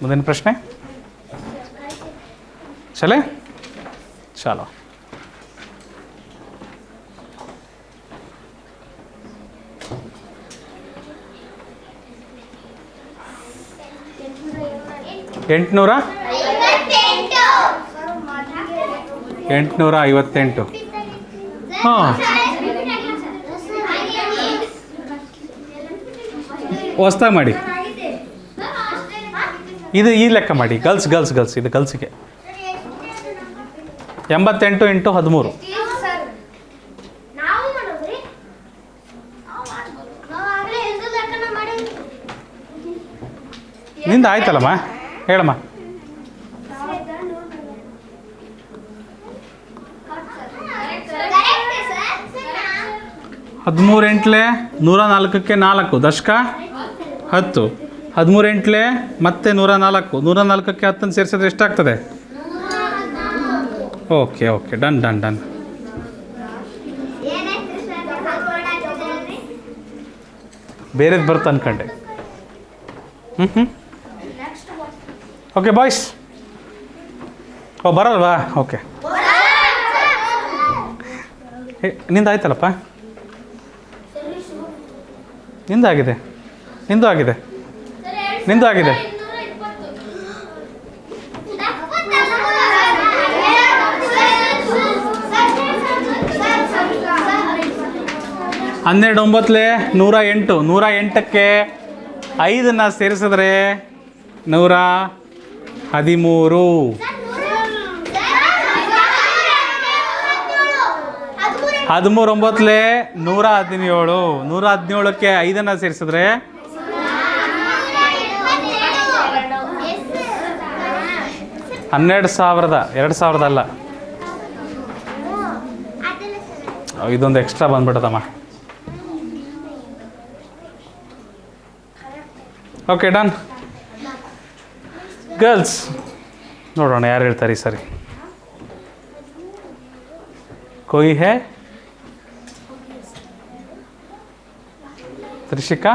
ಮುಂದಿನ ಪ್ರಶ್ನೆ ಚಲೇ ಚಾಲೋ ಎಂಟುನೂರ 858 ಹಾಂ ಹೊಸ್ದಾಗಿ ಮಾಡಿ ಇದು ಈ ಲೆಕ್ಕ ಮಾಡಿ ಗರ್ಲ್ಸ್ ಇದು ಗರ್ಲ್ಸಿಗೆ 88 ಇಂಟು 13 ನಿಂದ ಆಯ್ತಲ್ಲಮ್ಮ ಹೇಳಮ್ಮ 13 ಎಂಟ್ಲೆ 104ಕ್ಕೆ 4 ದಶಕ 10 13 ಎಂಟ್ಲೆ ಮತ್ತೆ 104 104ಕ್ಕೆ 10 ಸೇರಿಸಿದ್ರೆ ಎಷ್ಟಾಗ್ತದೆ ಓಕೆ ಡನ್ ಬೇರೆದು ಬರ್ತ ಅನ್ಕಂಡೆ ಓಕೆ ಬಾಯ್ಸ್ ಬರಲ್ವಾ ಓಕೆ ನಿಂದಾಯ್ತಲ್ಲಪ್ಪ ನಿಂದು ಆಗಿದೆ ಹನ್ನೆರಡು 9 108ಕ್ಕೆ 5 ಸೇರಿಸಿದ್ರೆ 113 13 9 117 117ಕ್ಕೆ 5 ಸೇರಿಸಿದ್ರೆ 12,000 2,000 ಅಲ್ಲ ಇದೊಂದು ಎಕ್ಸ್ಟ್ರಾ ಬಂದ್ಬಿಟ್ಟದಮ್ಮ ಓಕೆ ಡನ್ ಗರ್ಲ್ಸ್ ನೋಡೋಣ ಯಾರು ಹೇಳ್ತಾರೆ ಈ ಸರಿ कोई है ತ್ರಿಷಿಕಾ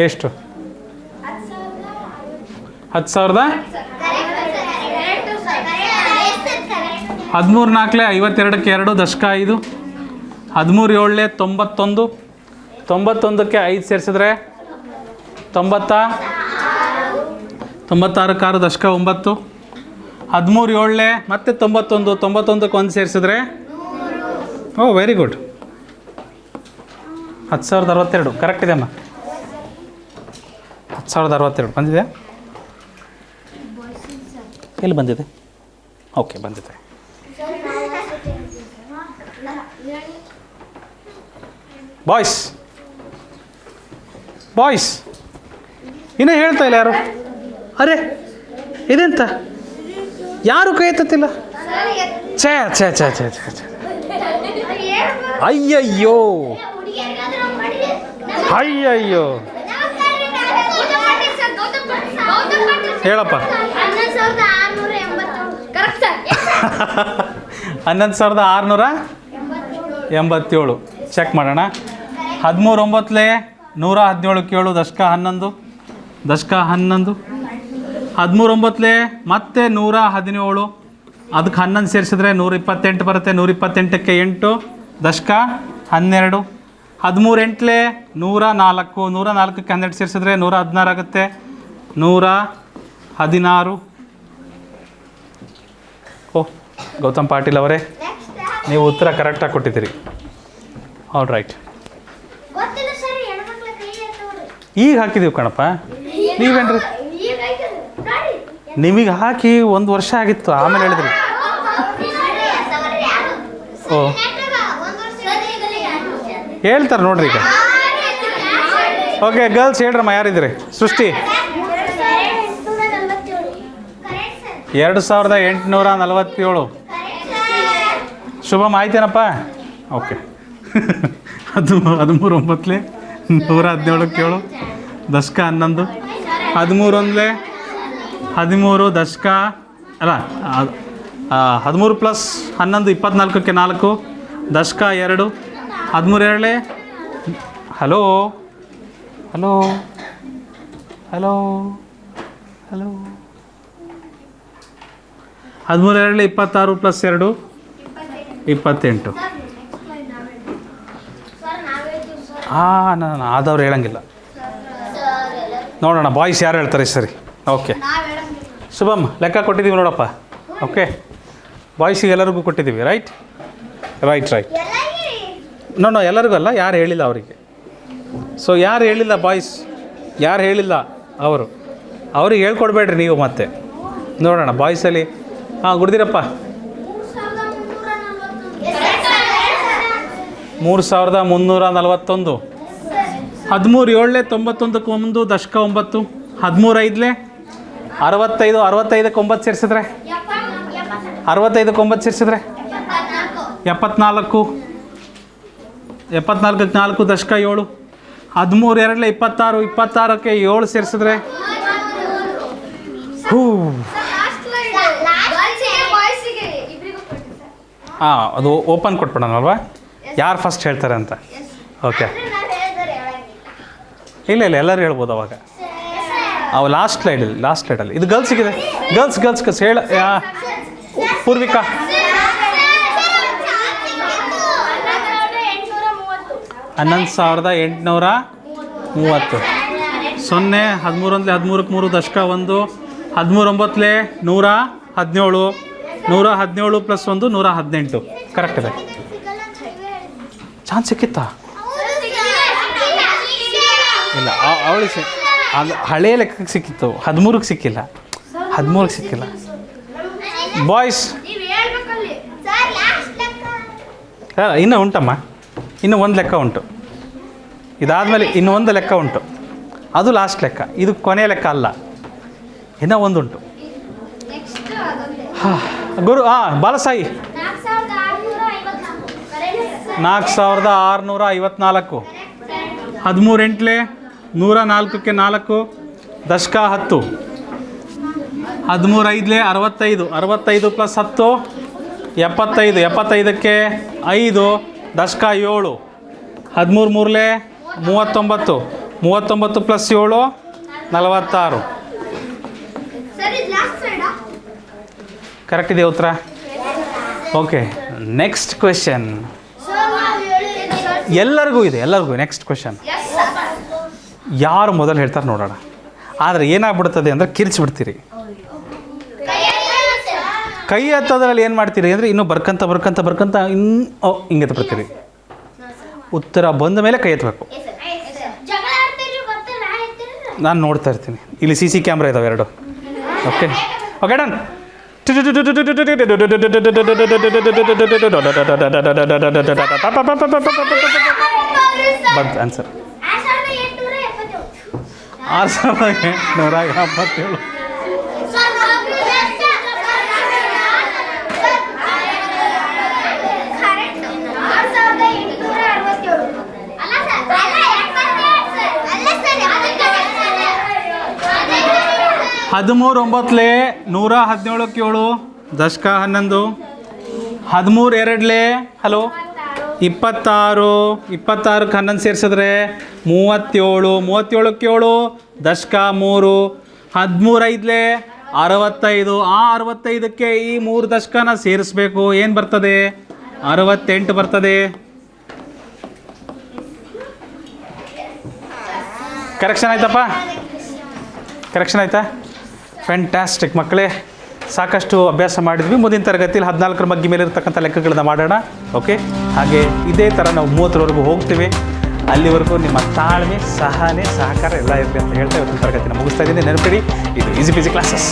ಎಷ್ಟು 10,000 13 ನಾಲ್ಕಲೆ 52ಕ್ಕೆ 2 ದಶಕ 5 13 ಏಳಲೆ 91 91ಕ್ಕೆ 5 ಸೇರಿಸಿದ್ರೆ 96ಕ್ಕೆ 6 ದಶಕ 9 13 ಏಳಲೆ ಮತ್ತೆ 91ಕ್ಕೆ 1 ಸೇರಿಸಿದ್ರೆ ವೆರಿ ಗುಡ್ 10,062 ಕರೆಕ್ಟ್ ಇದೆ ಅಮ್ಮ 10,062 ಬಂದಿದೆ ಎಲ್ಲಿ ಬಂದಿದೆ ಓಕೆ ಬಂದಿದೆ ಬಾಯ್ಸ್ ಇನ್ನೂ ಹೇಳ್ತಾ ಇಲ್ಲ ಯಾರು ಅರೆ ಇದೆಂತ ಯಾರು ಕೈ ಎತ್ತತ್ತಿಲ್ಲ ಛೇ ಅಯ್ಯಯ್ಯೋ ಹೇಳಪ್ಪ 11,687 ಚೆಕ್ ಮಾಡೋಣ. 13 9 117 ಕೇಳು. ದಶಕ 11 ದಶಕ 11 13 9 ಮತ್ತೆ 117 ಅದಕ್ಕೆ 11 ಸೇರಿಸಿದ್ರೆ 128 ಬರುತ್ತೆ. 128ಕ್ಕೆ 8 ದಶಕ 12 13 8 104 104ಕ್ಕೆ 12 ಸೇರಿಸಿದ್ರೆ 116 ಆಗುತ್ತೆ. 116. ಓಹ್ ಗೌತಮ್ ಪಾಟೀಲ್ ಅವರೇ, ನೀವು ಉತ್ತರ ಕರೆಕ್ಟಾಗಿ ಕೊಟ್ಟಿದ್ದೀರಿ. All right. ಗೊತ್ತಿಲ್ಲ ಸರ್, ಹೆಣ್ಮಕ್ಳ ಕೈ ಎತ್ತವ್ರಿ. ಈಗ ಹಾಕಿದ್ದೀವಿ ಕಣಪ್ಪ. ನೀವೇನ್ರಿ ಈಗ ಐತೆ ನೋಡಿ. ನಿಮಗೆ ಹಾಕಿ 1 ವರ್ಷ ಆಗಿತ್ತು, ಆಮೇಲೆ ಹೇಳಿದ್ರಿ. ಓ ಹೇಳ್ತಾರೆ ನೋಡ್ರಿ ಈಗ. ಓಕೆ ಗರ್ಲ್ಸ್ ಹೇಳ್ರಮ್ಮ, ಯಾರಿದ್ದೀರಿ? ಸೃಷ್ಟಿ 2847. ಶುಭಮ್ ಆಯ್ತೇನಪ್ಪ? ಓಕೆ. 13 9 117 ಕೇಳು. ದಶಕ 11 13 1 13 ದಶಕ ಅಲ್ಲ 13 ಪ್ಲಸ್ 11 24ಕ್ಕೆ 4 ದಶಕ 2 13 2 hello hello hello hello 13 2 26 plus 2 28. ನಾನು ಆದವ್ರು ಹೇಳಂಗಿಲ್ಲ. ನೋಡೋಣ ಬಾಯ್ಸ್ ಯಾರು ಹೇಳ್ತಾರೆ ಸರಿ. ಓಕೆ ಶುಭಮ್ ಲೆಕ್ಕ ಕೊಟ್ಟಿದ್ದೀವಿ ನೋಡಪ್ಪ. ಓಕೆ ಬಾಯ್ಸಿಗೆ ಎಲ್ಲರಿಗೂ ಕೊಟ್ಟಿದ್ದೀವಿ. Right right right. ನೋ ಎಲ್ಲರಿಗೂ ಅಲ್ಲ, ಯಾರು ಹೇಳಿಲ್ಲ ಅವರಿಗೆ. ಸೊ ಯಾರು ಹೇಳಿಲ್ಲ ಬಾಯ್ಸ್, ಯಾರು ಹೇಳಿಲ್ಲ ಅವ್ರಿಗೆ ಹೇಳ್ಕೊಡ್ಬೇಡ್ರಿ ನೀವು ಮತ್ತೆ. ನೋಡೋಣ ಬಾಯ್ಸಲ್ಲಿ. ಹಾಂ ಗುಡ್ದಿರಪ್ಪ. 3341 13 7 91ಕ್ಕೆ 1 ದಶಕ 9 13 5 65 65ಕ್ಕೆ 9 ಸೇರಿಸಿದ್ರೆ 65ಕ್ಕೆ 9 ಸೇರಿಸಿದ್ರೆ 74 74ಕ್ಕೆ 4 ದಶಕ 7 13 2 26 26ಕ್ಕೆ 7 ಸೇರಿಸಿದ್ರೆ ಹಾಂ ಅದು ಓಪನ್ ಕೊಟ್ಬಿಡೋಣಲ್ವಾ, ಯಾರು ಫಸ್ಟ್ ಹೇಳ್ತಾರೆ ಅಂತ. ಓಕೆ ಇಲ್ಲ ಎಲ್ಲರೂ ಹೇಳ್ಬೋದು ಅವಾಗ. ಅವು ಲಾಸ್ಟ್ ಸ್ಲೈಡಲ್ಲಿ ಇದು ಗರ್ಲ್ಸಿಗಿದೆ. ಗರ್ಲ್ಸ್ ಹೇಳ. ಪೂರ್ವಿಕಾ 11830 0 13 1 13ಕ್ಕೆ 3 ದಶಕ 1 13 9 117 117 ಪ್ಲಸ್ 1 118. ಕರೆಕ್ಟ್ ಇದೆ. ಚಾನ್ಸ್ ಸಿಕ್ಕಿತ್ತಾ? ಇಲ್ಲ ಅವಳಿಗೆ ಅದು ಹಳೆಯ ಲೆಕ್ಕಕ್ಕೆ ಸಿಕ್ಕಿತ್ತು, 13ಕ್ಕೆ ಸಿಕ್ಕಿಲ್ಲ. 13ಕ್ಕೆ ಸಿಕ್ಕಿಲ್ಲ. ಬಾಯ್ಸ್ ಇನ್ನೂ ಉಂಟಮ್ಮ, ಇನ್ನೂ ಒಂದು ಲೆಕ್ಕ ಉಂಟು. ಇದಾದಮೇಲೆ ಇನ್ನೂ ಒಂದು ಲೆಕ್ಕ ಉಂಟು, ಅದು ಲಾಸ್ಟ್ ಲೆಕ್ಕ. ಇದು ಕೊನೆಯ ಲೆಕ್ಕ ಅಲ್ಲ, ಇನ್ನೂ ಒಂದುಂಟು. ಗುರು ಬಾಲಸಾಯಿ 4654 13 8 104ಕ್ಕೆ 4 ದಶಕ 10 13 5 65 65 ಪ್ಲಸ್ 10 75 75ಕ್ಕೆ 5 ದಶಕ 7 13 3 39 ಪ್ಲಸ್ 7 46. ಕರೆಕ್ಟ್ ಇದೆ ಉತ್ತರ. Okay next question. ಎಲ್ಲರಿಗೂ ನೆಕ್ಸ್ಟ್ ಕ್ವೆಶನ್. ಯಾರು ಮೊದಲು ಹೇಳ್ತಾರೆ ನೋಡೋಣ. ಆದರೆ ಏನಾಗ್ಬಿಡ್ತದೆ ಅಂದರೆ ಕಿರ್ಚಿಬಿಡ್ತೀರಿ. ಕೈ ಎತ್ತೋದ್ರಲ್ಲಿ ಏನು ಮಾಡ್ತೀರಿ ಅಂದರೆ ಇನ್ನೂ ಬರ್ಕಂತ ಇನ್ನೂ ಹಿಂಗೆ ಬರ್ತೀರಿ. ಉತ್ತರ ಬಂದ ಮೇಲೆ ಕೈ ಎತ್ತಬೇಕು. ನಾನು ನೋಡ್ತಾ ಇರ್ತೀನಿ. ಇಲ್ಲಿ CC ಕ್ಯಾಮ್ರಾ ಇದಾವೆ 2. Okay done. ಬಂತು ಆನ್ಸರ್ 6877. ಹದಿಮೂರು 9 117 7 ದಶಕ 11 13 2 ಹಲೋ 26 26ಕ್ಕೆ 11 ಸೇರಿಸಿದ್ರೆ 37 37ಕ್ಕೆ 7 ದಶಕ 3 13 ಐದ್ಲೆ 65 ಆ 65ಕ್ಕೆ ಈ 3 ದಶಕನ ಸೇರಿಸ್ಬೇಕು. ಏನು ಬರ್ತದೆ? 68 ಬರ್ತದೆ. ಕರೆಕ್ಷನ್ ಆಯ್ತಪ್ಪ? ಕರೆಕ್ಷನ್ ಆಯ್ತಾ? ಫ್ಯಾಂಟಾಸ್ಟಿಕ್ ಮಕ್ಕಳೇ, ಸಾಕಷ್ಟು ಅಭ್ಯಾಸ ಮಾಡಿದ್ವಿ. ಮುಂದಿನ ತರಗತಿಯಲ್ಲಿ 14ರ ಮಗ್ಗಿ ಮೇಲೆ ಇರ್ತಕ್ಕಂಥ ಲೆಕ್ಕಗಳನ್ನ ಮಾಡೋಣ. ಓಕೆ, ಹಾಗೆ ಇದೇ ಥರ ನಾವು 30ರವರೆಗೂ ಹೋಗ್ತೀವಿ. ಅಲ್ಲಿವರೆಗೂ ನಿಮ್ಮ ತಾಳ್ಮೆ, ಸಹನೆ, ಸಹಕಾರ ಎಲ್ಲ ಇರಲಿ ಅಂತ ಹೇಳ್ತಾ ಇವತ್ತಿನ ತರಗತಿನ ಮುಗಿಸ್ತಾ ಇದ್ದೀನಿ. ನೆನಪಿಡಿ, ಇದು ಈಸಿ ಪೀಸಿ ಕ್ಲಾಸಸ್.